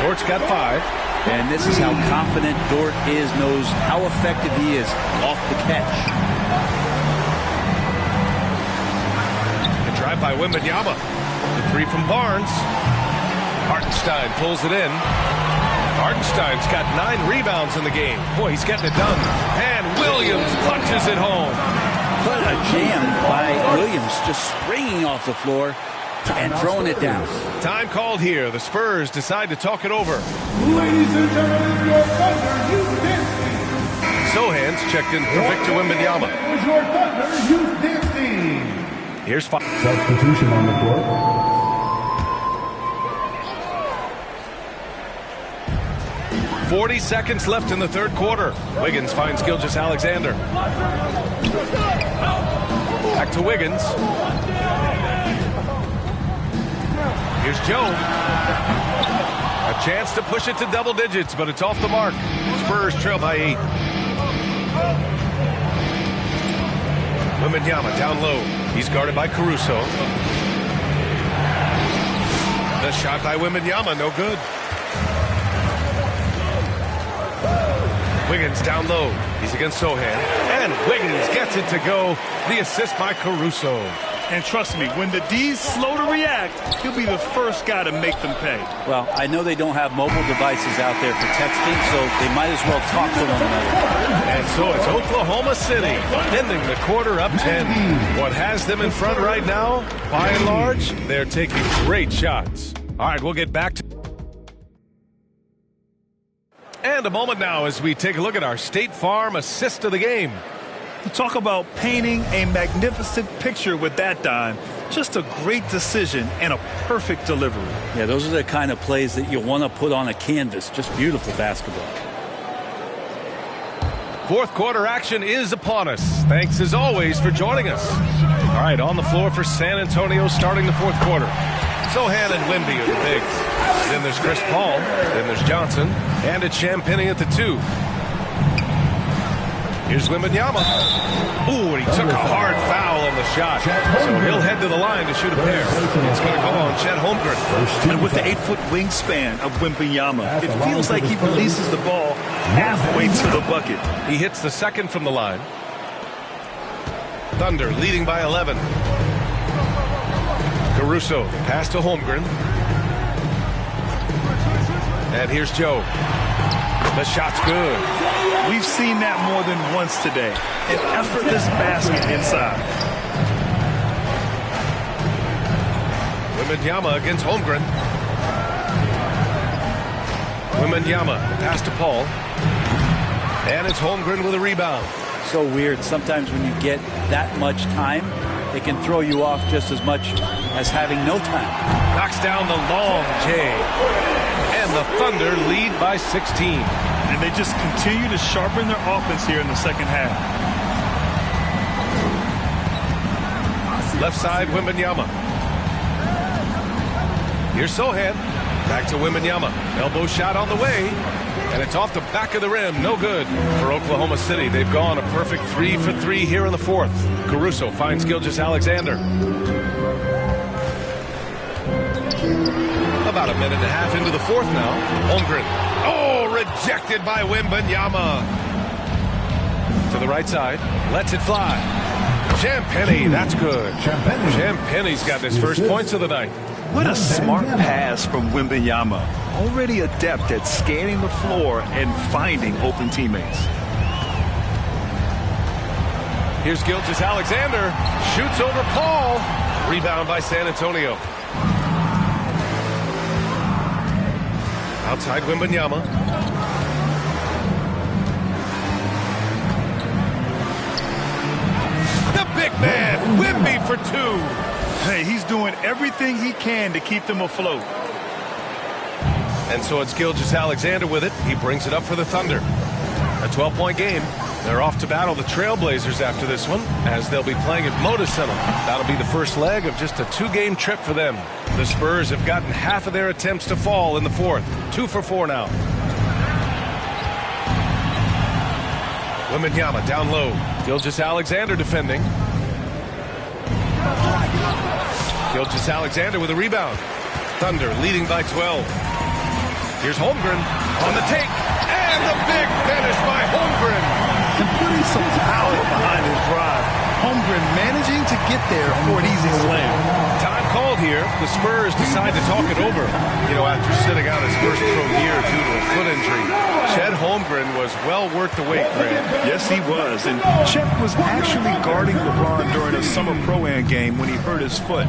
Dort's got 5. And this is how confident Dort knows how effective he is off the catch. The drive by Wembanyama. The 3 from Barnes. Hartenstein pulls it in. Hartenstein's got 9 rebounds in the game. Boy, he's getting it done. And Williams punches it home. What a jam by Williams, just springing off the floor and throwing it down. Time called here. The Spurs decide to talk it over. Ladies and gentlemen, your Thunder Youth Dance Team. Sohan's checked in for Victor Wembanyama. Here's your Thunder Youth Dance Team. Here's Fox. Substitution on the court. 40 seconds left in the third quarter. Wiggins finds Gilgeous-Alexander. Back to Wiggins. Here's Joe. A chance to push it to double digits, but it's off the mark. Spurs trail by 8. Wembanyama down low. He's guarded by Caruso. The shot by Wembanyama, no good. Wiggins down low. He's against Sohan. And Wiggins gets it to go. The assist by Caruso. And trust me, when the D's slow to react, he'll be the first guy to make them pay. Well, I know they don't have mobile devices out there for texting, so they might as well talk to one another. And so it's Oklahoma City ending the quarter up 10. What has them in front right now, by and large, they're taking great shots. All right, we'll get back to... And a moment now as we take a look at our State Farm assist of the game. Talk about painting a magnificent picture with that dime. Just a great decision and a perfect delivery. Yeah, those are the kind of plays that you want to put on a canvas. Just beautiful basketball. Fourth quarter action is upon us. Thanks as always for joining us. All right, on the floor for San Antonio starting the fourth quarter. Sohan and Wemby are the bigs. Then there's Chris Paul. Then there's Johnson. And it's Champagnie at the 2. Here's Wembanyama. Ooh, and he took a hard foul on the shot. So he'll head to the line to shoot a pair. It's going to go on Chet Holmgren. And with the 8-foot wingspan of Wembanyama, it feels like he releases the ball halfway to the bucket. He hits the second from the line. Thunder leading by 11. Caruso, pass to Holmgren. And here's Joe. The shot's good. We've seen that more than once today. An effortless basket inside. Wembanyama against Holmgren. Wembanyama, pass to Paul. And it's Holmgren with a rebound. So weird. Sometimes when you get that much time, it can throw you off just as much as having no time. Knocks down the long J. And the Thunder lead by 16. And they just continue to sharpen their offense here in the second half. Left side, Wembanyama. Here's Sohan. Back to Wembanyama. Elbow shot on the way. And it's off the back of the rim. No good for Oklahoma City. They've gone a perfect 3 for 3 here in the fourth. Caruso finds Gilgeous-Alexander. About a minute and a half into the fourth now. Holmgren. Oh, rejected by Wembanyama. To the right side. Lets it fly. Champagnie. That's good. Champagnie's got his first points of the night. What a smart pass from Wembanyama. Already adept at scanning the floor and finding open teammates. Here's Gilgeous-Alexander. Shoots over Paul. Rebound by San Antonio. Outside Wembanyama. The big man, Wemby for 2. Hey, he's doing everything he can to keep them afloat. And so it's Gilgeous-Alexander with it. He brings it up for the Thunder. A 12-point game. They're off to battle the Trailblazers after this one, as they'll be playing at Moda Center. That'll be the first leg of just a 2-game trip for them. The Spurs have gotten half of their attempts to fall in the fourth. 2 for 4 now. Wembanyama down low. Gilgeous-Alexander defending. Gilgeous-Alexander with a rebound. Thunder leading by 12. Here's Holmgren on the take. And the big finish by Holmgren. And putting some power behind his drive. Holmgren managing to get there for an easy slam. Time called here. The Spurs decide to talk it over. You know, after sitting out his first pro year due to a foot injury, Chet Holmgren was well worth the wait, Grant. Yes, he was. And Chet was actually guarding LeBron during a summer Pro-Am game when he hurt his foot.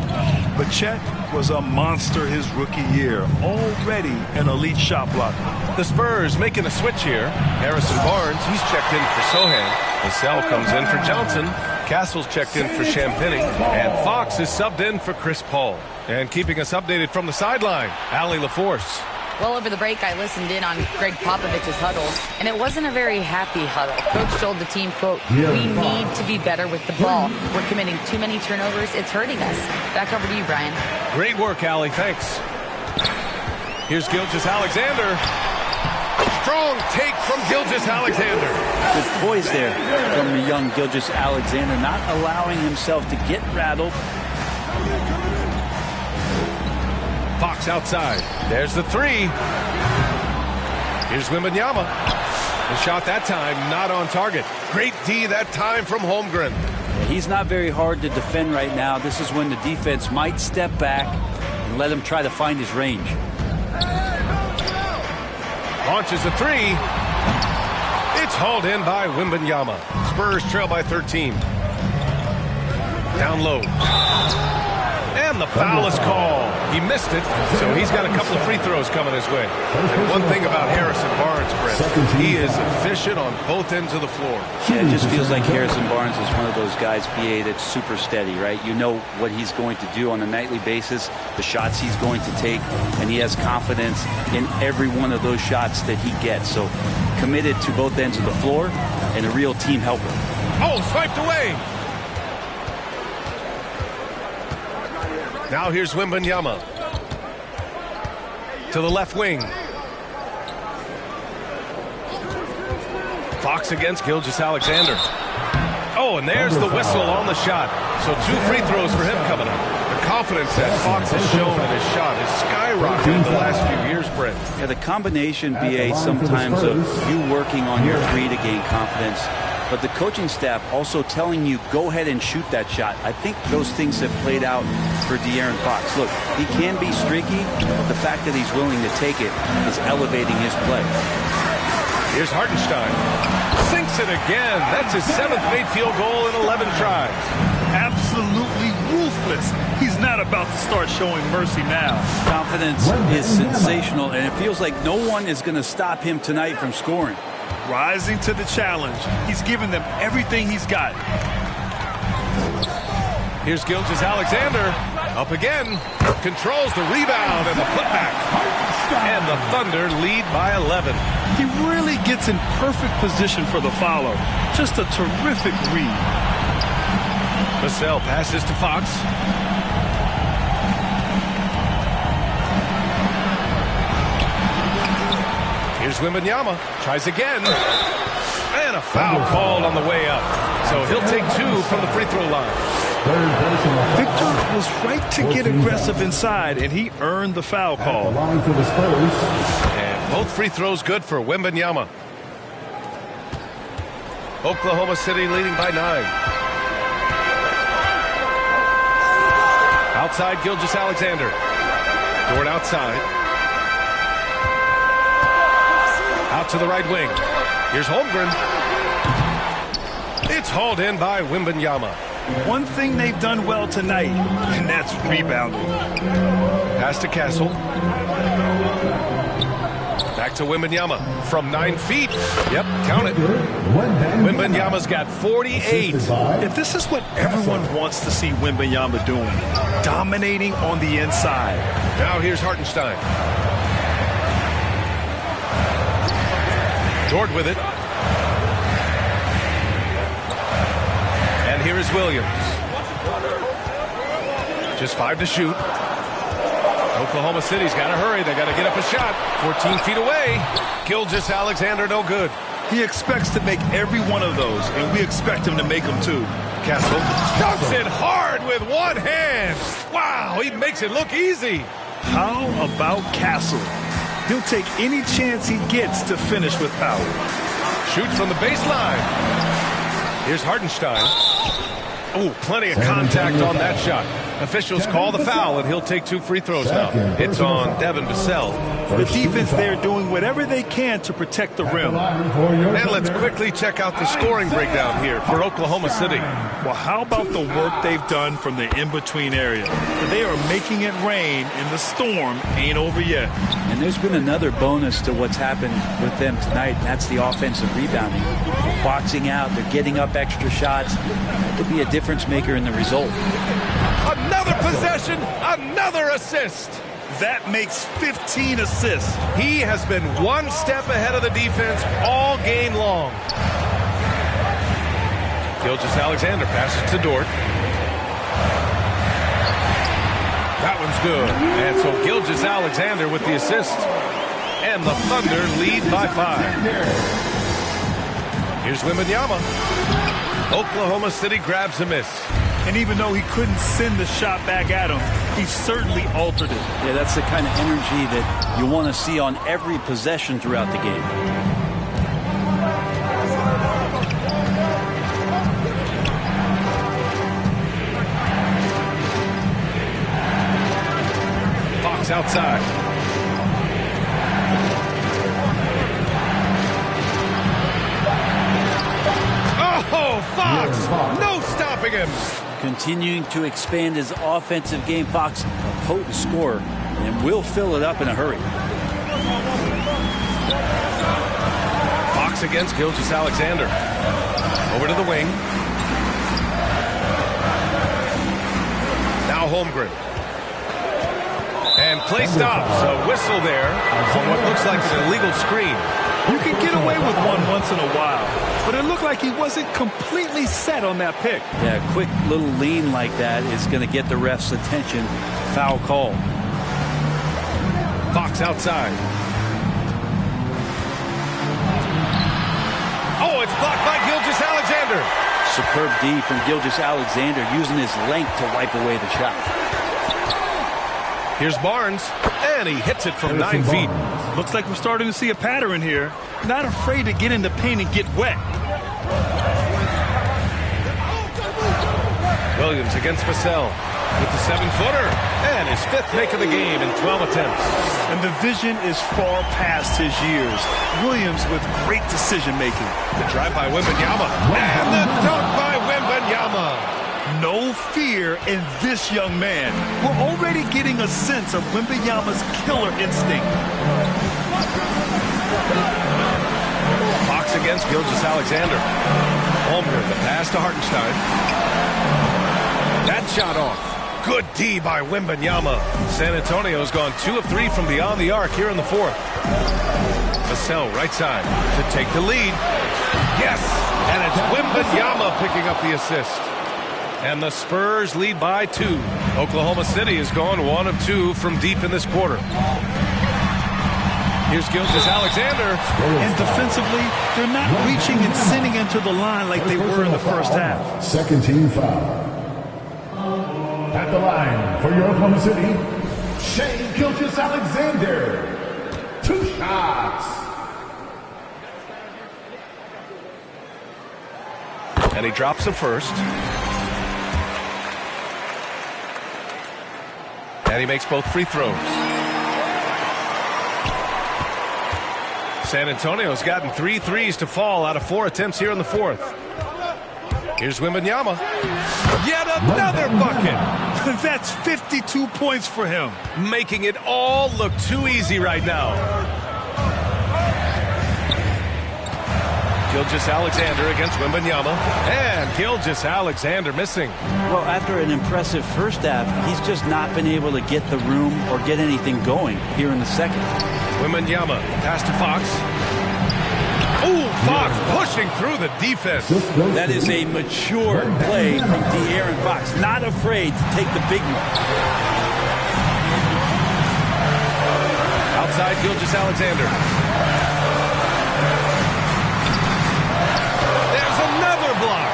But Chet was a monster his rookie year. Already an elite shot blocker. The Spurs making a switch here. Harrison Barnes, he's checked in for Sohan. Vassell comes in for Johnson. Castle's checked in for Champagnie. And Fox is subbed in for Chris Paul. And keeping us updated from the sideline, Allie LaForce. Well, over the break, I listened in on Greg Popovich's huddle, and it wasn't a very happy huddle. Coach told the team, quote, "We need to be better with the ball. We're committing too many turnovers. It's hurting us." Back over to you, Brian. Great work, Allie. Thanks. Here's Gilgeous-Alexander. Strong take from Gilgeous-Alexander. Good poise there from the young Gilgeous-Alexander, not allowing himself to get rattled. Fox outside. There's the three. Here's Wembanyama. The shot that time not on target. Great D that time from Holmgren. He's not very hard to defend right now. This is when the defense might step back and let him try to find his range. Launches a three. It's hauled in by Wembanyama. Spurs trail by 13. Down low. And the foul is called. He missed it, so he's got a couple of free throws coming his way. And one thing about Harrison Barnes, Brent, he is efficient on both ends of the floor. Yeah, it just feels like Harrison Barnes is one of those guys, BA, that's super steady, right? You know what he's going to do on a nightly basis, the shots he's going to take, and he has confidence in every one of those shots that he gets. So committed to both ends of the floor and a real team helper. Oh, swiped away. Now here's Wembanyama. To the left wing. Fox against Gilgeous-Alexander. Oh, and there's the whistle on the shot. So 2 free throws for him coming up. The confidence that Fox has shown in his shot has skyrocketed the last few years, Brent. Yeah, the combination, BA, sometimes of you working on your three to gain confidence, but the coaching staff also telling you, go ahead and shoot that shot. I think those things have played out for De'Aaron Fox. Look, he can be streaky, but the fact that he's willing to take it is elevating his play. Here's Hartenstein. Sinks it again. That's his 7th made field goal in 11 tries. Absolutely ruthless. He's not about to start showing mercy now. Confidence is sensational, and it feels like no one is going to stop him tonight from scoring. Rising to the challenge. He's given them everything he's got. Here's Gilgeous-Alexander. Up again. Controls the rebound and the putback. And the Thunder lead by 11. He really gets in perfect position for the follow. Just a terrific read. Vassell passes to Fox. Here's Wembanyama. Tries again. And a foul called on the way up. So he'll take 2 from the free throw line. Victor was right to get aggressive inside, and he earned the foul call. And both free throws good for Wembanyama. Oklahoma City leading by 9. Outside Gilgeous-Alexander. Dort outside. Out to the right wing. Here's Holmgren. It's hauled in by Wembanyama. One thing they've done well tonight, and that's rebounding. Pass to Castle. Back to Wembanyama from 9 feet. Yep, count it. Wembanyama's got 48. If this is what everyone wants to see Wembanyama doing, dominating on the inside. Now here's Hartenstein. Dort with it. And here is Williams. Just 5 to shoot. Oklahoma City's got to hurry. They got to get up a shot. 14 feet away. Gilgeous-Alexander no good. He expects to make every one of those, and we expect him to make them too. Castle dunks it hard with one hand. Wow, he makes it look easy. How about Castle? He'll take any chance he gets to finish with power. Shoots from the baseline. Here's Hartenstein. Oh, plenty of contact on that shot. Officials call the foul, and he'll take 2 free throws now. It's on Devin Vassell. The defense there doing whatever they can to protect the rim. And let's quickly check out the scoring breakdown here for Oklahoma City. Well, how about the work they've done from the in-between area? They are making it rain, and the storm ain't over yet. And there's been another bonus to what's happened with them tonight, and that's the offensive rebounding. They're boxing out, they're getting up extra shots. That could be a difference maker in the result. Another possession, another assist. That makes 15 assists. He has been one step ahead of the defense all game long. Gilgeous-Alexander passes to Dort. That one's good. And so Gilgeous-Alexander with the assist. And the Thunder lead by 5. Here's Wembanyama. Oklahoma City grabs a miss. And even though he couldn't send the shot back at him, he certainly altered it. Yeah, that's the kind of energy that you want to see on every possession throughout the game. Fox outside. Oh, Fox! No stopping him! Continuing to expand his offensive game. Fox, a potent scorer, and will fill it up in a hurry. Fox against Gilgeous-Alexander. Over to the wing. Now Holmgren. And play stops. A whistle there on what looks like an illegal screen. You can get away with one once in a while, but it looked like he wasn't completely set on that pick. Yeah, a quick little lean like that is going to get the ref's attention. Foul call. Fox outside. Oh, it's blocked by Gilgeous-Alexander. Superb D from Gilgeous-Alexander, using his length to wipe away the shot. Here's Barnes, and he hits it from 9 feet. Looks like we're starting to see a pattern here. Not afraid to get in the paint and get wet. Williams against Vassell with the 7-footer, and his 5th make of the game in 12 attempts. And the vision is far past his years. Williams with great decision-making. The drive by Wembanyama, and the dunk by Wembanyama. No fear in this young man. We're already getting a sense of Wembanyama's killer instinct. Fox against Gilgeous-Alexander. Holmgren, the pass to Hartenstein. That shot off. Good D by Wembanyama. San Antonio's gone 2 of 3 from beyond the arc here in the 4th. Vassell right side to take the lead. Yes, and it's Wembanyama picking up the assist. And the Spurs lead by 2. Oklahoma City has gone 1 of 2 from deep in this quarter. Here's Gilgeous-Alexander. And defensively, they're not reaching and sending him to the line like they were in the first half. Second team foul. At the line for your Oklahoma City, Shai Gilgeous-Alexander. 2 shots. And he drops the first. And he makes both free throws. San Antonio's gotten 3 threes to fall out of 4 attempts here in the 4th. Here's Wembanyama. Yet another bucket. That's 52 points for him. Making it all look too easy right now. Gilgeous-Alexander against Wembanyama. And Gilgeous-Alexander missing. Well, after an impressive first half, he's just not been able to get the room or get anything going here in the second. Wembanyama, pass to Fox. Ooh, Fox pushing through the defense. That is a mature play from De'Aaron Fox. Not afraid to take the big one. Outside Gilgeous-Alexander. There's another block.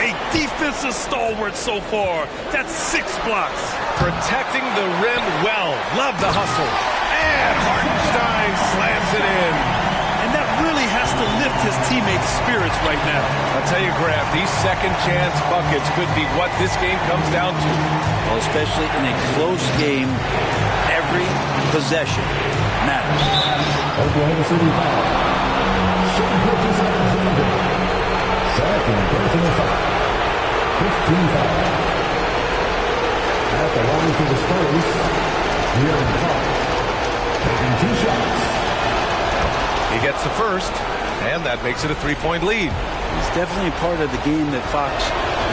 A defensive stalwart so far. That's 6 blocks. Protecting the rim well. Love the hustle. And Hartenstein slams it in. And that really has to lift his teammates' spirits right now. I'll tell you, Graham, these second chance buckets could be what this game comes down to. Well, especially in a close game, every possession matters. Oklahoma City foul. Shai Gilgeous-Alexander. Second personal foul. 15 foul. At the line for the Spurs, De'Aaron Fox. Taking 2 shots. He gets the first, and that makes it a 3-point lead. He's definitely a part of the game that Fox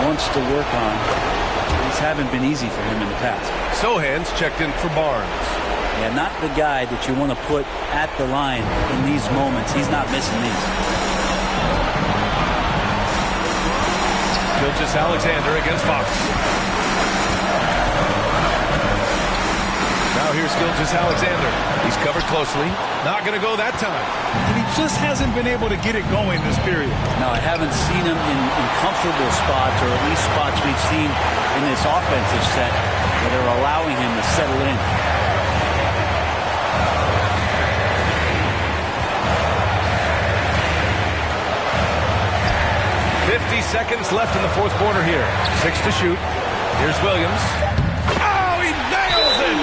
wants to work on. These haven't been easy for him in the past. Sohan's checked in for Barnes. Yeah, not the guy that you want to put at the line in these moments. He's not missing these. Gilgeous-Alexander against Fox. Now here's Gilgeous-Alexander. He's covered closely. Not going to go that time. And he just hasn't been able to get it going this period. No, I haven't seen him in comfortable spots, or at least spots we've seen in this offensive set where they're allowing him to settle in. Seconds left in the fourth quarter here. 6 to shoot. Here's Williams. Oh, he nails it!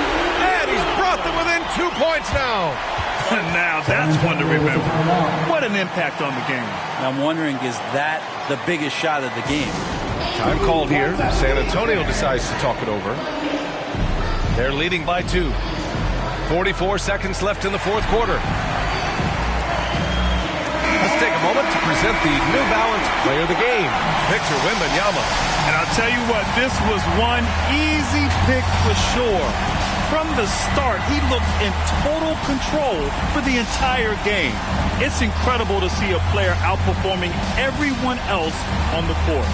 And he's brought them within 2 points now. Now that's one to remember. What an impact on the game. I'm wondering, is that the biggest shot of the game? Time called here. San Antonio decides to talk it over. They're leading by 2. 44 seconds left in the fourth quarter. Let's take a moment to present the New Balance Player of the Game, Victor Wembanyama. And I'll tell you what, this was one easy pick for sure. From the start, he looked in total control for the entire game. It's incredible to see a player outperforming everyone else on the court.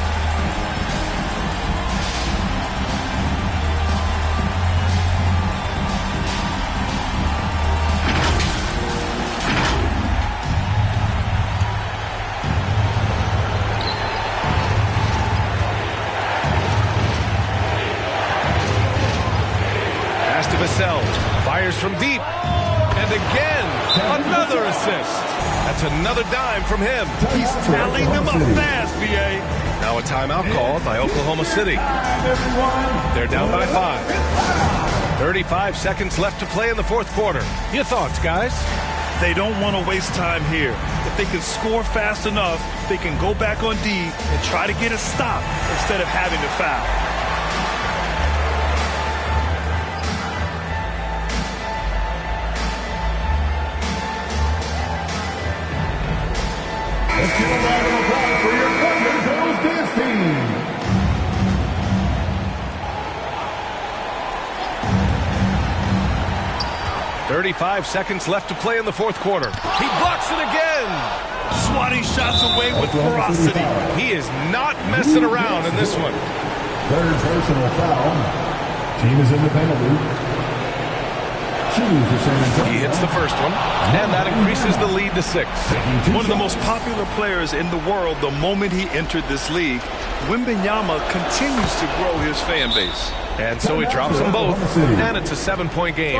Fires from deep. And again, another assist. That's another dime from him. He's tallying them up fast, B.A. Now a timeout called by Oklahoma City. They're down by 5. 35 seconds left to play in the fourth quarter. Your thoughts, guys? They don't want to waste time here. If they can score fast enough, they can go back on D and try to get a stop instead of having to foul. Let's give a round of applause for your Thunder Girls dance team. .35 seconds left to play in the fourth quarter. He blocks it again. Swatting shots away with ferocity. He is not messing around in this one. Third personal foul. Team is in the penalty. He hits the first one, and that increases the lead to 6. One of the most popular players in the world the moment he entered this league, Wembanyama continues to grow his fan base. And so he drops them both, and it's a 7-point game.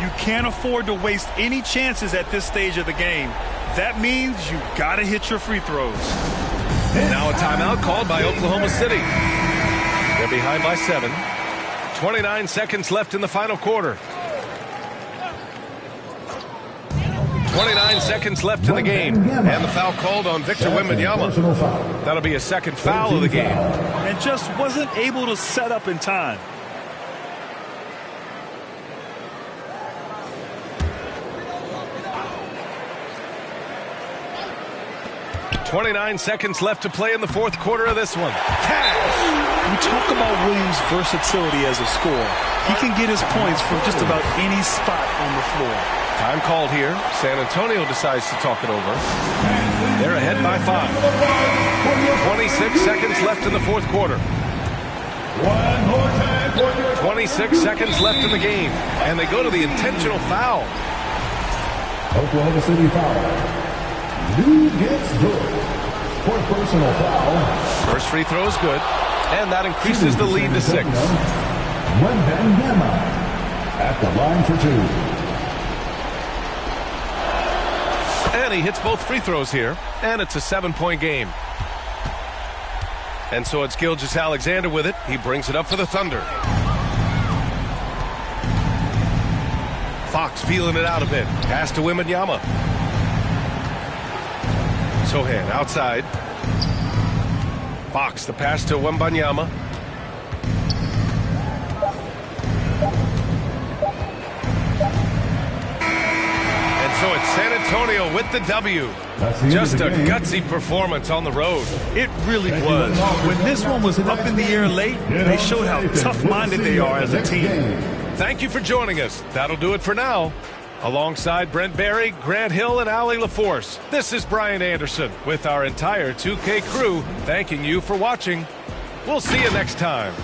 You can't afford to waste any chances at this stage of the game. That means you got to hit your free throws. Now a timeout called by Oklahoma City. They're behind by 7. 29 seconds left in the final quarter. 29 seconds left in the game, and the foul called on Victor Wembanyama. That'll be a second foul of the game. And just wasn't able to set up in time. .29 seconds left to play in the fourth quarter of this one. Cash! We talk about Williams' versatility as a scorer. He can get his points from just about any spot on the floor. Time called here. San Antonio decides to talk it over. They're ahead by 5. 26 seconds left in the fourth quarter. 26 seconds left in the game. And they go to the intentional foul. Oklahoma City foul. Lou gets good. Fourth personal foul. First free throw is good. And that increases the lead to 6. Wembanyama at the line for 2. And he hits both free throws here, and it's a 7-point game. And so it's Gilgeous-Alexander with it. He brings it up for the Thunder. Fox feeling it out a bit. Pass to Wembanyama. Sochan outside. Fox, the pass to Wembanyama. So it's San Antonio with the W. Just a gutsy performance on the road. It really was. When this one was up in the air late, they showed how tough-minded they are as a team. Thank you for joining us. That'll do it for now. Alongside Brent Barry, Grant Hill, and Allie LaForce, this is Brian Anderson with our entire 2K crew thanking you for watching. We'll see you next time.